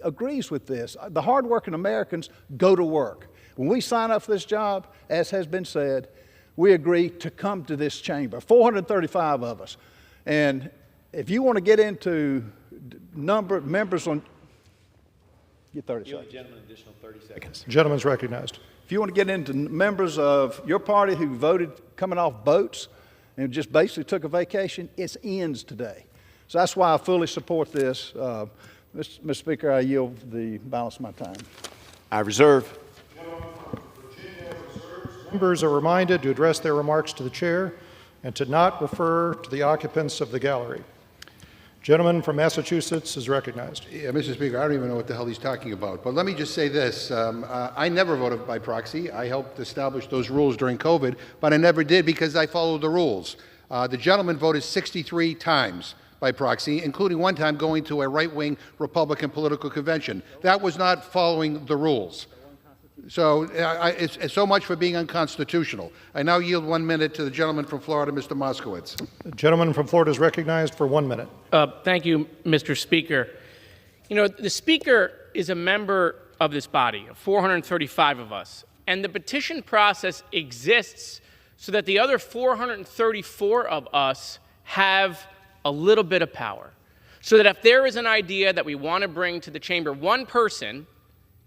[SPEAKER 20] agrees with this. The hardworking Americans go to work. When we sign up for this job, as has been said, we agree to come to this chamber, 435 of us. And if you want to get into members on, get 30 seconds.
[SPEAKER 11] Give the gentleman an additional 30 seconds.
[SPEAKER 24] The gentleman's recognized.
[SPEAKER 20] If you want to get into members of your party who voted coming off boats and just basically took a vacation, it ends today. So that's why I fully support this. Mr. Speaker, I yield the balance of my time.
[SPEAKER 11] I reserve.
[SPEAKER 24] Members are reminded to address their remarks to the chair and to not refer to the occupants of the gallery. Gentleman from Massachusetts is recognized.
[SPEAKER 5] Yeah, Mr. Speaker, I don't even know what the hell he's talking about. But let me just say this. I never voted by proxy. I helped establish those rules during COVID, but I never did because I followed the rules. The gentleman voted 63 times by proxy, including one time going to a right-wing Republican political convention. That was not following the rules. So it's so much for being unconstitutional. I now yield 1 minute to the gentleman from Florida, Mr. Moskowitz.
[SPEAKER 24] The gentleman from Florida is recognized for 1 minute.
[SPEAKER 1] Thank you, Mr. Speaker. You know, the Speaker is a member of this body, 435 of us, and the petition process exists so that the other 434 of us have a little bit of power. So that if there is an idea that we want to bring to the chamber, one person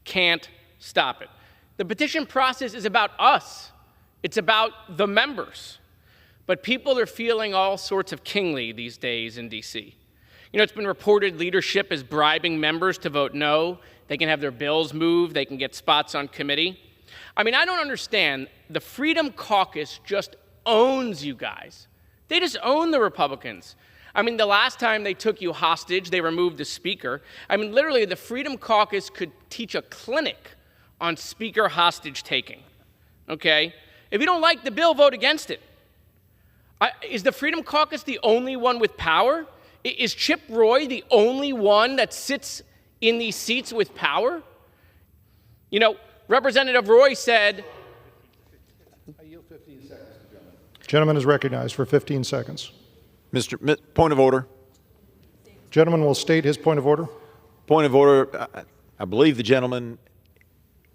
[SPEAKER 1] can't stop it. The petition process is about us. It's about the members. But people are feeling all sorts of kingly these days in D.C. You know, it's been reported leadership is bribing members to vote no. They can have their bills moved. They can get spots on committee. I mean, I don't understand. The Freedom Caucus just owns you guys. They just own the Republicans. I mean, the last time they took you hostage, they removed the Speaker. I mean, literally, the Freedom Caucus could teach a clinic on Speaker hostage taking, okay? If you don't like the bill, vote against it. Is the Freedom Caucus the only one with power? Is Chip Roy the only one that sits in these seats with power? You know, Representative Roy said...
[SPEAKER 5] I yield 15 seconds to the gentleman.
[SPEAKER 24] Gentleman is recognized for 15 seconds.
[SPEAKER 11] Point of order.
[SPEAKER 24] Gentleman will state his point of order.
[SPEAKER 11] Point of order. I believe the gentleman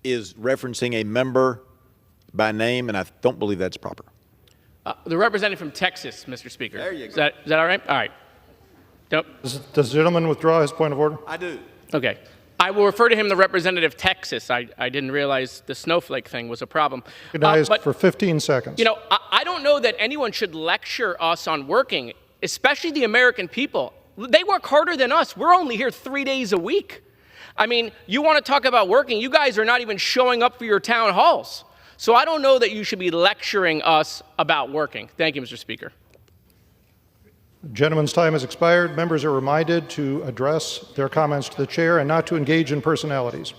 [SPEAKER 11] is referencing a member by name, and I don't believe that's proper.
[SPEAKER 1] The representative from Texas, Mr. Speaker.
[SPEAKER 11] There you go.
[SPEAKER 1] Is that all right? All right. Nope.
[SPEAKER 24] Does the gentleman withdraw his point of order?
[SPEAKER 11] I do.
[SPEAKER 1] Okay. I will refer to him, the representative Texas. I didn't realize the snowflake thing was a problem.
[SPEAKER 24] Recognized for 15 seconds.
[SPEAKER 1] You know, I don't know that anyone should lecture us on working, especially the American people. They work harder than us. We're only here 3 days a week. I mean, you want to talk about working, you guys are not even showing up for your town halls. So I don't know that you should be lecturing us about working. Thank you, Mr. Speaker.
[SPEAKER 24] The gentleman's time has expired. Members are reminded to address their comments to the chair and not to engage in personalities.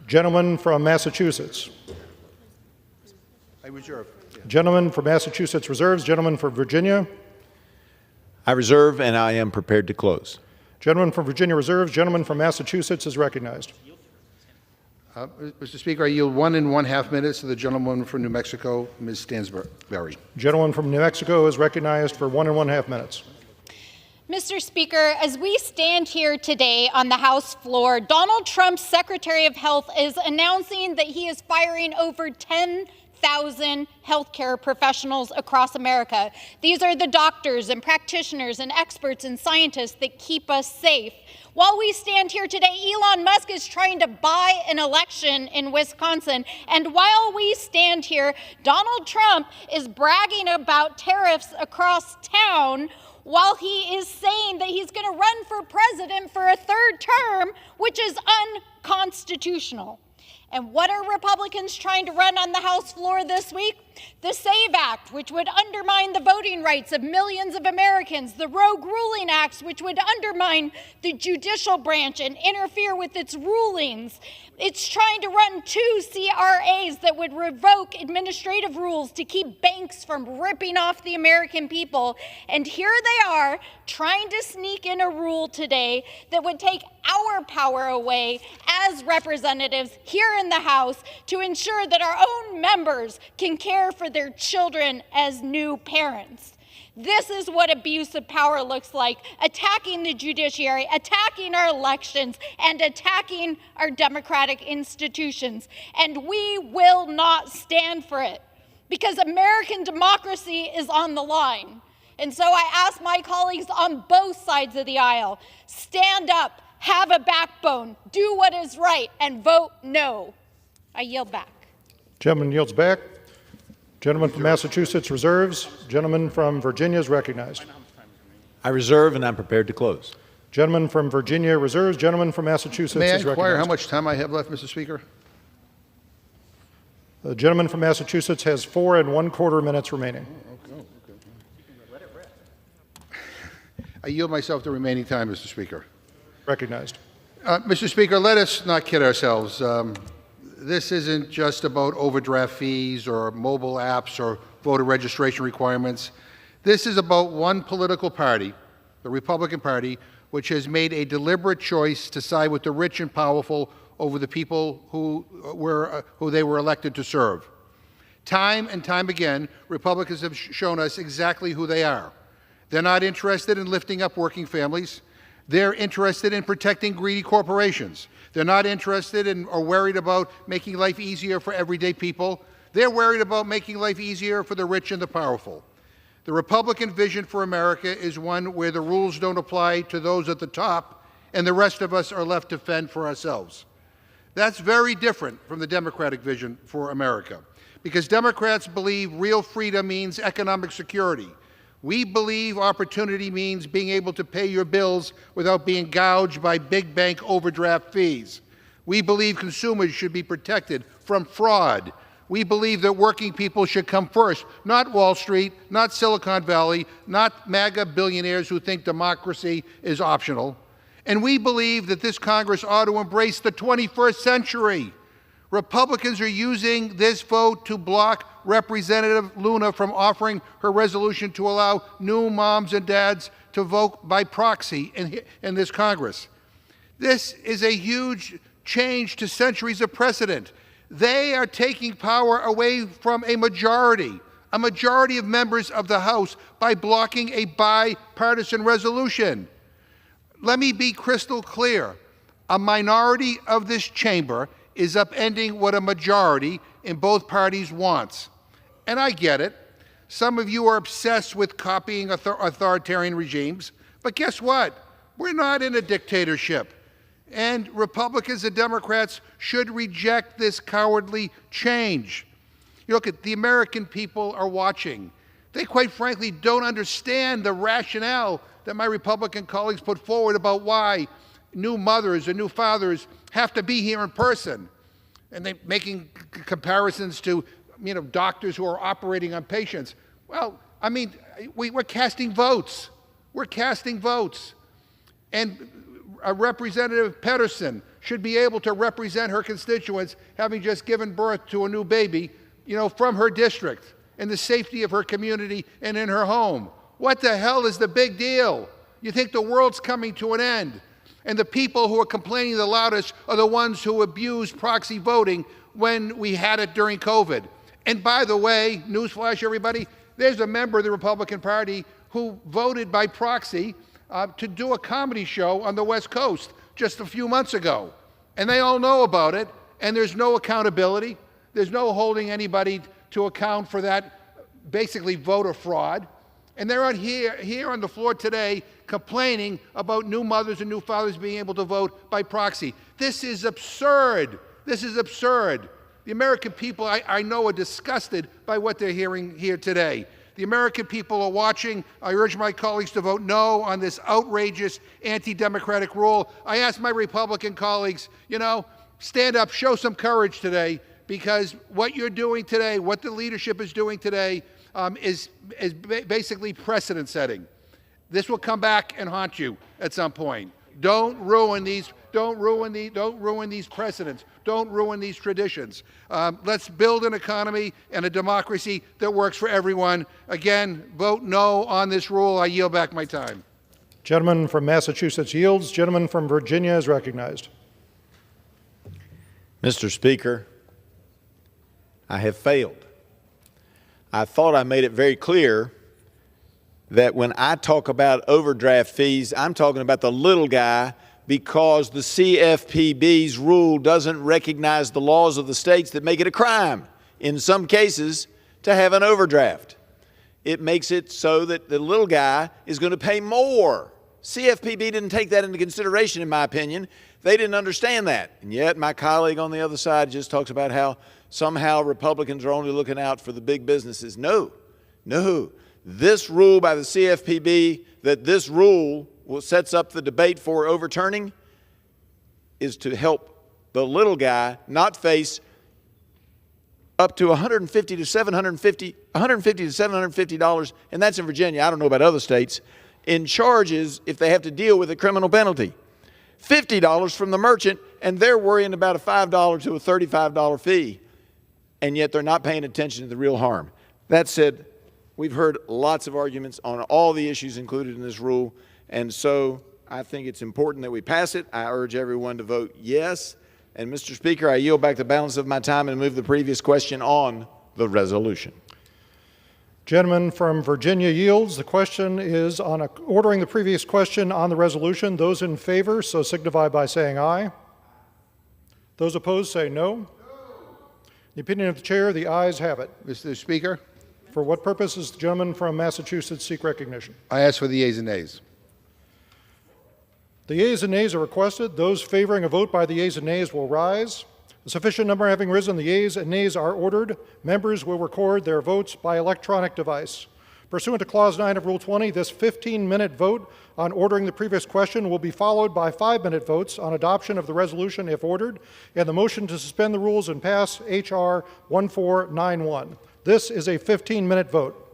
[SPEAKER 24] Gentleman from Massachusetts.
[SPEAKER 5] I reserve. Yeah.
[SPEAKER 24] Gentleman from Massachusetts reserves. Gentleman from Virginia.
[SPEAKER 11] I reserve, and I am prepared to close.
[SPEAKER 24] Gentleman from Virginia reserves. Gentleman from Massachusetts is recognized.
[SPEAKER 5] Mr. Speaker, I yield 1 1/2 minutes to the gentleman from New Mexico, Ms. Stansberry.
[SPEAKER 24] Gentleman from New Mexico is recognized for 1 1/2 minutes.
[SPEAKER 16] Mr. Speaker, as we stand here today on the House floor, Donald Trump's Secretary of Health is announcing that he is firing over 10,000 healthcare professionals across America. These are the doctors and practitioners and experts and scientists that keep us safe. While we stand here today, Elon Musk is trying to buy an election in Wisconsin. And while we stand here, Donald Trump is bragging about tariffs across town while he is saying that he's going to run for president for a third term, which is unconstitutional. And what are Republicans trying to run on the House floor this week? The SAVE Act, which would undermine the voting rights of millions of Americans. The Rogue Ruling Acts, which would undermine the judicial branch and interfere with its rulings. It's trying to run 2 CRAs that would revoke administrative rules to keep banks from ripping off the American people. And here they are trying to sneak in a rule today that would take our power away as representatives here in the House to ensure that our own members can care for their children as new parents. This is what abuse of power looks like: attacking the judiciary, attacking our elections, and attacking our democratic institutions. And we will not stand for it, because American democracy is on the line. And so I ask my colleagues on both sides of the aisle, stand up, have a backbone, do what is right, and vote no. I yield back.
[SPEAKER 24] Gentleman yields back. Gentleman from Massachusetts reserves. Gentleman from Virginia is recognized.
[SPEAKER 11] I reserve, and I'm prepared to close.
[SPEAKER 24] Gentleman from Virginia reserves. Gentleman from Massachusetts
[SPEAKER 5] May I
[SPEAKER 24] is
[SPEAKER 5] inquire how
[SPEAKER 24] recognized.
[SPEAKER 5] much time I have left, Mr. Speaker?
[SPEAKER 24] The gentleman from Massachusetts has 4 1/4 minutes remaining.
[SPEAKER 5] I yield myself the remaining time, Mr. Speaker.
[SPEAKER 24] Recognized.
[SPEAKER 5] Mr. Speaker, let us not kid ourselves. This isn't just about overdraft fees or mobile apps or voter registration requirements. This is about one political party, the Republican Party, which has made a deliberate choice to side with the rich and powerful over the people who they were elected to serve. Time and time again, Republicans have shown us exactly who they are. They're not interested in lifting up working families. They're interested in protecting greedy corporations. They're not interested in or worried about making life easier for everyday people. They're worried about making life easier for the rich and the powerful. The Republican vision for America is one where the rules don't apply to those at the top and the rest of us are left to fend for ourselves. That's very different from the Democratic vision for America, because Democrats believe real freedom means economic security. We believe opportunity means being able to pay your bills without being gouged by big bank overdraft fees. We believe consumers should be protected from fraud. We believe that working people should come first, not Wall Street, not Silicon Valley, not MAGA billionaires who think democracy is optional. And we believe that this Congress ought to embrace the 21st century. Republicans are using this vote to block Representative Luna from offering her resolution to allow new moms and dads to vote by proxy in this Congress. This is a huge change to centuries of precedent. They are taking power away from a majority of members of the House by blocking a bipartisan resolution. Let me be crystal clear. A minority of this chamber is upending what a majority in both parties wants. And I get it. Some of you are obsessed with copying authoritarian regimes. But guess what? We're not in a dictatorship. And Republicans and Democrats should reject this cowardly change. You look at the American people are watching. They quite frankly don't understand the rationale that my Republican colleagues put forward about why new mothers and new fathers have to be here in person. And they're making comparisons to, doctors who are operating on patients. Well, I mean, we're casting votes. We're casting votes. And Representative Pedersen should be able to represent her constituents, having just given birth to a new baby, from her district, in the safety of her community and in her home. What the hell is the big deal? You think the world's coming to an end. And the people who are complaining the loudest are the ones who abused proxy voting when we had it during COVID. And by the way, newsflash everybody, there's a member of the Republican Party who voted by proxy to do a comedy show on the West Coast just a few months ago. And they all know about it, and there's no accountability. There's no holding anybody to account for that basically voter fraud. And they're out here on the floor today complaining about new mothers and new fathers being able to vote by proxy. This is absurd. This is absurd. The American people, I know, are disgusted by what they're hearing here today. The American people are watching. I urge my colleagues to vote no on this outrageous anti-democratic rule. I ask my Republican colleagues, stand up, show some courage today, because what you're doing today, what the leadership is doing today, is basically precedent setting. This will come back and haunt you at some point. Don't ruin these precedents. Don't ruin these traditions. Let's build an economy and a democracy that works for everyone. Again, vote no on this rule. I yield back my time.
[SPEAKER 24] Gentleman from Massachusetts yields. Gentleman from Virginia is recognized.
[SPEAKER 11] Mr. Speaker, I have failed. I thought I made it very clear that when I talk about overdraft fees, I'm talking about the little guy, because the CFPB's rule doesn't recognize the laws of the states that make it a crime, in some cases, to have an overdraft. It makes it so that the little guy is going to pay more. CFPB didn't take that into consideration, in my opinion. They didn't understand that. And yet my colleague on the other side just talks about how somehow Republicans are only looking out for the big businesses. No. This rule by the CFPB, that this rule sets up the debate for overturning is to help the little guy not face up to $150 to $750, and that's in Virginia. I don't know about other states, in charges if they have to deal with a criminal penalty. $50 from the merchant, and they're worrying about a $5 to a $35 fee, and yet they're not paying attention to the real harm. That said, we've heard lots of arguments on all the issues included in this rule, and so I think it's important that we pass it. I urge everyone to vote yes. And Mr. Speaker, I yield back the balance of my time and move the previous question on the resolution.
[SPEAKER 24] Gentleman from Virginia yields. The question is on ordering the previous question on the resolution. Those in favor, so signify by saying aye. Those opposed, say no. In the opinion of the chair, the ayes have it.
[SPEAKER 5] Mr. Speaker,
[SPEAKER 24] For what purpose does the gentleman from Massachusetts seek recognition?
[SPEAKER 5] I ask for the yeas and nays.
[SPEAKER 24] The yeas and nays are requested. Those favoring a vote by the yeas and nays will rise. A sufficient number having risen, the yeas and nays are ordered. Members will record their votes by electronic device. Pursuant to Clause 9 of Rule 20, this 15-minute vote on ordering the previous question will be followed by 5-minute votes on adoption of the resolution if ordered, and the motion to suspend the rules and pass H.R. 1491. This is a 15-minute vote.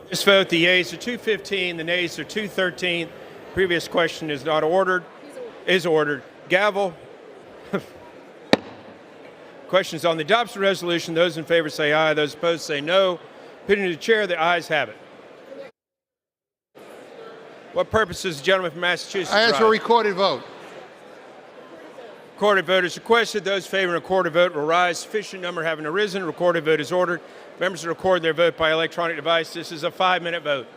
[SPEAKER 4] This vote, the yeas are 215, the nays are 213. Previous question is not ordered. Is ordered. Gavel. Questions on the adoption resolution. Those in favor say aye. Those opposed say no. Opinion of the chair, the ayes have it. What purpose does the gentleman from Massachusetts
[SPEAKER 5] I ask for a recorded vote.
[SPEAKER 4] Recorded vote is requested. Those favoring a recorded vote will rise. Sufficient number having arisen. Recorded vote is ordered. Members record their vote by electronic device. This is a 5-minute vote.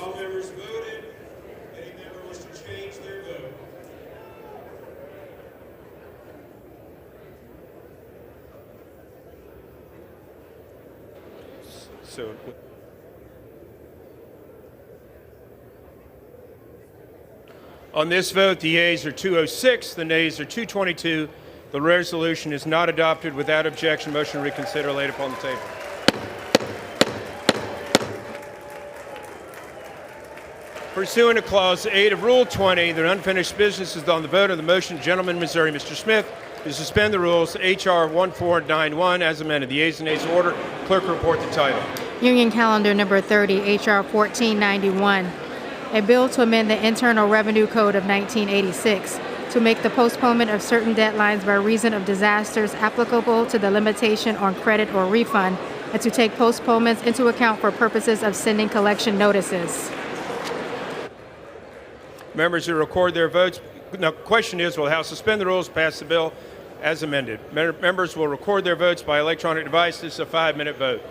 [SPEAKER 4] All members voted. Any member wish to change their vote? So, on this vote, the yeas are 206, the nays are 222. The resolution is not adopted. Without objection, motion to reconsider laid upon the table. Pursuant to Clause 8 of Rule 20, the unfinished business is on the vote of the motion, Gentleman, Missouri. Mr. Smith, to suspend the rules, H.R. 1491, as amended. The yeas and nays order. Clerk report the title.
[SPEAKER 6] Union Calendar Number 30, H.R. 1491, a bill to amend the Internal Revenue Code of 1986 to make the postponement of certain deadlines by reason of disasters applicable to the limitation on credit or refund, and to take postponements into account for purposes of sending collection notices.
[SPEAKER 4] Members who record their votes. Now, the question is, will the House suspend the rules, pass the bill as amended? Members will record their votes by electronic device. This is a 5-minute vote.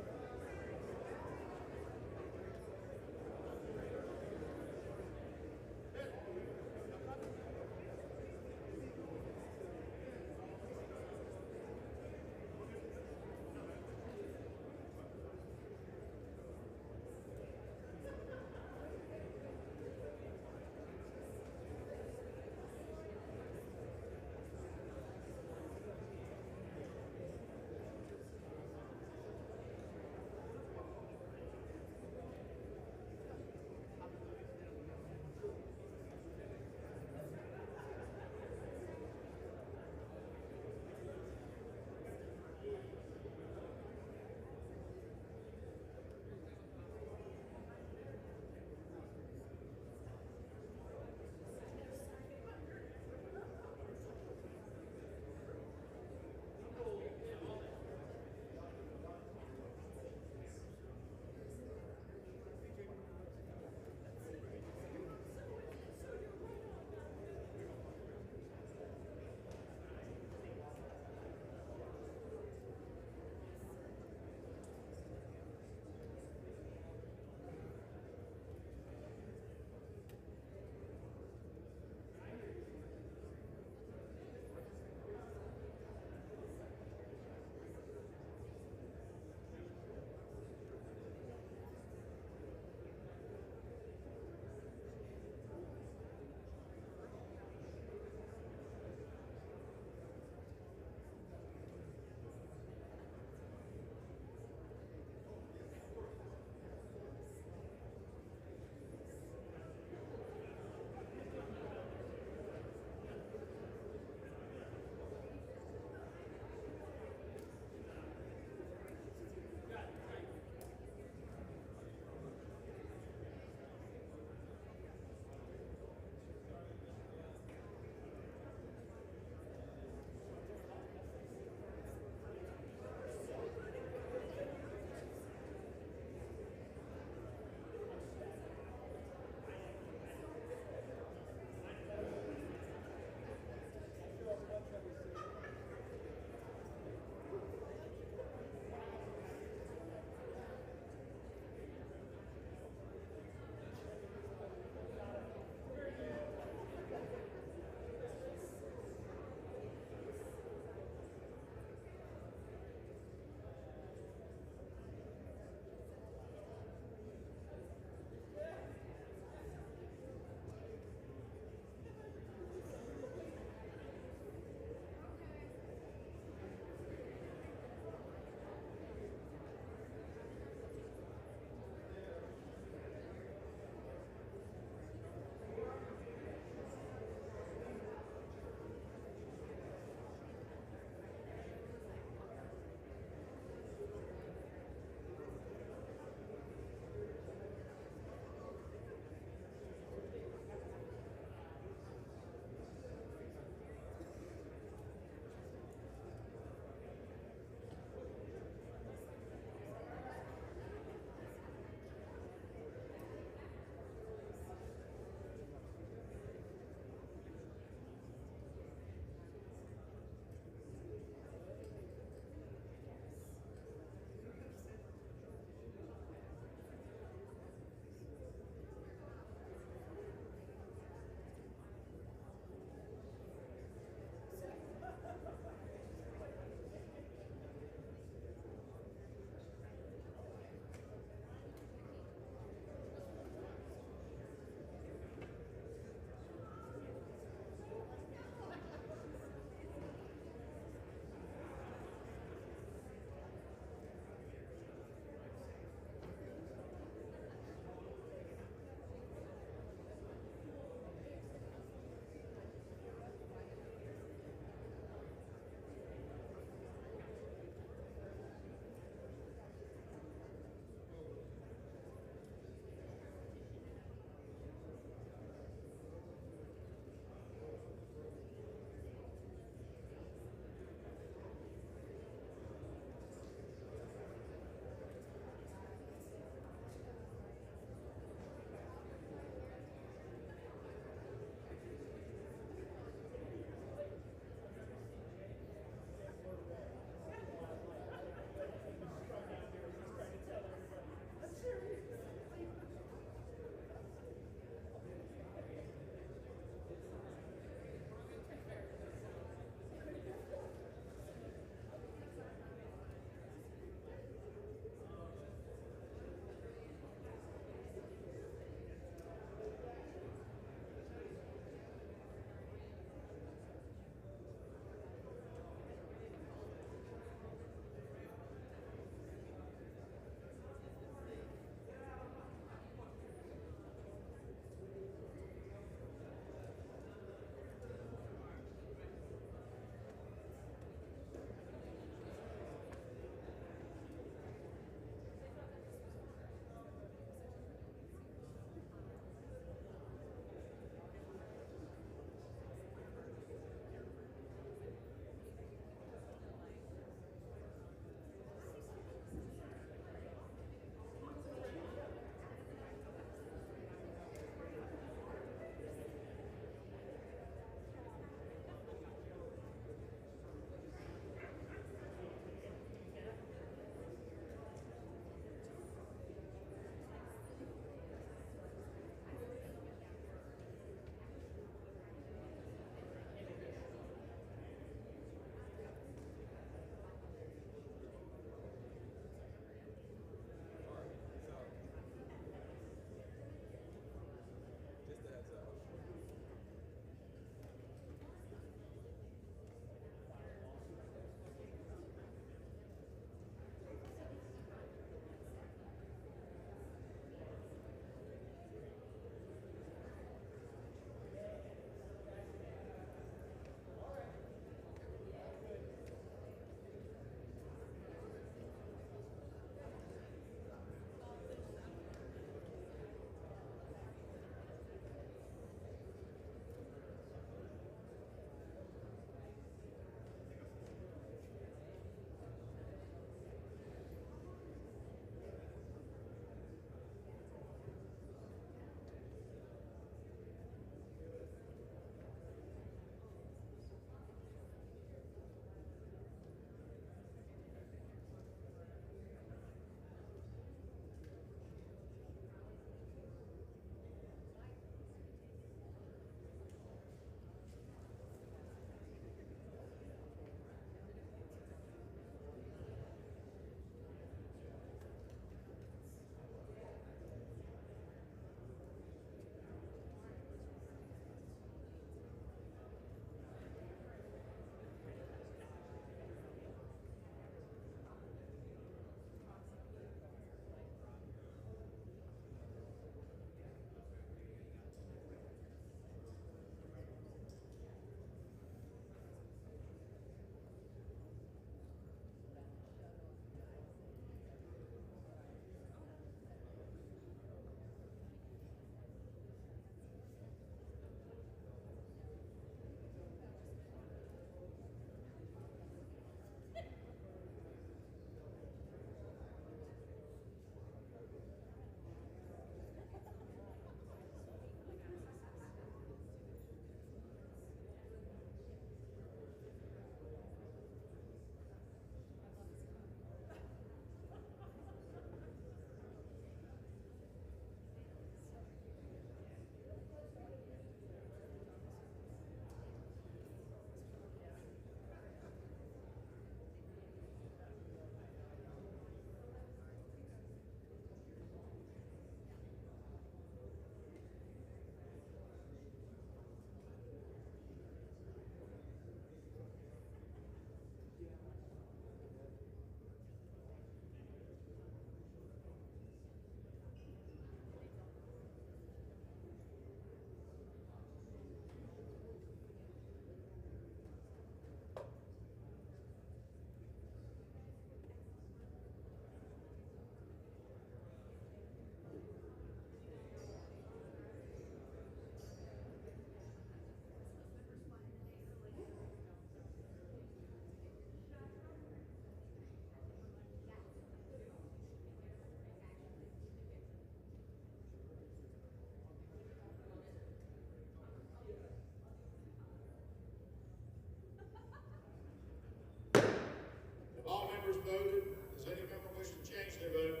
[SPEAKER 24] voted. Does any member wish to change their vote?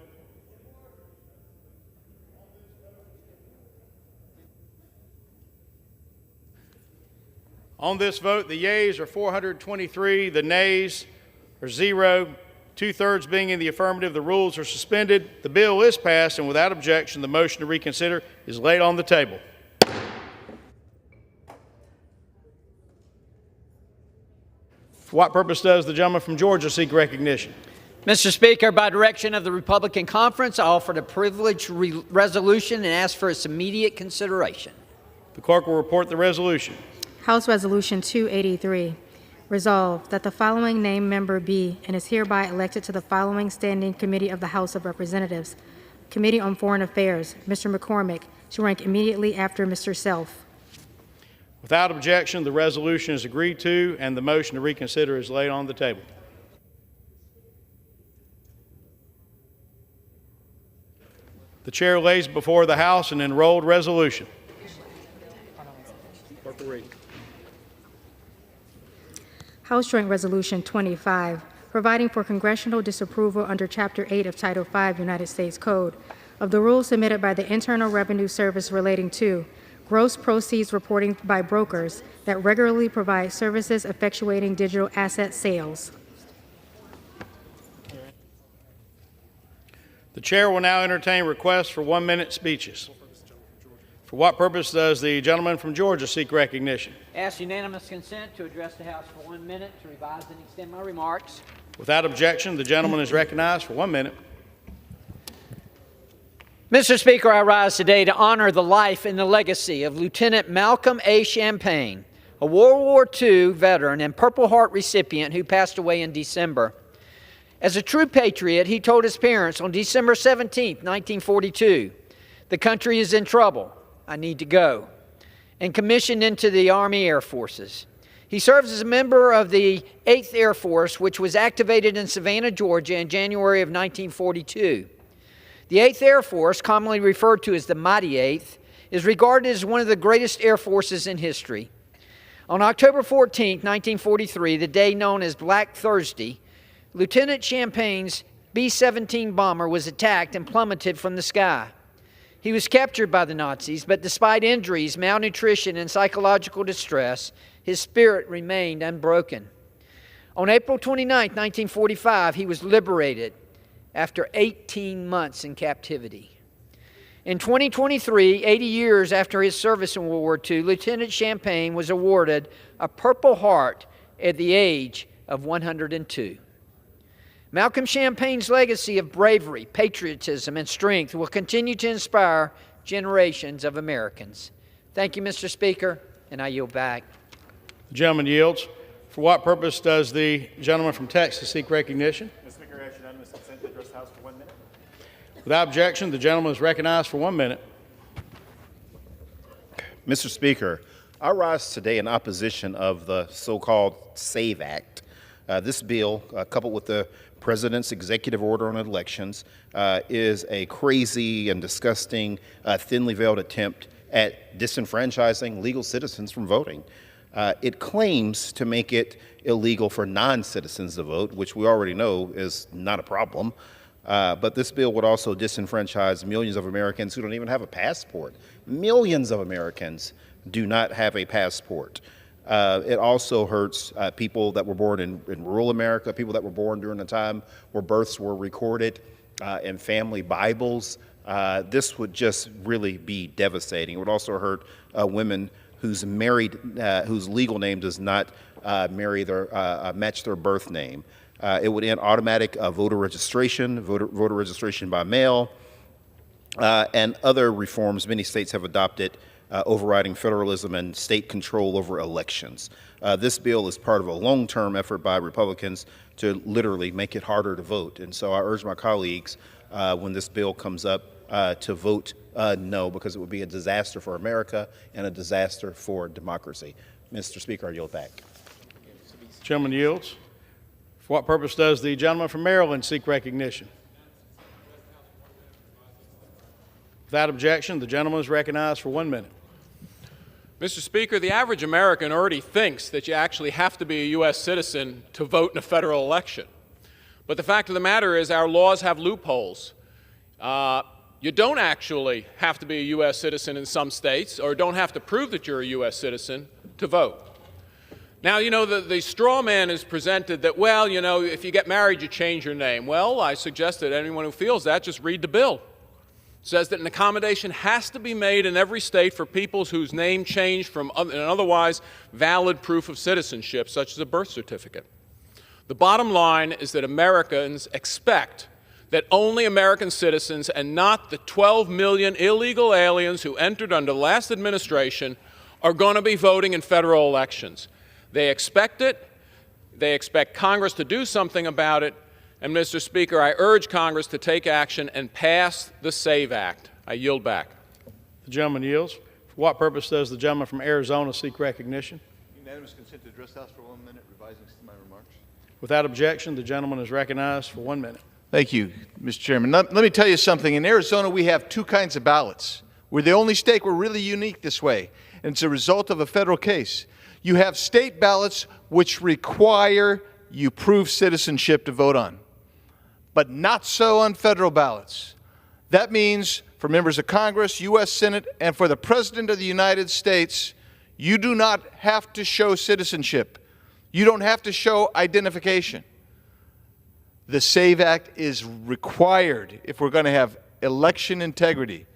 [SPEAKER 4] On this vote, the yeas are 423, the nays are 0. 2/3 being in the affirmative, the rules are suspended. The bill is passed, and without objection, the motion to reconsider is laid on the table. For what purpose does the gentleman from Georgia seek recognition?
[SPEAKER 10] Mr. Speaker, by direction of the Republican Conference, I offer a privileged resolution and ask for its immediate consideration.
[SPEAKER 4] The clerk will report the resolution.
[SPEAKER 6] House Resolution 283, resolved that the following named member be and is hereby elected to the following standing committee of the House of Representatives. Committee on Foreign Affairs, Mr. McCormick, to rank immediately after Mr. Self.
[SPEAKER 4] Without objection, the resolution is agreed to, and the motion to reconsider is laid on the table. The chair lays before the House an enrolled resolution. Clerk will read.
[SPEAKER 6] House Joint Resolution 25, providing for congressional disapproval under Chapter 8 of Title 5 United States Code of the rules submitted by the Internal Revenue Service relating to gross proceeds reporting by brokers that regularly provide services effectuating digital asset sales.
[SPEAKER 4] The chair will now entertain requests for 1-minute speeches. For what purpose does the gentleman from Georgia seek recognition?
[SPEAKER 10] Ask unanimous consent to address the House for 1 minute to revise and extend my remarks.
[SPEAKER 4] Without objection, the gentleman is recognized for 1 minute.
[SPEAKER 10] Mr. Speaker, I rise today to honor the life and the legacy of Lieutenant Malcolm A. Champagne, a World War II veteran and Purple Heart recipient who passed away in December. As a true patriot, he told his parents on December 17, 1942, "The country is in trouble. I need to go," and commissioned into the Army Air Forces. He serves as a member of the 8th Air Force, which was activated in Savannah, Georgia in January of 1942. The 8th Air Force, commonly referred to as the Mighty 8th, is regarded as one of the greatest air forces in history. On October 14, 1943, the day known as Black Thursday, Lieutenant Champagne's B-17 bomber was attacked and plummeted from the sky. He was captured by the Nazis, but despite injuries, malnutrition, and psychological distress, his spirit remained unbroken. On April 29, 1945, he was liberated after 18 months in captivity. In 2023, 80 years after his service in World War II, Lieutenant Champagne was awarded a Purple Heart at the age of 102. Malcolm Champagne's legacy of bravery, patriotism, and strength will continue to inspire generations of Americans. Thank you, Mr. Speaker, and I yield back.
[SPEAKER 4] The gentleman yields. For what purpose does the gentleman from Texas seek recognition?
[SPEAKER 12] Mr. Speaker, I ask unanimous consent to address the House for 1 minute.
[SPEAKER 4] Without objection, the gentleman is recognized for 1 minute.
[SPEAKER 12] Mr. Speaker, I rise today in opposition of the so-called SAVE Act. This bill, coupled with the President's executive order on elections, is a crazy and disgusting, thinly veiled attempt at disenfranchising legal citizens from voting. It claims to make it illegal for non-citizens to vote, which we already know is not a problem. But this bill would also disenfranchise millions of Americans who don't even have a passport. Millions of Americans do not have a passport. It also hurts people that were born in rural America, people that were born during a time where births were recorded in family Bibles. This would just really be devastating. It would also hurt women whose legal name does not match their birth name. It would end automatic voter registration by mail, and other reforms many states have adopted, overriding federalism and state control over elections. This bill is part of a long-term effort by Republicans to literally make it harder to vote. And so I urge my colleagues, when this bill comes up, to vote no, because it would be a disaster for America and a disaster for democracy. Mr. Speaker, I yield back.
[SPEAKER 4] Gentleman yields. For what purpose does the gentleman from Maryland seek recognition? Without objection, the gentleman is recognized for 1 minute.
[SPEAKER 21] Mr. Speaker, the average American already thinks that you actually have to be a U.S. citizen to vote in a federal election. But the fact of the matter is our laws have loopholes. You don't actually have to be a U.S. citizen in some states, or don't have to prove that you're a U.S. citizen to vote. Now, you know, the straw man is presented that, well, you know, if you get married, you change your name. Well, I suggest that anyone who feels that, just read the bill. It says that an accommodation has to be made in every state for people whose name changed from an otherwise valid proof of citizenship, such as a birth certificate. The bottom line is that Americans expect that only American citizens and not the 12 million illegal aliens who entered under the last administration are going to be voting in federal elections. They expect it. They expect Congress to do something about it. And, Mr. Speaker, I urge Congress to take action and pass the SAVE Act. I yield back.
[SPEAKER 7] The gentleman yields. For what purpose does the gentleman from Arizona seek recognition?
[SPEAKER 13] Unanimous consent to address the House for 1 minute, revising my remarks.
[SPEAKER 7] Without objection, the gentleman is recognized for 1 minute.
[SPEAKER 13] Thank you, Mr. Chairman. Let me tell you something. In Arizona, we have two kinds of ballots. We're the only state. We're really unique this way, and it's a result of a federal case. You have state ballots which require you prove citizenship to vote on, but not so on federal ballots. That means for members of Congress, U.S. Senate, and for the President of the United States, you do not have to show citizenship. You don't have to show identification. The SAVE Act is required if we're going to have election integrity.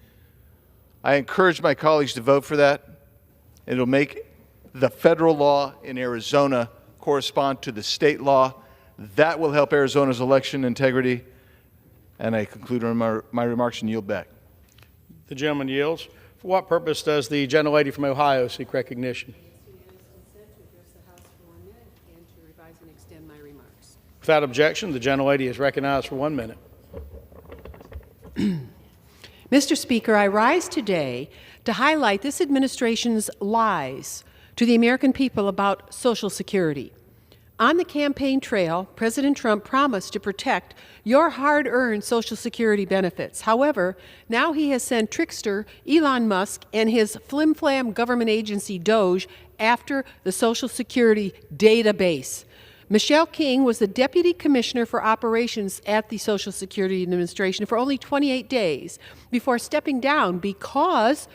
[SPEAKER 13] I encourage my colleagues to vote for that. It'll make the federal law in Arizona correspond to the state law. That will help Arizona's election integrity. And I conclude my remarks and yield back.
[SPEAKER 7] The gentleman yields. For what purpose does the gentlelady from Ohio seek recognition? Without objection, the gentlelady is recognized for 1 minute.
[SPEAKER 14] Mr. Speaker, I rise today to highlight this administration's lies to the American people about Social Security. On the campaign trail, President Trump promised to protect your hard-earned Social Security benefits. However, now he has sent trickster Elon Musk and his flim-flam government agency DOGE after the Social Security database. Michelle King was the Deputy Commissioner for Operations at the Social Security Administration for only 28 days before stepping down because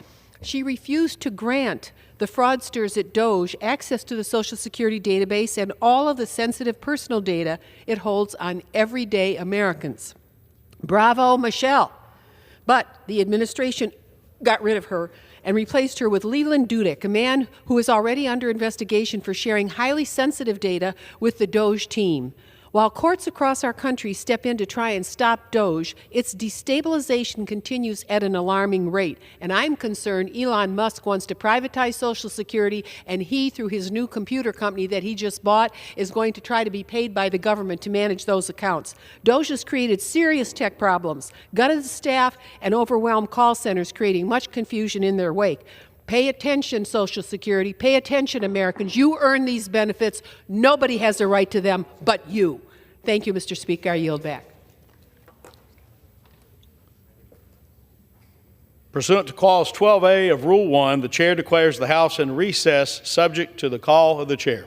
[SPEAKER 14] she refused to grant the fraudsters at DOGE access to the Social Security database and all of the sensitive personal data it holds on everyday Americans. Bravo, Michelle. But the administration got rid of her and replaced her with Leland Dudek, a man who is already under investigation for sharing highly sensitive data with the DOGE team. While courts across our country step in to try and stop DOGE, its destabilization continues at an alarming rate. And I'm concerned Elon Musk wants to privatize Social Security, and he, through his new computer company that he just bought, is going to try to be paid by the government to manage those accounts. DOGE has created serious tech problems, gutted the staff, and overwhelmed call centers, creating much confusion in their wake. Pay attention, Social Security. Pay attention, Americans. You earn these benefits. Nobody has a right to them but you. Thank you, Mr. Speaker. I yield back.
[SPEAKER 7] Pursuant to Clause 12A of Rule 1, the Chair declares the House in recess, subject to the call of the Chair.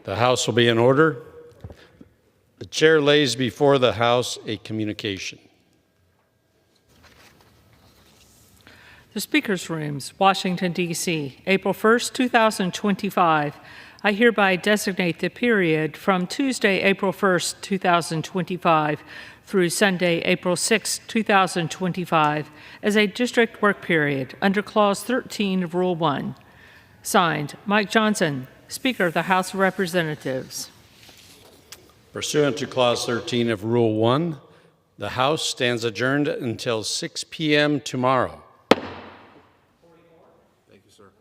[SPEAKER 9] The House will be in order. The chair lays before the House a communication.
[SPEAKER 15] The Speaker's Rooms, Washington, D.C., April 1st, 2025. I hereby designate the period from Tuesday, April 1st, 2025 through Sunday, April 6, 2025 as a district work period under Clause 13 of Rule 1. Signed, Mike Johnson, Speaker of the House of Representatives.
[SPEAKER 9] Pursuant to Clause 13 of Rule 1, the House stands adjourned until 6 p.m. tomorrow.
[SPEAKER 22] Thank you, sir.